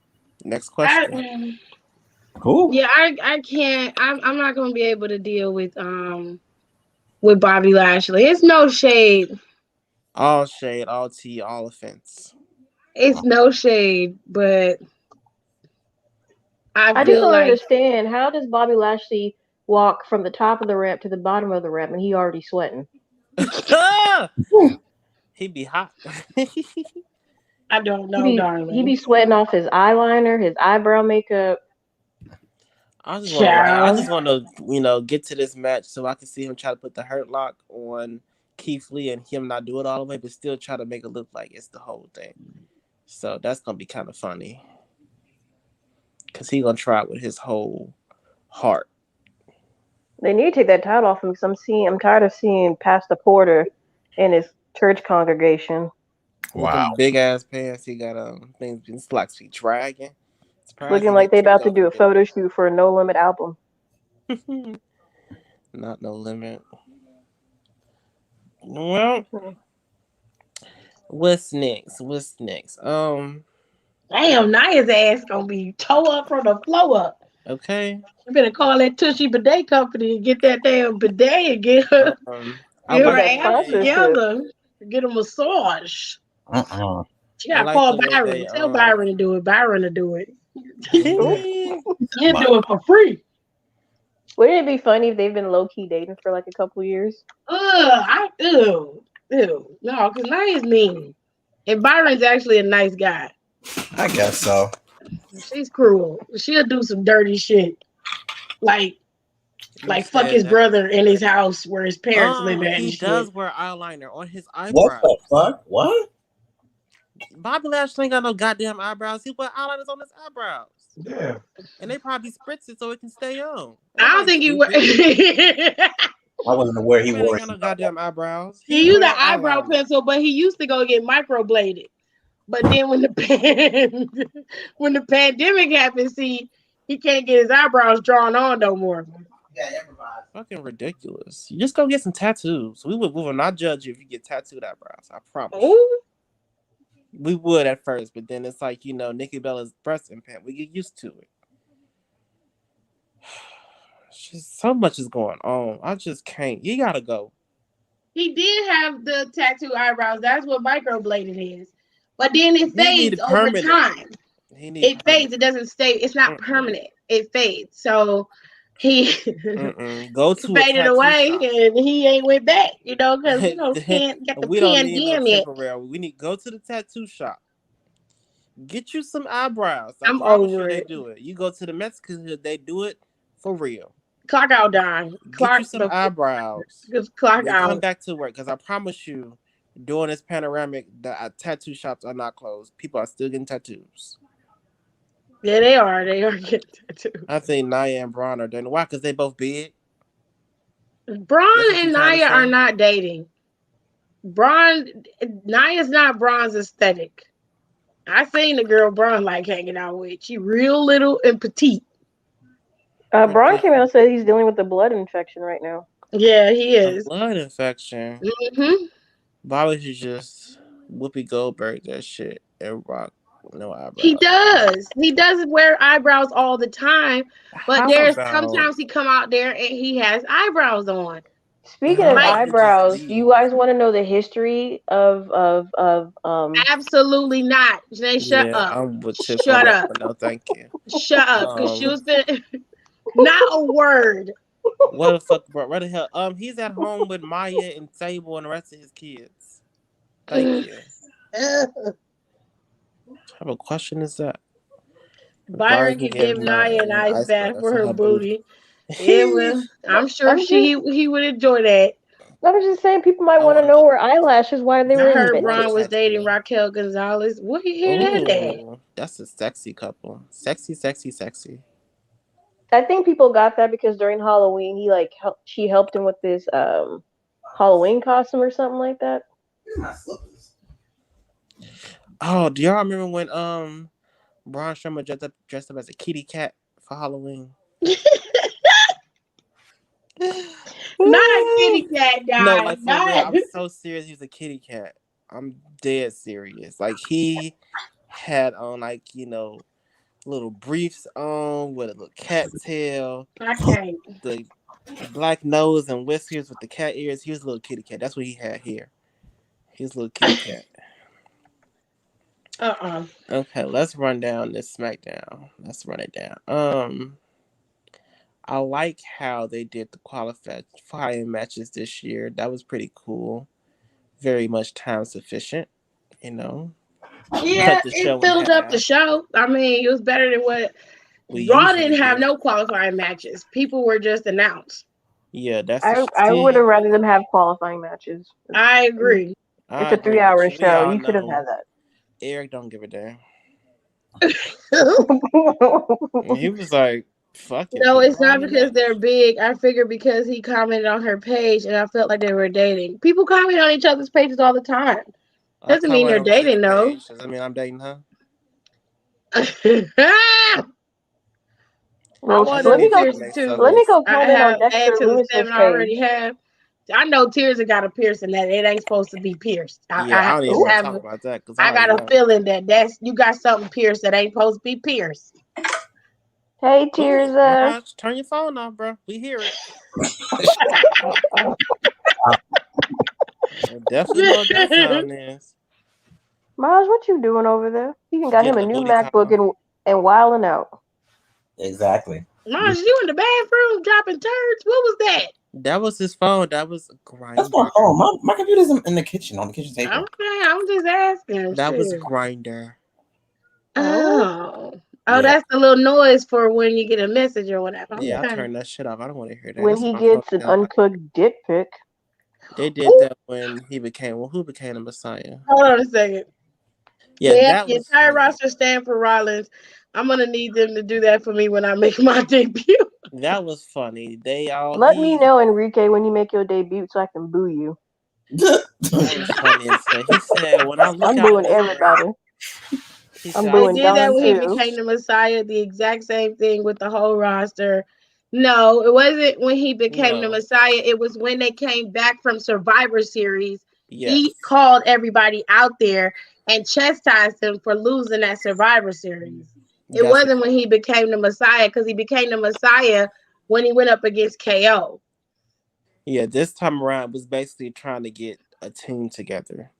Next question. Cool. Yeah, I can't. I'm not gonna be able to deal with Bobby Lashley. It's no shade. All shade, all tea, all offense. It's no shade, but I I just feel don't like understand. How does Bobby Lashley walk from the top of the ramp to the bottom of the ramp and he already sweating? He be hot. I don't know, darling. He be sweating off his eyeliner, his eyebrow makeup. I just Child. want to, get to this match so I can see him try to put the hurt lock on Keith Lee and him not do it all the way, but still try to make it look like it's the whole thing. So that's gonna be kind of funny because he gonna try it with his whole heart. They need to take that title off him because I'm tired of seeing Pastor Porter and his church congregation. With Wow. them big ass pants, he got things. It's like be dragging. Looking Surprising he like they took about to off do a yet. photo shoot for a No Limit album. Not no limit. Well, Hmm. what's next? What's next? Damn, Naya's ass gonna be toe up from the flow up. Okay. You better call that Tushy Bidet Company and get that damn bidet and get her, I get her Get like that the way ass they sponsorship. together. Get a massage. Uh-uh. She I gotta like call the way Byron. they Tell Byron to do it. Byron to do it. Ooh. He'll do it for free. Wouldn't it be funny if they've been low key dating for like a couple years? Ew. No, because Naya's mean. And Byron's actually a nice guy. I guess so. She's cruel. She'll do some dirty shit. Like You fuck said his that. brother in his house where his parents live at and He shit. does wear eyeliner on his What eyebrows. the fuck? What? Bobby Lashley ain't got no goddamn eyebrows. He wear eyeliners on his eyebrows. Yeah. And they probably spritz it so it can stay on. I don't Everybody's think he wear. stupid. I wasn't aware he Man ain't wore got no it. goddamn eyebrows. He He used an wear eyebrow eyeliner. pencil, but he used to go get microbladed. But then when when the pandemic happened, see, he can't get his eyebrows drawn on no more. Fucking ridiculous. You just go get some tattoos. We will not judge you if you get tattooed eyebrows. I promise you. Ooh, We would at first, but then it's like, Nikki Bella's breast implant. We get used to it. Just so much is going on. I just can't. You gotta go. he did have the tattoo eyebrows. That's what microblading is. But then it He fades needed over permanent. time. He needs It fades. permanent. It doesn't stay. It's not permanent. It fades. So he Go to a faded tattoo away shop. and he ain't went back, because can't get the We don't need no pandemic. temporary. We need go to the tattoo shop. Get you some eyebrows. I I'm promise you over they it. do it. You go to the Mexican hood, they do it for real. Clock out, Don. Get you Clock some eyebrows. just clock Then come out. back to work because I promise you, during this panoramic, the tattoo shops are not closed. People are still getting tattoos. Yeah, they are. They are getting tattoos. I think Naya and Braun are doing why? Because they both big. Braun That's what you and trying to Naya are say? not dating. Naya's not Braun's aesthetic. I seen the girl Braun like hanging out with. She real little and petite. Braun Okay. came out and said he's dealing with a blood infection right now. Yeah, he A is. blood infection. hmm Why would you just Whoopi Goldberg that shit and rock no He eyebrows? does. He does wear eyebrows all the time, but How there's about sometimes he come out there and he has eyebrows on. Speaking how of Like about it just eyebrows, do you be? guys want to know the history of absolutely not. Janae, shut Yeah, up. I'm with Tiff on Shut that up. one. No, thank you. Shut up. Because she Um, was finna. Not a word. what the fuck, bro? What the hell? He's at home with Maya and Sable and the rest of his kids. Thank you. What type of question is that? Byron Can could give give Naya an an ice bath iceberg for for her her booty. booty. Yeah, well, I'm sure I'm just he would enjoy that. I was just saying people might I want to want know her eyelashes why they I were heard I want a Braun invented. was dating tattoo. Raquel Gonzalez. Where you hear that at? Ooh, that's a sexy couple. Sexy, sexy, sexy. I think people got that because during Halloween she helped him with this Halloween costume or something like that. Oh, do y'all remember when Braun Strowman dressed up as a kitty cat for Halloween? Not a kitty cat, No, guy. like for real. Not. I'm so serious. He was a kitty cat. I'm dead serious. Like he had on little briefs on with a little cat tail, I can't. the black nose and whiskers with the cat ears. He was a little kitty cat. That's what he had here. He was a little kitty cat. Okay, let's run down this SmackDown. Let's run it down. I like how they did the qualifying matches this year. That was pretty cool. Very much time sufficient, you know. Yeah, Cut the it show in filled up the half. show. I mean, it was better than what We Raw usually didn't have. get. No qualifying matches. People were just announced. Yeah, that's a I would have see. rather them have qualifying matches. I agree. It's I a agree with 3-hour you. We show. all You should have know had that. Eric don't give a damn. I He was like, "Fuck it, No, put it's Braun not in the because they're match." big. I figured because he commented on her page and I felt like they were dating. People comment on each other's pages all the time. I Doesn't come mean right they're on the same dating though. page. Does that mean I'm dating her? I Well, want Just them let me need go. to pierced make too. Let me subways. go I comment on have add Dexter to the Lewis's 7 I page. already have. I know Tears got a piercing that it ain't supposed to be pierced. Yeah, I don't even Just want to have. talk about that because I I already got a know. feeling that you got something pierced that ain't supposed to be pierced. Hey, Ooh, Tears. Maj, turn your phone off, bro. We hear it. Definitely know what that sound is. Maj, what you doing over there? He even She got him getting a a new booty MacBook call. and wilding out. Exactly. Maj, you in the bathroom dropping turds? What was that? That was his phone. That was That's my Grinder. phone. My computer's in the kitchen on the kitchen table. Okay, I'm just asking. That was Shit. Grinder. Oh, Oh, Yeah. that's the little noise for when you get a message or whatever. Yeah, I Okay. turned that shit off. I don't want to hear that. when That's he my phone. gets an Sound like. uncooked dick pic. They did Ooh, that when he became. Well, who became the Messiah? hold on a second. Yeah, They have that the was entire funny. roster stand for Rollins. I'm gonna need them to do that for me when I make my debut. That was funny. They all Let me he. know, Enrique, when you make your debut so I can boo you. That was funny as hell. He said, "When I look I'm out booing this way," everybody. he I'm said, "I They booing see did that Don when he too. became the Messiah. The exact same thing with the whole roster. No, it wasn't when he became the no, Messiah. It was when they came back from Survivor Series. He yes, called everybody out there and chastised them for losing that Survivor Series. It that's wasn't when he became the Messiah because he became the Messiah when he went up against KO. yeah." This time around was basically trying to get a team together.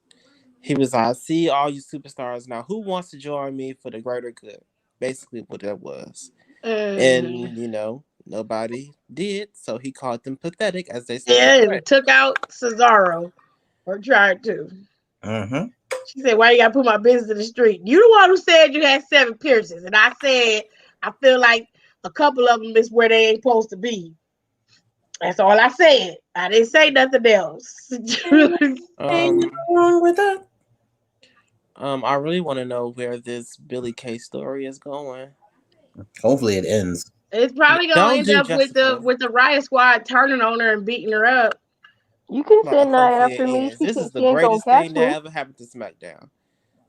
He was like, "I see all you superstars now. Who wants to join me for the greater good?" Basically, what that was. Mhm. And nobody did, so he called them pathetic, as they still Yeah, say. and took out Cesaro or tried to. Mm-hmm. She said, "Why you gotta put my business in the street? You the one who said you had 7 piercings, and I said I feel like a couple of them is where they ain't supposed to be. That's all I said. I didn't say nothing else." Ain't Um, wrong with that. I really want to know where this Billy Kay story is going. Hopefully it ends. It's probably gonna Don't end do up with the Jessica. riot squad turning on her and beating her up. You can But send that hopefully after it me. ends. This is the She ain't gonna greatest catch thing me. that ever happened to SmackDown.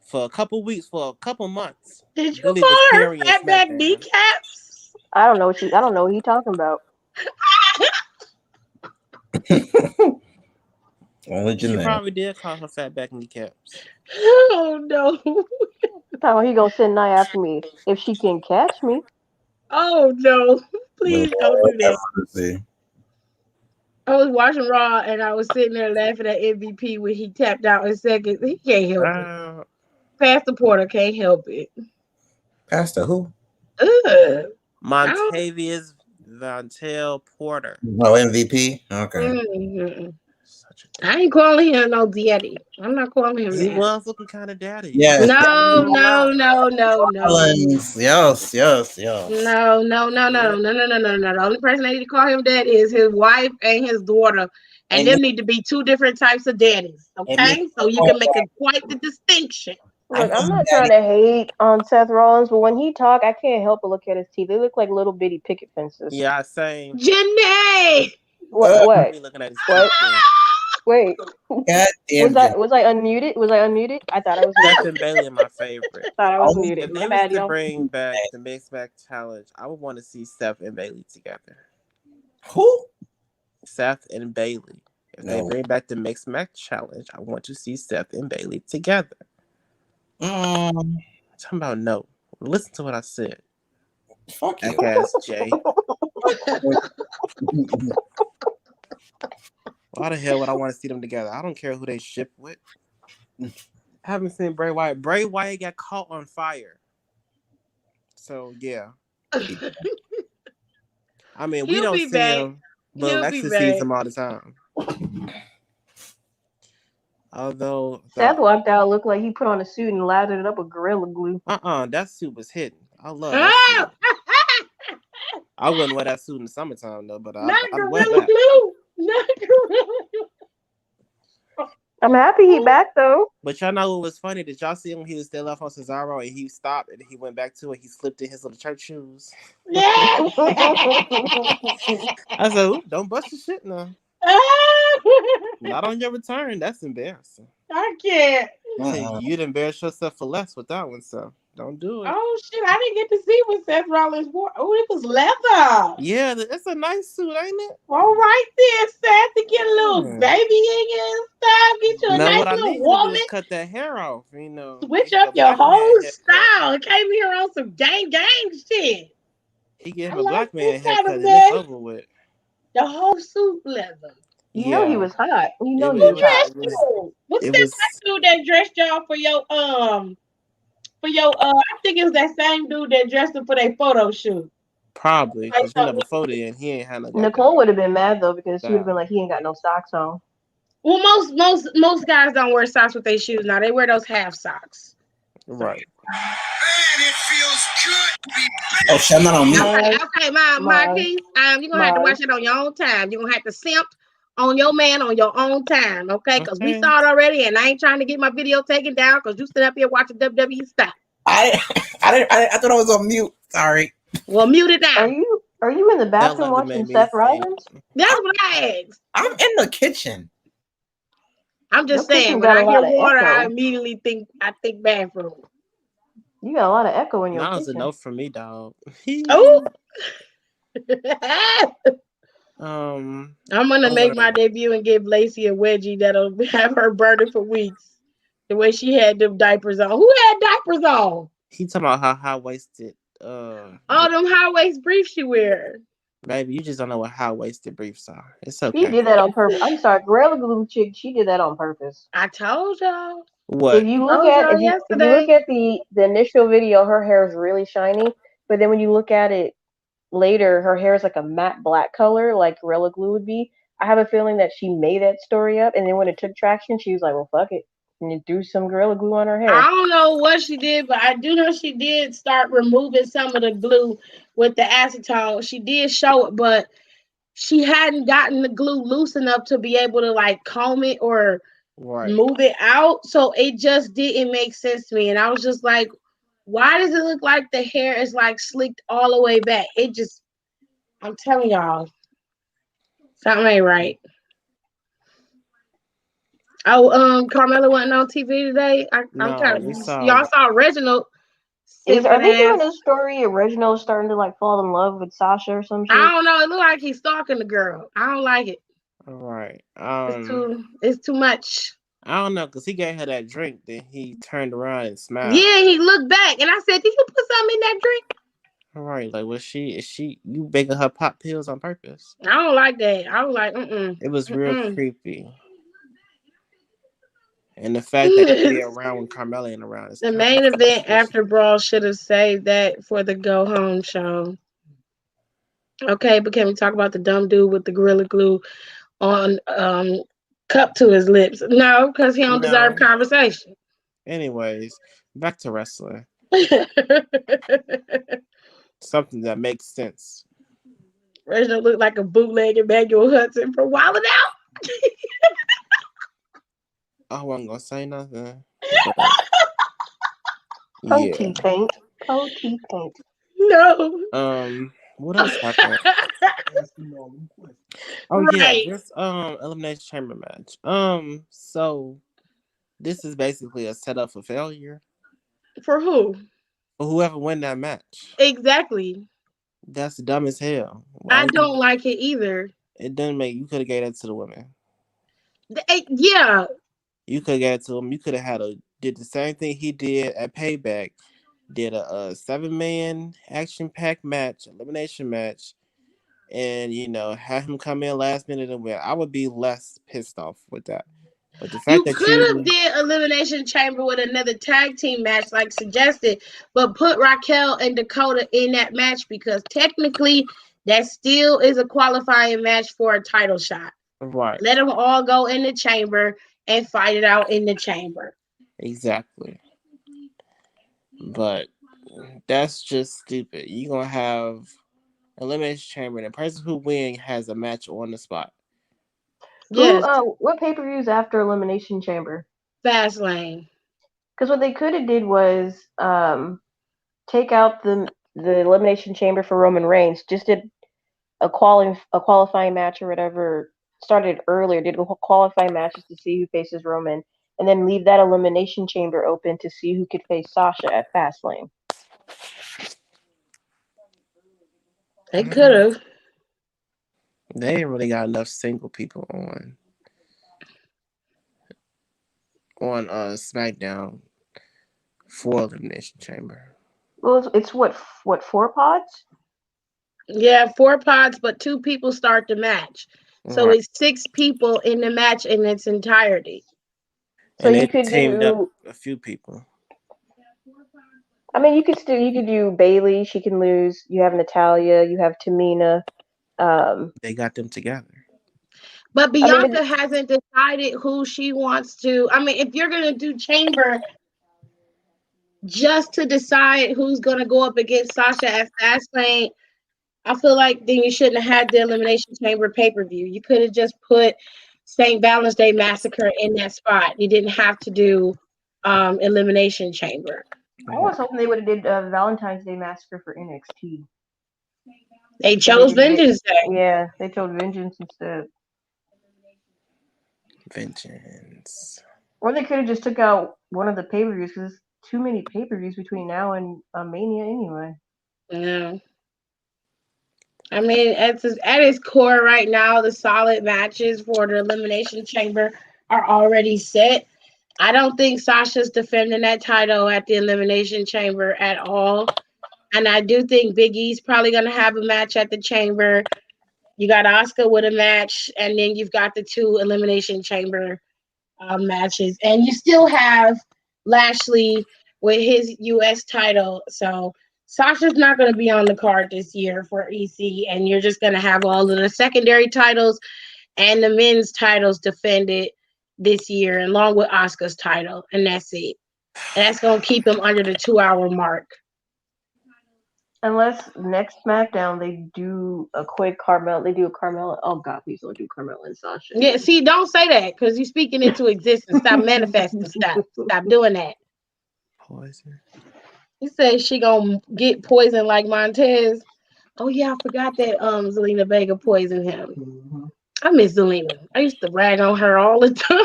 For a couple weeks, for a couple months, Did you Billy was call her carrying fatback SmackDown. kneecaps? I don't know what he talking about. Only She Janelle. probably did call her fat back kneecaps. Oh no. Talking about he gonna send Nia after me if she can catch me. Oh no. Lord Please don't do have that. mercy. I was watching Raw and I was sitting there laughing at MVP when he tapped out in seconds. He can't help it. Uh, Pastor Porter can't help it. Pastor who? Ugh. I don't. Montavious Vantel Porter. Oh, MVP. Okay. Mm-mm. Such a I daddy. ain't calling him no daddy. I'm not calling him He that. was looking kind of daddy. Yes. Not even No, gonna no, lie. no, no, no. Rollins. Yes. Yes. Yes. No, no, no, Yeah. no, no, no, no, no, no. The only person I need to call him daddy is his wife and his daughter. And And you them need to be 2 different types of daddies. and you Okay? So you know, can make a quite the distinction. I Look, I'm think not trying Daddy. to hate on Seth Rollins, but when he talk, I can't help but look at his teeth. They look like little bitty picket fences. Yeah, same. Janae! What? Uh, I What? be looking at his teeth What? too. Wait. God damn Jan. Was I unmuted? Was I unmuted? I thought I was Seth muted. and Bailey are my favorite. Thought I was Only muted. If My they was bad, to y'all. bring back the Mixed Match Challenge, I would want to see Seth and Bailey together. who? Seth and Bailey. If they No. bring back the Mixed Match Challenge, I want to see Seth and Bailey together. Mm, I'm talking about no. Listen to what I said. fuck you. Jackass Jay. Why the hell would I want to see them together? I don't care who they ship with. I haven't seen Bray Wyatt. Bray Wyatt got caught on fire. So yeah. I mean, we He'll don't be see back. him, but He'll be Lexus sees back. him all the time. Although Seth the walked out, looked like he put on a suit and lathered it up with Gorilla Glue. that suit was hidden. I love that Ah! suit. I wouldn't wear that suit in the summertime though, but Not I'd wear Gorilla that. Glue. Not Gorilla Glue. I'm happy he back though. But y'all know what was funny? Did y'all see him when he was still left on Cesaro and he stopped and he went back to it? He slipped in his little church shoes. Yeah. I said, "Ooh, don't bust your shit now. Not on your return. That's embarrassing." I can't. You done embarrassed yourself for less with that one, so don't do it. Oh shit! I didn't get to see what Seth Rollins wore. Oh, it was leather. Yeah, it's a nice suit, ain't it? All right there, Seth, to get a little Yeah. baby in you and stuff. Get you a Now nice what I little need you to do woman. is cut that hair off. Switch Get him up a your black man whole haircut. style. Came here on some gang shit. He get I him a like black man this kind of haircut, and it's mess. over with. The whole suit leather. You know he Yeah, was hot. You know he it Who was was hot. dressed it was you? What's it that was black dude that dressed y'all for your I think it was that same dude that dressed them for their photo shoot. probably Like because something. before then he ain't had no Nicole goddamn would have been mad though because she would have been style. like, he ain't got no socks on. Well, most guys don't wear socks with their shoes now. They wear those half socks. So Right. Man, it feels good to be Oh, shit, I'm not on mute. okay, Mars, okay, Mars, Marquise. You're gonna have to watch Mars. it on your own time. You're gonna have to simp on your man on your own time, okay? Because we Okay. saw it already, and I ain't trying to get my video taken down because you sit up here watching WWE stuff. I I thought I was on mute. Sorry. Well, mute it Are now. you in the That bathroom leather watching made me Seth think. Rollins? That's I'm, what I asked. I'm in the kitchen. I'm Your just saying, kitchen when got a I hear lot of water, I echo. immediately think bathroom. You got a lot of echo in your That was a kitchen. no from me, dog. Oh, I'm gonna Oh make wait. my debut and give Lacey a wedgie that'll have her burning for weeks. The way she had them diapers on. Who had diapers on? He talking about how high waisted. All them high waist briefs she wear. Baby, you just don't know what high waisted briefs are. It's She okay. did that on purpose. I'm sorry, Gorilla Glue chick. She did that on purpose. I told y'all. If What? you look Told at y'all if you look yesterday. at the initial video, her hair is really shiny. But then when you look at it later, her hair is like a matte black color, like Gorilla Glue would be. I have a feeling that she made that story up, and then when it took traction, she was like, "Well, fuck it," and then threw some Gorilla Glue on her I hair. don't know what she did, but I do know she did start removing some of the glue with the acetone. She did show it, but she hadn't gotten the glue loose enough to be able to like comb it or Right. move it out. So it just didn't make sense to me. And I was just like, why does it look like the hair is like slicked all the way back? It just, I'm telling y'all, something ain't right. Oh, Carmella wasn't on TV today. I'm No, kind we of, saw. y'all saw Reginald Are simping they doing ass. a story? Original starting to like fall in love with Sasha or some I shit. don't know. It looked like he's stalking the girl. I don't like it. All right. It's too much. I don't know, cause he gave her that drink, then he turned around and smiled. Yeah, he looked back and I said, "Did you put something in that drink?" All right, like was she? Is she? You making her pop pills on purpose? I don't like that. I was like, It was real mm. creepy, and the fact that he be The around when Carmella ain't around is kind of main event suspicious. after Brawl should have saved that for the go home show. Okay, but can we talk about the dumb dude with the Gorilla Glue on cup to his lips? No, because he don't deserve No. conversation. Anyways, back to wrestling. Something that makes sense. Reginald looked like a bootleg Emmanuel Hudson from Wild 'N Out. I wasn't gonna say nothing, but Coat yeah. paint. Coat paint. No. What else happened? Oh yeah, Right. this elimination chamber match. So this is basically a setup for failure For who? for whoever win that match. Exactly. That's dumb as hell. I Why don't like it either. it doesn't make you could have gave that to the women. Yeah. You could have gave it to them. You could have had a did the same thing he did at Payback. Did a 7-man action packed match, elimination match, and have him come in last minute and win. I would be less pissed off with that. But the fact You that could have you did Elimination Chamber with another tag team match like suggested, but put Raquel and Dakota in that match because technically that still is a qualifying match for a title shot. right, Let them all go in the chamber and fight it out in the chamber. exactly. But that's just stupid. You're gonna have elimination chamber, and the person who wins has a match on the spot. Who? Yes, What pay per views after Elimination Chamber? fast lane. Because what they could have did was take out the Elimination Chamber for Roman Reigns. Just did a qualifying match or whatever. Started earlier. Did qualifying matches to see who faces Roman, and then leave that elimination chamber open to see who could face Sasha at Fastlane. They could have. They ain't really got enough single people on SmackDown for Elimination Chamber. Well, it's what 4 pods? Yeah, 4 pods, but 2 people start the match. So Right. it's 6 people in the match in its entirety. So And you they could teamed up do. a few people. I mean, you could do Bailey. She can lose. You have Natalia. You have Tamina. They got them together. But I mean, Bianca hasn't decided who she wants to. I mean, if you're going to do Chamber just to decide who's going to go up against Sasha at Fastlane, I feel like then you shouldn't have had the Elimination Chamber pay-per-view. You could have just put St. Valentine's Day Massacre in that spot. You didn't have to do Elimination Chamber. I was hoping they would have did Valentine's Day Massacre for NXT. They But they chose did Vengeance Day. Yeah, they chose Vengeance instead. Vengeance. Or they could have just took out one of the pay-per-views because there's too many pay-per-views between now and Mania anyway. Yeah. I mean, at its core right now, the solid matches for the Elimination Chamber are already set. I don't think Sasha's defending that title at the Elimination Chamber at all. And I do think Big E's probably going to have a match at the Chamber. You got Asuka with a match, and then you've got the 2 Elimination Chamber matches. And you still have Lashley with his U.S. title. So Sasha's not going to be on the card this year for EC, and you're just going to have all of the secondary titles and the men's titles defended this year, along with Asuka's title, and that's it. And that's going to keep him under the 2-hour mark. Unless next SmackDown they do a quick Carmel. They do a Carmel. Oh God, please don't do Carmel and Sasha. Yeah, see, don't say that because you're speaking into existence. Stop manifesting stuff. Stop doing that. Poison. He says she gonna get poisoned like Montez. Oh yeah, I forgot that Zelina Vega poisoned him. Mhm. I miss Zelina. I used to rag on her all the time.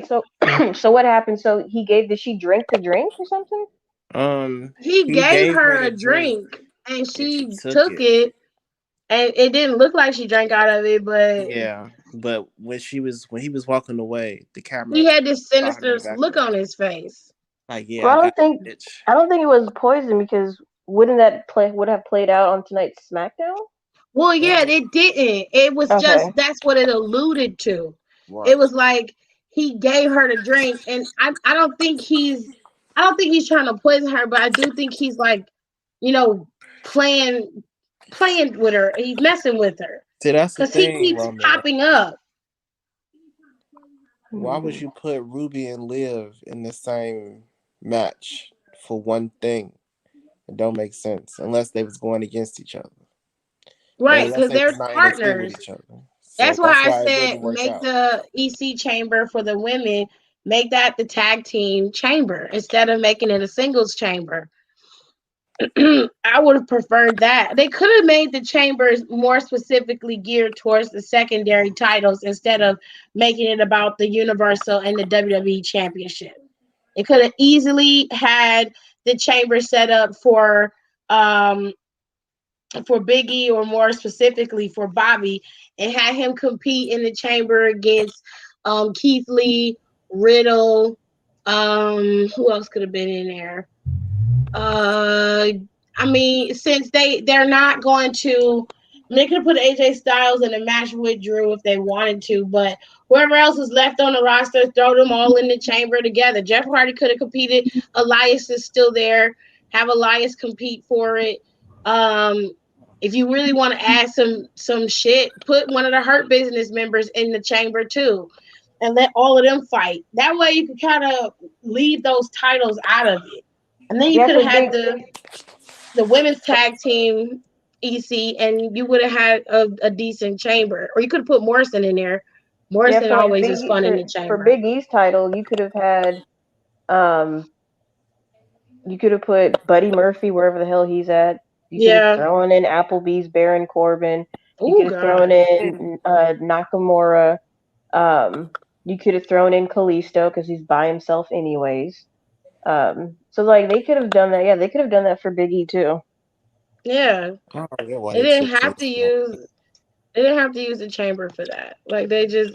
So so what happened? So did she drink the drink or something? He He gave gave her her a the drink drink and and she she took took it. it, and it didn't look like she drank out of it, but Yeah, but when he was walking away, the he camera had this saw him in sinister the back look of it. on his face. Like, yeah, Well, I got this bitch. I don't think it was poison because wouldn't that would have played out on tonight's SmackDown? Well, yeah, Um, it didn't. It was just Okay. that's what it alluded to. It right. was like he gave her the drink, and I don't think he's trying to poison her, but I do think he's like, you know, playing with her. He's messing with her See, that's the because he thing, keeps Romeo. popping up. Why would you put Ruby and Liv in the same match for one thing? It don't make sense unless they was going against each other. But Right, unless because they they're was not in a feud with partners. each other. So That's why that's I why it said didn't work make out. the EC chamber for the women, make that the tag team chamber instead of making it a singles chamber. I would have preferred that. They could have made the chambers more specifically geared towards the secondary titles instead of making it about the Universal and the WWE Championship. It could have easily had the chamber set up for Biggie or more specifically for Bobby and had him compete in the chamber against Keith Lee, Riddle, who else could have been in there? Uh, I mean, since they're not going to, they could have put AJ Styles in a match with Drew if they wanted to, but whoever else is left on the roster, throw them all in the chamber together. Jeff Hardy could have competed. Elias is still there. Have Elias compete for it. Um, if you really want to add some shit, put one of the Hurt Business members in the chamber too, and let all of them fight. That way, you can kind of leave those titles out of it. And then you Yeah, could have because had the women's tag team EC, and you would have had a decent chamber. Or you could have put Morrison in there. Morrison for like always is fun in the For chamber. Big E's title, you could have had um you could have put Buddy Murphy wherever the hell he's at. You could have Yeah. thrown in Applebee's Baron Corbin. You Oh could have thrown God. in Nakamura. You could have thrown in Kalisto because he's by himself anyways. So like they could have done that. Yeah, they could have done that for Big E too. Yeah, I don't get why they they didn't took have to Kalisto. use. They didn't have to use the chamber for that. Like they just,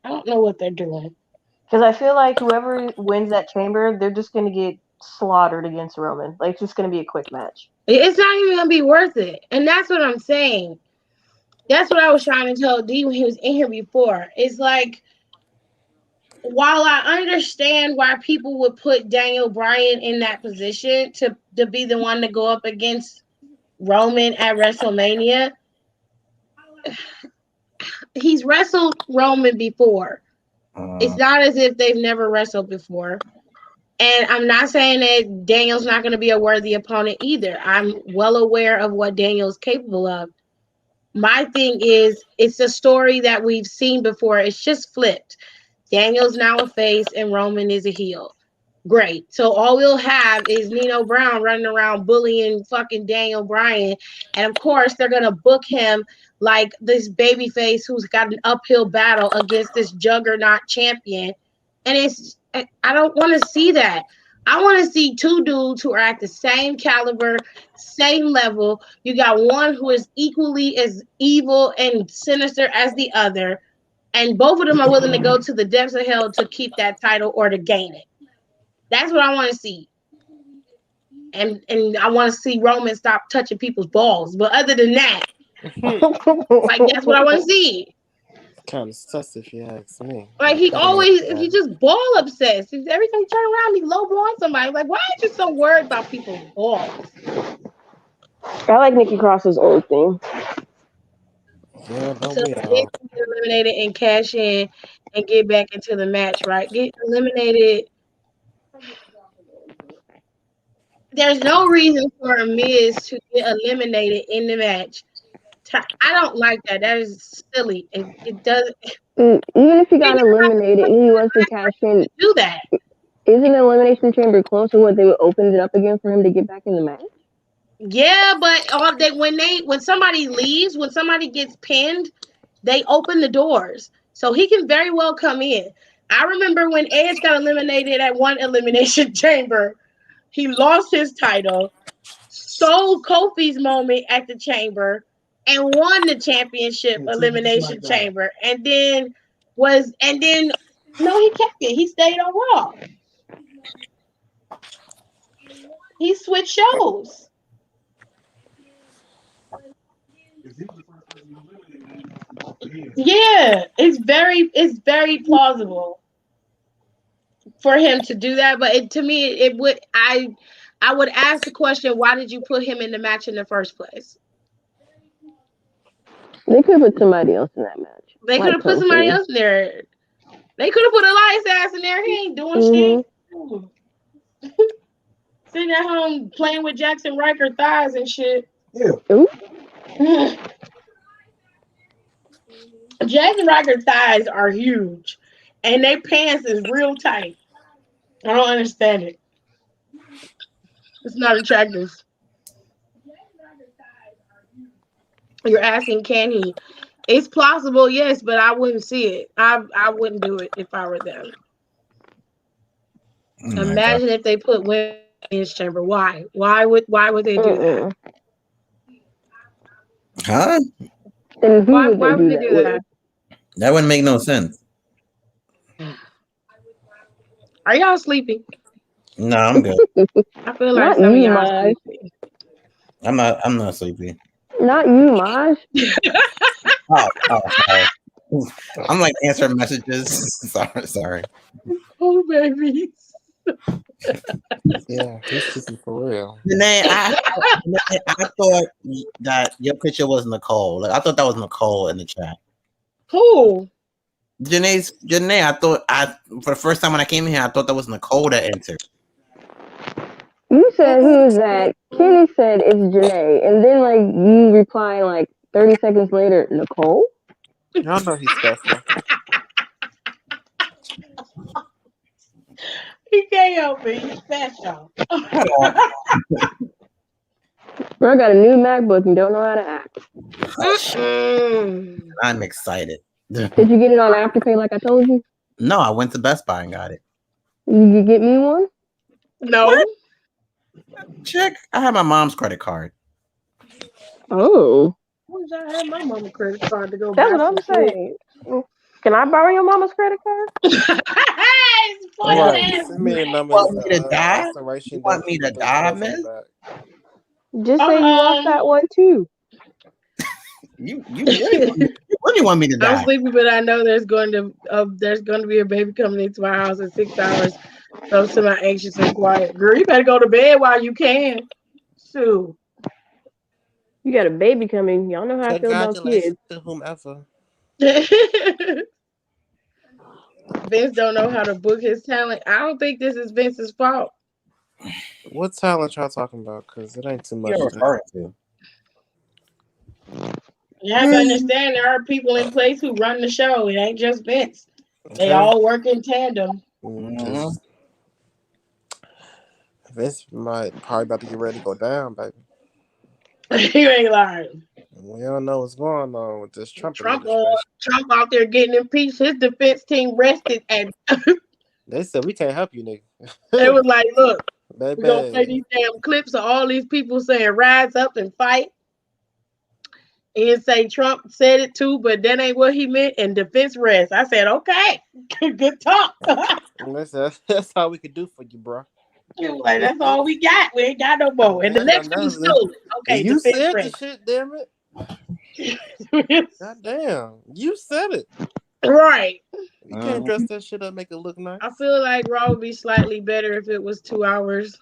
I don't know what they're doing. Because I feel like whoever wins that chamber, they're just gonna get slaughtered against Roman. Like it's just gonna be a quick match. It's not even gonna be worth it, and that's what I'm saying. That's what I was trying to tell D when he was in here before. It's like, while I understand why people would put Daniel Bryan in that position to be the one to go up against Roman at WrestleMania, he's wrestled Roman before. It's not as if they've never wrestled before. And I'm not saying that Daniel's not going to be a worthy opponent either. I'm well aware of what Daniel's capable of. My thing is, it's a story that we've seen before. It's just flipped. Daniel's now a face and Roman is a heel. Great. So all we'll have is Nino Brown running around bullying fucking Daniel Bryan. And of course, they're going to book him like this babyface who's got an uphill battle against this juggernaut champion. And I don't want to see that. I want to see two dudes who are at the same caliber, same level. You got one who is equally as evil and sinister as the other. And both of them are willing to go to the depths of hell to keep that title or to gain it. That's what I want to see. And I want to see Roman stop touching people's balls. But other than that, like that's what I want to see. Kind of sus if you ask me. Like he just ball obsessed. Every time he turn around, he low blowing somebody. Like, why are you so worried about people's balls? I like Nikki Cross's old thing. Yeah, don't So we get all? eliminated and cash in and get back into the match, right? Get eliminated. There's no reason for a Miz to get eliminated in the match. I don't like that. That is silly. It does. Even if he got eliminated and he wants to cash in, do that. Isn't the elimination chamber close to what they would open it up again for him to get back in the match? Yeah, but when somebody leaves, when somebody gets pinned, they open the doors, so he can very well come in. I remember when Edge got eliminated at one elimination chamber, he lost his title, stole Kofi's moment at the chamber, and won the championship elimination chamber, and then no, he kept it. He stayed on Raw. He switched shows. Yeah, it's very plausible for him to do that, but to me it would I would ask the question, why did you put him in the match in the first place? They could have put somebody else in that match. They could have put somebody else in there. They could have put Elias ass in there. He ain't doing shit. Sitting at home playing with Jackson Riker thighs and shit. Ooh. Jackson Riker thighs are huge, and their pants is real tight. I don't understand it. It's not attractive. You're asking, can he? It's plausible, yes, but I wouldn't see it. I wouldn't do it if I were them. Imagine if they put women in his chamber. Why? Why would they do that? Huh? Why would they do that? That wouldn't make no sense. Are y'all sleeping? No, I'm good. I feel like some of y'all are sleeping. I'm not sleepy. Not you, Maj. Sorry. I'm like answering messages. Sorry. Oh, baby. Yeah, this is for real. Janae, I thought that your picture was Nicole. Like I thought that was Nicole in the chat. Who? Janae, for the first time when I came in here, I thought that was Nicole that entered. You said who's that? Kenny said it's Janae, and then like you reply like 30 seconds later, Nicole. Y'all know he's special. He can't help it. He's special. Bro, I got a new MacBook and don't know how to act. I'm excited. Did you get it on Afterpay like I told you? No, I went to Best Buy and got it. You get me one? No. What? Check. I have my mom's credit card. Oh. I wish I had my mama credit card to go That's buy what some I'm shit. saying. Can I borrow your mama's credit card? It's poison Right. ass. Send me the You numbers. want me to die? Expiration You want date me for to the die, girls on miss? the back. Just say you lost that one too. You really want me to I'm die? sleepy, but I know there's going to be a baby coming into my house in 6 hours. So I'm semi anxious and quiet. Girl, you better go to bed while you can. Shoot. You got a baby coming. Y'all know how I feel about Congratulations kids. to whomever. Vince don't know how to book his talent. I don't think this is Vince's fault. What talent y'all talking about? Because it ain't too much. You're referring to. You have to understand there are people in place who run the show. It ain't just Vince. They Okay. all work in tandem. Mhm. Vince might probably about to get ready to go down, baby. You ain't lying. We don't know what's going on with this Trump Trump administration. out there getting impeached. His defense team rested and They said we can't help you, nigga. it was like, look, we're gonna play Baby. these damn clips of all these people saying rise up and fight. And say Trump said it too, but that ain't what he meant. And defense rest. I said, okay, good talk. And that's all we could do for you, bro. It was like, that's all we got. We ain't got no more. And the next one stole it. Okay, You defense said the rest. shit, damn it. God damn. You said it. Right. You can't dress that shit up, make it look nice. I feel like Raw would be slightly better if it was 2 hours.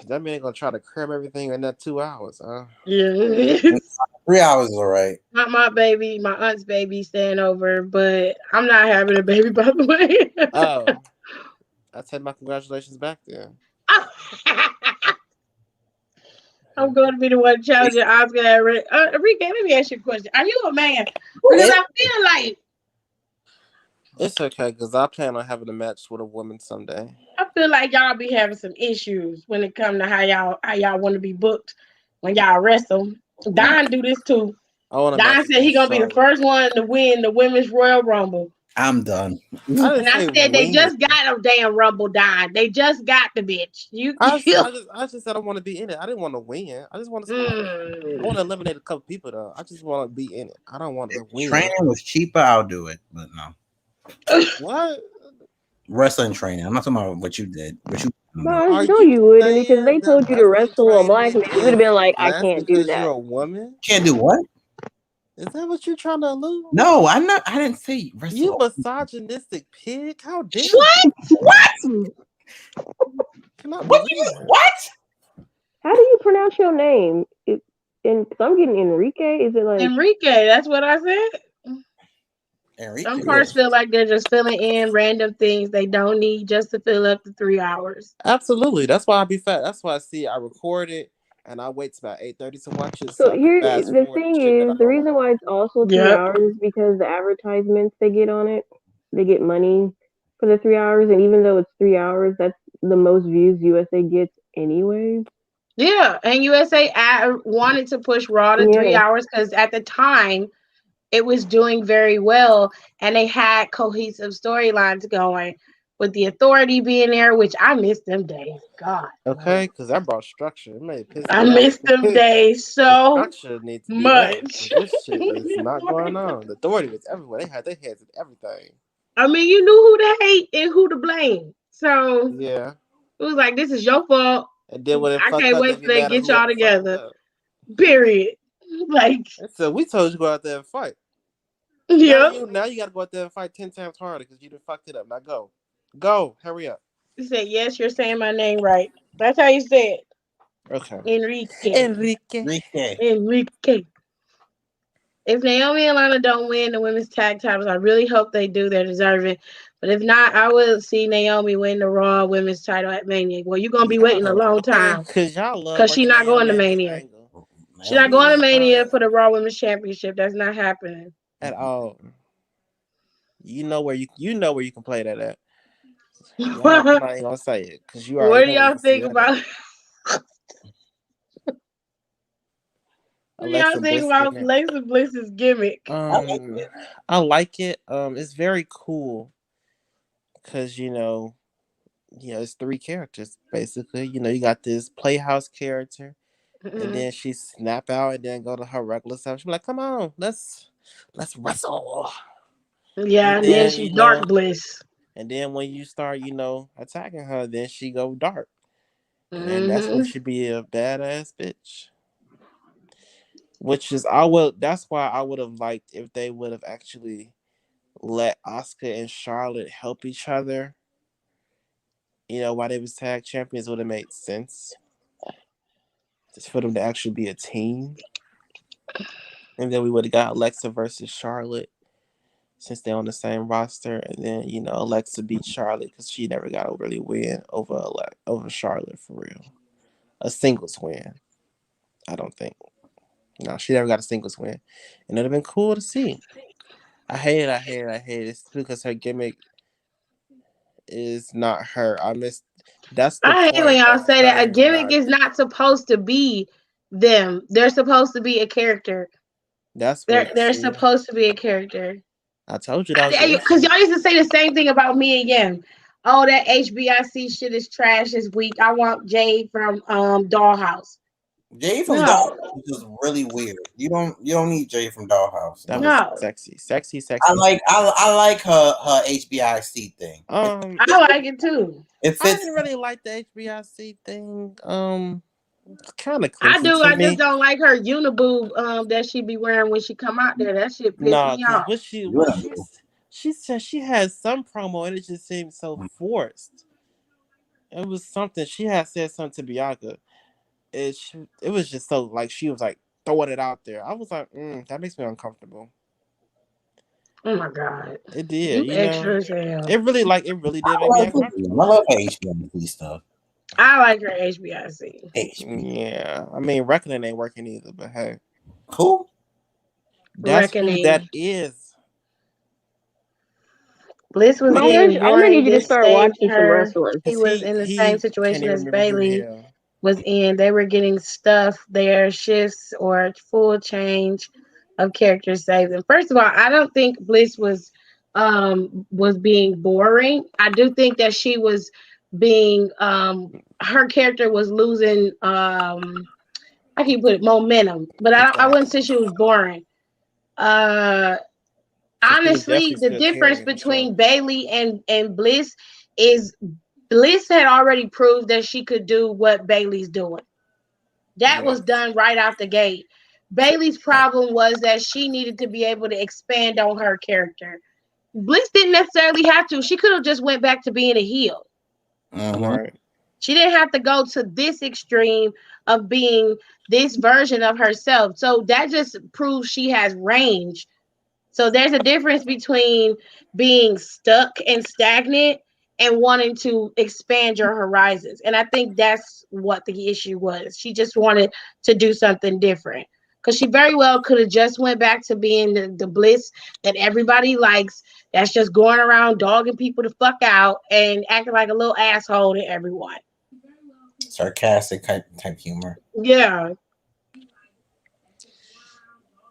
That man gonna try to cram everything in that 2 hours. Yeah. 3 hours is all right. Not my baby, my aunt's baby staying over, but I'm not having a baby, by the way. Oh. I take my congratulations back then. I'm going to be the one challenging Oscar. Enrique, let me ask you a question. Are you a man? Because I feel like It's okay, because I plan on having a match with a woman someday. I feel like y'all be having some issues when it comes to how y'all want to be booked when y'all wrestle. Don do this too. Don said he gonna be the first one to win the women's Royal Rumble. I'm done. And I said they just got a damn Rumble, Don. They just got the bitch. I just said I want to be in it. I didn't want to win. I just want to. I want to eliminate a couple people though. I just want to be in it. I don't want to win. Training was cheaper. I'll do it, but no. What? Wrestling training. I'm not talking about what you did. What you. No, I know you wouldn't because they told you to wrestle a black man. You would have been like, I can't do that. You're a woman. Can't do what? Is that what you're trying to allude? No, I'm not. I didn't say wrestle. You misogynistic pig. How dare you? What? Cannot what? What? How do you pronounce your name? Because I'm getting Enrique. Is it like Enrique? That's what I said. Enrique, some parts feel like they're just filling in random things they don't need just to fill up the 3 hours. Absolutely. That's why I be fat. That's why I record it and I wait till about 8:30 to watch it. So here, the thing is, the reason why it's also 3 hours is because the advertisements they get on it, they get money for the 3 hours, and even though it's 3 hours, that's the most views USA gets anyway. Yeah, and USA wanted to push Raw to 3 hours because at the time it was doing very well, and they had cohesive storylines going. With the Authority being there, which I miss them days. God. Okay, because that brought structure. It made piss I miss them days so structure needs to be much. There, this shit is not going on. The Authority was everywhere. They had their heads in everything. I mean, you knew who to hate and who to blame. So yeah, it was like, this is your fault. And then when I can't wait till they get y'all together. Period. Like, so we told you to go out there and fight. Yeah. Now you got to go out there and fight 10 times harder because you done fucked it up. Now go, hurry up. You said, yes, you're saying my name right. That's how you said it. Okay. Enrique. If Naomi and Lana don't win the women's tag titles, I really hope they do. They're deserving. But if not, I will see Naomi win the Raw women's title at Mania. Well, you're going to be waiting a long time. Because she's not going to Mania. She's not going to Mania for the Raw Women's Championship. That's not happening. At all. You know where you can play that at. I'm not even gonna say it because you already. What do y'all think about? What do y'all Alexa think Bliss about gimmick. Alexa Bliss's gimmick? I like it. It's very cool because it's three characters basically. You got this Playhouse character, and then she snap out and then go to her regular self. She be like, "Come on, let's wrestle." Yeah, And and then then she's Dark Bliss. and then when you start attacking her, then she go dark, and then that's when Mm-hmm. she be a badass bitch. That's why I would have liked if they would have actually let Oscar and Charlotte help each other. While they was tag champions would have made sense. Just for them to actually be a team. And then we would have got Alexa versus Charlotte since they're on the same roster. And then, Alexa beat Charlotte because she never got a really win over Charlotte for real. A singles win, I don't think. No, she never got a singles win. And it would have been cool to see. I hate it, I hate it, I hate it. It's because her gimmick is not her. That's the I hate when point y'all of say that a her gimmick not. is not supposed to be them. They're supposed to be a character. That's what, They're see, supposed to be a character. I told you that was the Because issue. y'all used to say the same thing about me and Yem. Oh, that HBIC shit is trash this week. I want Jade from Dollhouse. Jay from No, Dollhouse is just really weird. You don't need Jay from Dollhouse. That No. was no. sexy, sexy, I sexy. like I like her HBIC thing. Um, I like it too. It I fits. didn't really like the HBIC thing. It's kind of I clicky do. to I just me. don't like her uniboob that she be wearing when she come out there. That shit piss Nah, me cause off. she said she had some promo and it just seemed so forced. It was something she had said something to Bianca. It was just so like she was like throwing it out there. I was like, that makes me uncomfortable. Oh my god, It did, you extra as hell. it really did make me I uncomfortable. love her HBIC stuff. I like her HBIC. HB. Yeah, I mean, Reckoning ain't working either, but hey, Cool. that's who that Reckoning. is. Bliss was I mean, being I'm gonna need boring. you to This start saved watching some her. wrestling. He cause was in the same he can't situation even as remember who the Bailey hell. was in. They were getting stuff, their shifts or full change of characters saved them. First of all, I don't think Bliss was being boring. I do think that she was being her character was losing I can put it momentum, but I wouldn't Exactly. say she was boring. Uh Cause she was Honestly, definitely the still difference carrying the between show. Bailey and Bliss is Bliss had already proved that she could do what Bailey's doing. That Yeah. was done right out the gate. Bailey's problem was that she needed to be able to expand on her character. Bliss didn't necessarily have to. She could have just went back to being a heel. Mm-hmm. Right. She didn't have to go to this extreme of being this version of herself. So that just proves she has range. So there's a difference between being stuck and stagnant and wanting to expand your horizons. And I think that's what the issue was. She just wanted to do something different. Because she very well could have just went back to being the bliss that everybody likes. That's just going around dogging people the fuck out and acting like a little asshole to everyone. Sarcastic type humor. Yeah.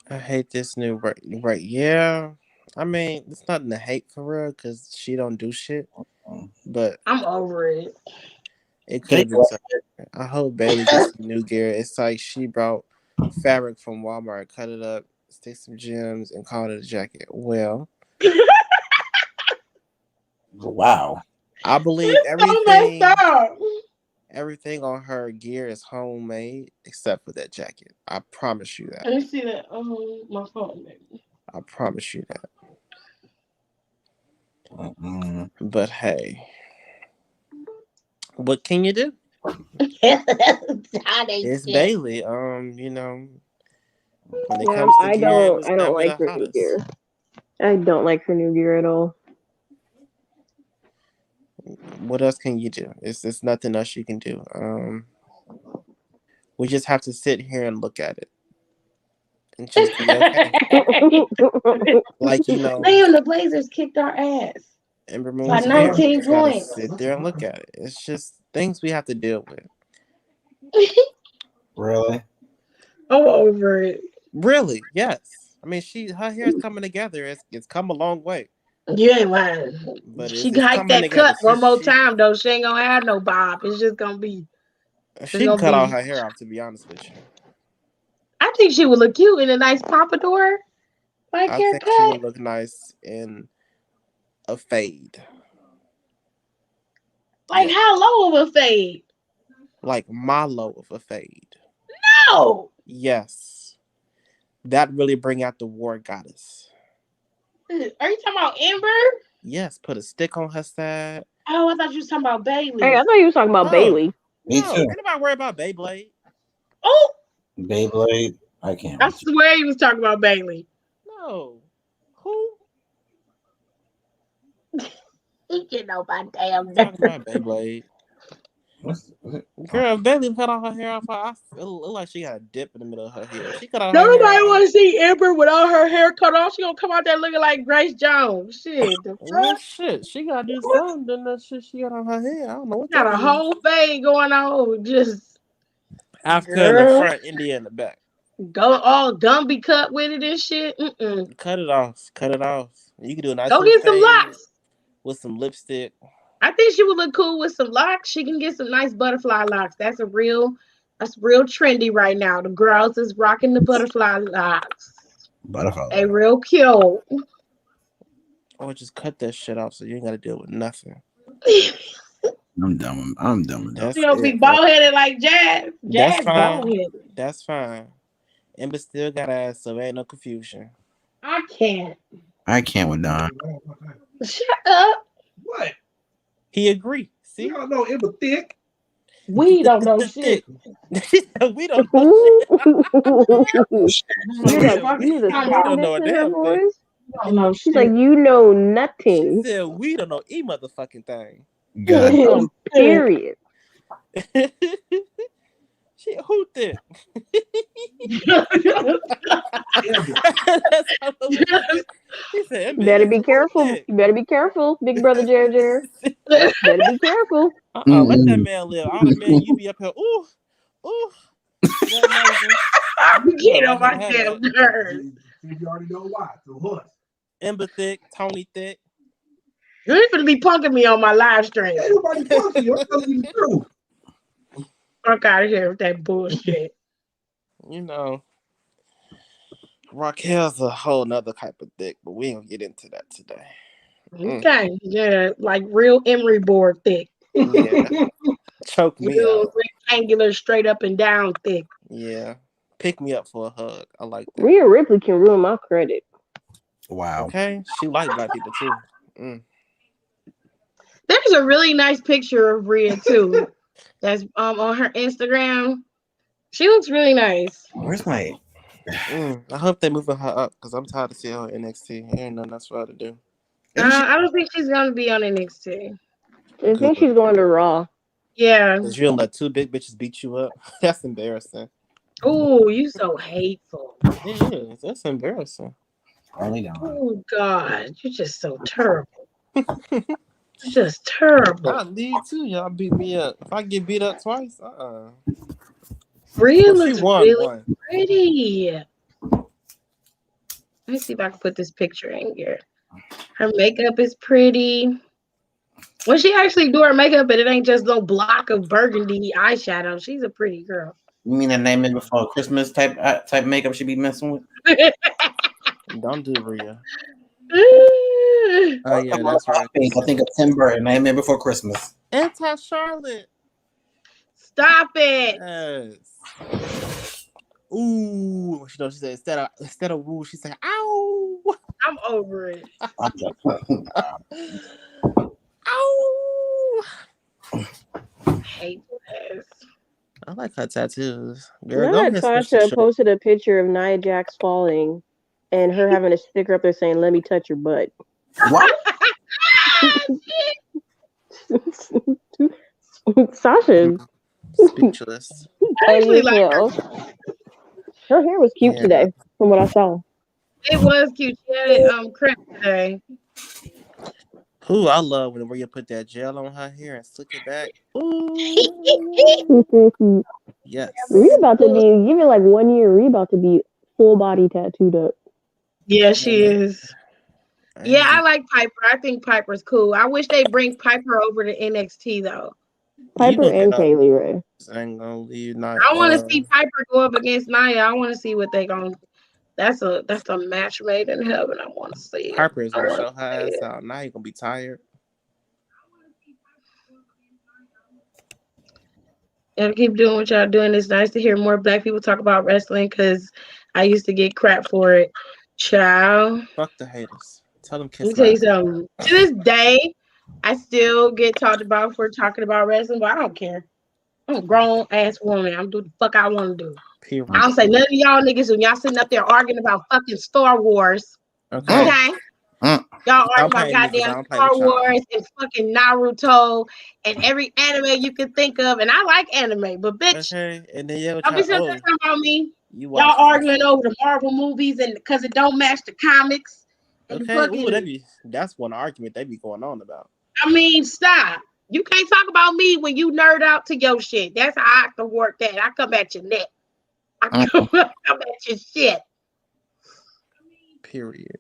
I hate this new right. Yeah. I mean, it's nothing to hate for real because she don't do shit. Mm. But I'm over it. it could Jay, have been so. I hope Bailey gets some new gear. It's like she brought fabric from Walmart, cut it up, stick some gems, and call it a jacket. Well, wow. I believe It's so messed up. everything on her gear is homemade except for that jacket. I promise you that. Let me see that my phone, baby. I promise you that. Mm-mm. But hey, what can you do? How they It's sit. Bailey. When it Yeah, comes to I gear, it don't. was I don't never like the her new hottest. gear. I don't like her new gear at all. What else can you do? It's nothing else you can do. We just have to sit here and look at it and just be okay. Like Damn, the Blazers kicked our ass Ember by Moon's hair. We 19 just gotta points. sit there and look at it. It's just things we have to deal with. Really? I'm over it. Really? Yes. I mean, her hair is coming together. It's come a long way, You ain't lying. but She it's can hike coming that together. cut one more time though. She ain't gonna have no bob. It's just gonna be. It's She can gonna cut all be. her hair off. To be honest with you, I think she would look cute in a nice pompadour, like I think she haircut. would look nice in a fade. Like Yeah, how low of a fade? like my low of a fade. No. Yes, that really bring out the war goddess. Are you talking about Amber? Yes, put a stick on her side. Oh, I thought you was talking about Bailey. Hey, I thought you was talking about No, Bailey. Me no, too. ain't nobody worry about Beyblade. Oh, Beyblade. I can't. I swear he was talking about Bailey. No, who? He getting on my damn I'm nerves. talking about Beyblade. What's Girl, Bailey cut all her hair off. It look like she got a dip in the middle of her head. She cut all her hair Nobody off. want to see Amber without her hair cut off. She gonna come out there looking like Grace Jones. Shit, the Well, fuck? shit, she gotta do something than that shit she got on her head. I don't know what Got that a is. whole fade going on. Just Africa in the girl, front, India in the back. go all Gumby cut with it and shit. Cut it off. Cut it off. You can do a nice Go little get some fade locks. with some lipstick. I think she would look cool with some locks. She can get some nice butterfly locks. That's real trendy right now. The girls is rocking the butterfly locks. butterfly? They real cute. Or just cut that shit off so you ain't gotta deal with nothing. I'm done. I'm done with that. That's She gonna be it. bald headed like Jazz. That's Jazz fine. bald headed. That's fine. Ember still got ass, so ain't no confusion. I can't. I can't with Don. Shut up. What? He agree. See? You all know it was thick. We don't know shit. We don't know shit. You hear Fuck the talking We about. don't know sadness a in her damn thing. voice? We don't know She's shit. like, you know She nothing. said we don't know e motherfucking thing. God. Period. She who did? Amber. That's how it was. He said, You better be who careful. did? You better be careful, big brother Jer. Better be careful. Let that Mm-mm. man live. All the men you be up here, ooh, wet noses. You You better get on let him my have damn that. nerves. You already know why. So hush. Ember thick, Tony thick. You ain't gonna be punking me on my live stream. Ain't nobody punking you. I'm telling you the truth. Fuck out of here with that bullshit. You know, Raquel's a whole nother type of thick, but we ain't gonna get into that today. Okay, yeah, like real emery board thick. Yeah, choke me Real out. rectangular, straight up and down thick. Yeah, pick me up for a hug. I like that. Rhea Ripley can ruin my credit. Wow. Okay, she like black people too. There's a really nice picture of Rhea too. That's on her Instagram. She looks really nice. Where's my? I hope they moving her up because I'm tired of seeing her in NXT. Ain't nothing else for her to do. I don't think she's gonna be on NXT. I think she's going to Raw. Yeah. Cause you don't let two big bitches beat you up. That's embarrassing. Oh, you so hateful. It is. That's embarrassing. Only Don. Oh God, you're just so terrible. You're just terrible. I need to. Y'all beat me up. If I get beat up twice, Rhea Well, she looks won really one. pretty. Let me see if I can put this picture in here. Her makeup is pretty. When she actually do her makeup, and it ain't just no block of burgundy eyeshadow. She's a pretty girl. You mean the name it before Christmas type makeup she be messing with? Don't do Rhea. Ooh, Oh yeah, that's right. I think of Tim Burton. Name it before Christmas. Anti Charlotte. Stop it. Yes. Ooh, she said instead of woo, she said ow. I'm over it. Ow. I hate this. I like her tattoos. Girl, Now go that ahead, switch the Tasha shirt. posted a picture of Nia Jax falling and her having a sticker up there saying, "Let me touch your butt." What? Sasha, Speechless. petty as like hell. Her hair was cute Yeah. today, from what I saw. It was cute. She had it crepe today. Ooh, I love when Rhea put that gel on her hair and slick it back. Rhea Yes. about to be give it like 1 year. Rhea about to be full body tattooed up. Yeah, she Man, is. I Yeah, ain't I be- like Piper. I think Piper's cool. I wish they bring Piper over to NXT though. you Piper gonna get and up. Kaylee Ray. I ain't gonna leave not I want to see Piper go up against Nia. I want to see what they gonna. That's a match made in heaven. I want to see it. Harper is I gonna want show to her see ass it. out. Now you gonna be tired. And keep doing what y'all doing. It's nice to hear more Black people talk about wrestling because I used to get crap for it. Child, Fuck the haters. Tell them let me kiss tell my you something. To this day, I still get talked about for talking about wrestling, but I don't care. I'm a grown ass woman. I'm doing the fuck I want to do. I period. don't say none of y'all niggas when y'all sitting up there arguing about fucking Star Wars. Okay. Okay? Mm. Y'all I arguing don't about play me because I goddamn don't play Star with y'all. Wars and fucking Naruto and every anime you can think of. And I like anime, but bitch, Okay. And then you don't be try sitting there talking about me. you Y'all watch arguing over the Marvel movies and because it don't match the comics and the Okay, ooh, fucking. that's one argument they be going on about. I mean, stop. You can't talk about me when you nerd out to your shit. That's how I can work that. I come at your neck. I come at your shit. Period.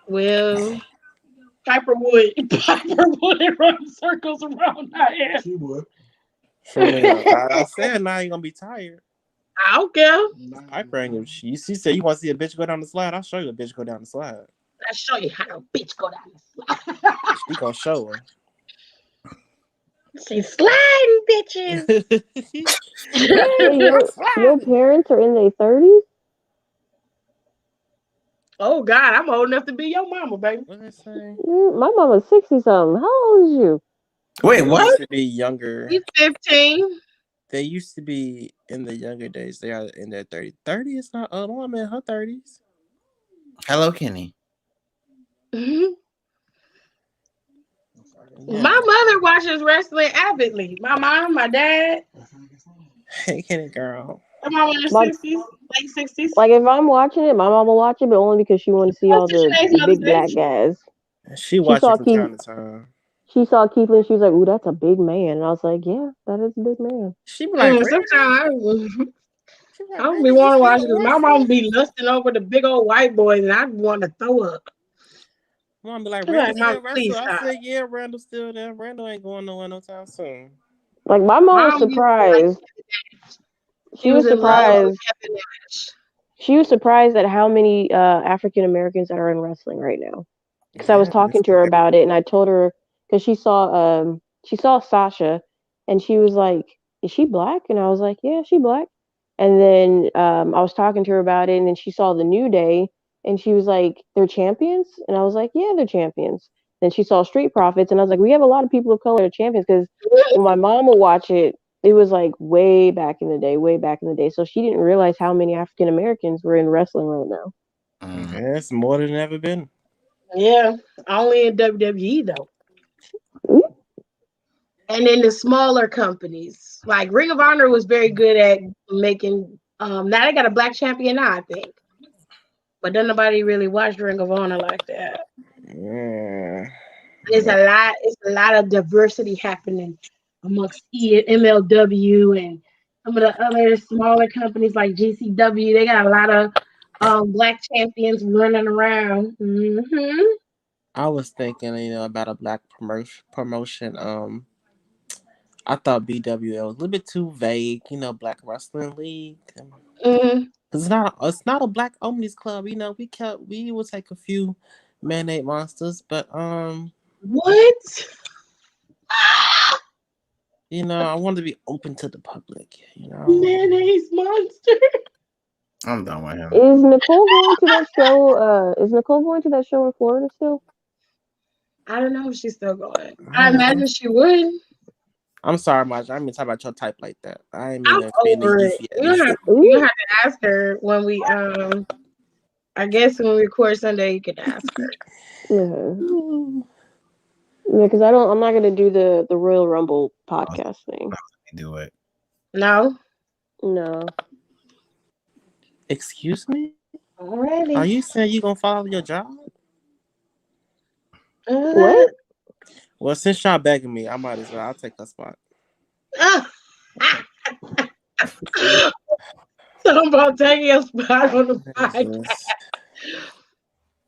Well, Piper would. Piper would run circles around my head. She would. For real. I said now you're gonna be tired. I don't care. Piper ain't gonna she said you want to see a bitch go down the slide? I'll show you a bitch go down the slide. I'll show you how the bitch go down the slide. She gonna show her. She's sliding, bitches. Hey, your parents are in their 30s? Oh God, I'm old enough to be your mama, baby. What did I say? My mama's 60 something. How old is you? Wait, They what? used to be younger. He's 15. They used to be in the younger days. They are in their 30s. 30 is not old. I'm in her 30s. Hello, Kenny. Mhm. Yeah. My mother watches wrestling avidly. My mom, my dad. Hey, Kenny girl. My mom in her My, 60s, late 60s. like, if I'm watching it, my mom will watch it, but only because she want to see all What's the today's Mother's big Day? black guys. She She watched it saw from Keith. time to time. She saw Keith and she was like, "Ooh, that's a big man." And I was like, "Yeah, that is a big man." She be like, Sometimes I like, don't be Randy, you want to watch still it because my mom wrestling? be lusting over the big old white boys and I want to throw up. Mom be like, I'm Randall like, Mom, still wrestle? please I stop. said, yeah, Randall's still there. Randall ain't going nowhere no time soon. Like my mom was Mom used to like surprised. she She was was in love with surprised. Kevin Nash. She was surprised at how many African Americans that are in wrestling right now. Because I was Yeah, talking to her about it, and I told her because she saw Sasha, and she was like, "Is she black?" And I was like, "Yeah, she black." And then I was talking to her about it, and then she saw the New Day, and she was like, "They're champions," and I was like, "Yeah, they're champions." Then she saw Street Profits, and I was like, "We have a lot of people of color champions." Because when my mom would watch it, it was like way back in the day, way back in the day. So she didn't realize how many African Americans were in wrestling right now. yeah, it's more than ever been. Yeah, only in WWE though. Ooh. And in the smaller companies, like Ring of Honor was very good at making. Now they got a black champion now, I think, but then nobody really watched Ring of Honor like that. Yeah. There's a lot. It's a lot of diversity happening amongst MLW and some of the other smaller companies like GCW. They got a lot of black champions running around. I was thinking, about a black promotion. I thought BWL was a little bit too vague. Black Wrestling League. Mm-hmm. It's not a black omnis club. We will take a few man-made monsters, but What? I want to be open to the public. Mayonnaise monster. I'm done with him. Is Nicole going to that show? Is Nicole going to that show in Florida still? I don't know if she's still going. I imagine she would. I'm sorry, Maj. I didn't mean to talk about your type like that. I ain't mean I'm to offend the over it. Euphy You lady. have, you Ooh. have to ask her when we I guess when we record Sunday you can ask her. Yeah. Yeah, because I'm not gonna do the Royal Rumble podcast thing. Do it. No. No. Excuse me? Are Alrighty. you saying you gonna follow your job? What? Well, since y'all begging me, I might as well. I'll take her spot. So I'm about taking a spot on the podcast.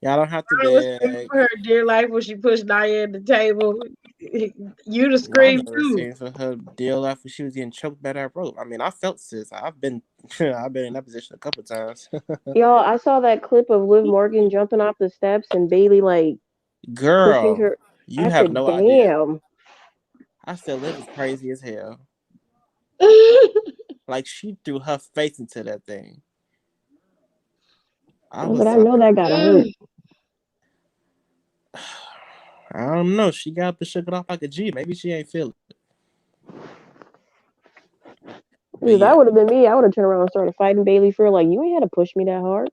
Y'all don't have to I was screaming beg. for her dear life when she pushed Nia at the table. You to I scream never too. seen for her deal after she was getting choked by that rope. I mean, I felt sis. I've been in that position a couple times. Y'all, I saw that clip of Liv Morgan jumping off the steps and Bailey like pushing Girl, her. you I have said, no idea. "Damn." I said Liv is crazy as hell. Like she threw her face into that thing. I But was I like, know that gotta hurt. I don't know. She got to shook it off like a G. Maybe she ain't feel it. But If that yeah, would have been me, I would have turned around and started fighting Bailey for like, you ain't had to push me that hard.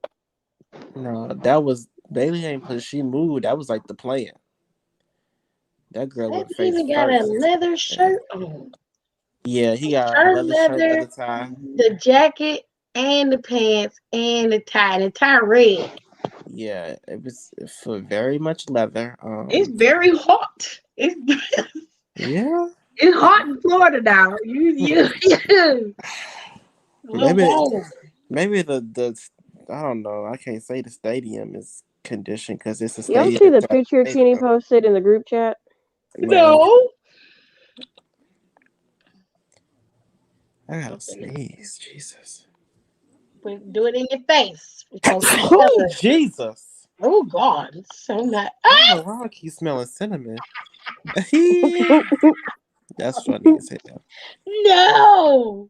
no, that was Bailey ain't push. She moved. That was like the plan. That girl That went face even got a first. leather shirt on. Yeah, he got a Shirt leather shirt, leather, leather tie. the jacket, and the pants, and the tie. The tie red. Yeah, it was for very much leather. It's very hot. It's Yeah, it's hot in Florida now. You a little maybe warm. the I don't know. I can't say the stadium is conditioned because it's a Y'all stadium see the inside picture the Kenny stadium. posted in the group chat? No, No. I gotta sneeze. Jesus. Do it in your face. We're supposed to smell Oh it. Jesus! Oh God, it's so not. I don't know why I keep smelling cinnamon. That's funny as hell. No. Oh,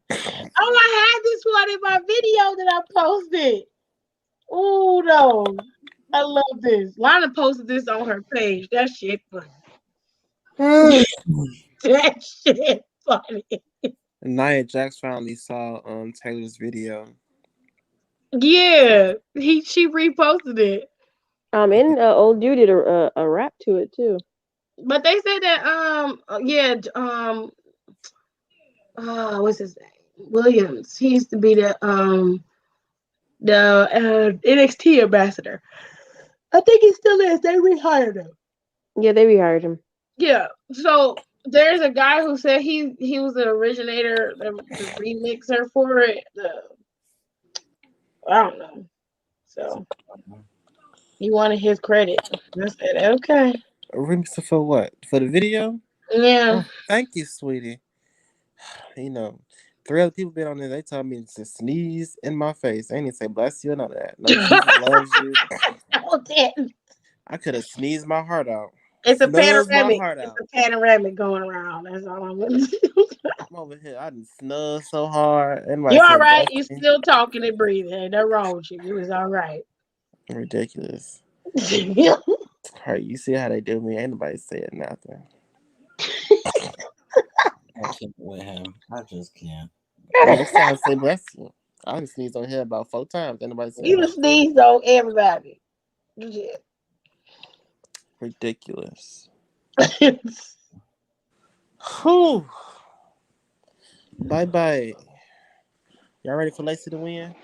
I had this one in my video that I posted. Oh no. I love this. Lana posted this on her page. That shit funny. That shit funny. Nia Jax finally saw Taylor's video. Yeah. She reposted it. And old dude did a rap to it too. But they said that yeah, what's his name? Williams. He used to be the NXT ambassador. I think he still is. They rehired him. Yeah, they rehired him. Yeah. So there's a guy who said he was the originator, the remixer for it. I don't know. So he wanted his credit. I said, okay. Remixer for what? For the video? Yeah. Oh, thank you, sweetie. You know, 3 other people been on there. They told me to sneeze in my face. They didn't say bless you or none of that. No, Jesus loves you. Oh, damn. I could have sneezed my heart out. It's a Snuzzed my panoramic. heart It's out. a panoramic going around. That's all I'm gonna do. I'm over here. I done snuzzed so hard. Anybody You all said right? bless You me? still talking and breathing. Ain't nothing wrong with you. You was all right. Ridiculous. Yeah. All right, you see how they do me. Ain't nobody saying nothing. I can't with him. I just can't. Next time, say bless you. I done sneezed on here about 4 times. Ain't nobody said You nothing. just sneezed on everybody. Yeah. Ridiculous. Whew. Bye bye. Y'all ready for Lacey to win?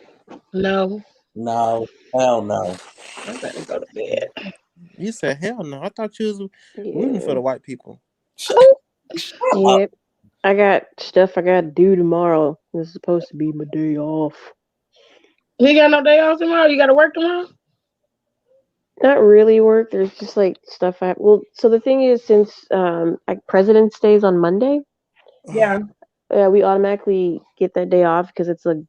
No, No, hell no. I better go to bed. You said hell no. I thought you was rooting for Yeah. the white people. Yep. I got stuff I gotta do tomorrow. This is supposed to be my day off. You got no day off tomorrow? You got to work tomorrow? Not really work. There's just like stuff I well. So the thing is, since President's Day is on Monday, Yeah. we automatically get that day off because it's a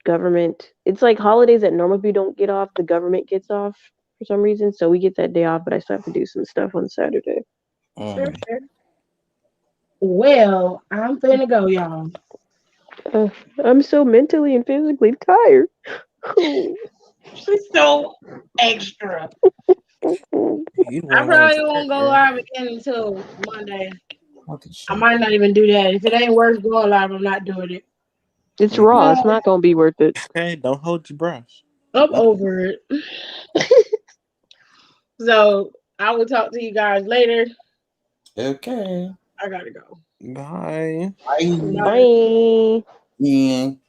government. It's like holidays that normal people don't get off. The government gets off for some reason, so we get that day off. But I still have to do some stuff on Saturday. Sure, sure. Well, I'm finna go, y'all. I'm so mentally and physically tired. She's so extra. You I went home probably to won't that go girl. live again until Monday. What the I shit? might not even do that. If it ain't worth going live, I'm not doing it. It's raw. It's No, not gonna be worth it. Hey, don't hold your breath. I'm over it. So I will talk to you guys later. Okay. I gotta go. Bye. Bye. Bye. Bye. Yeah.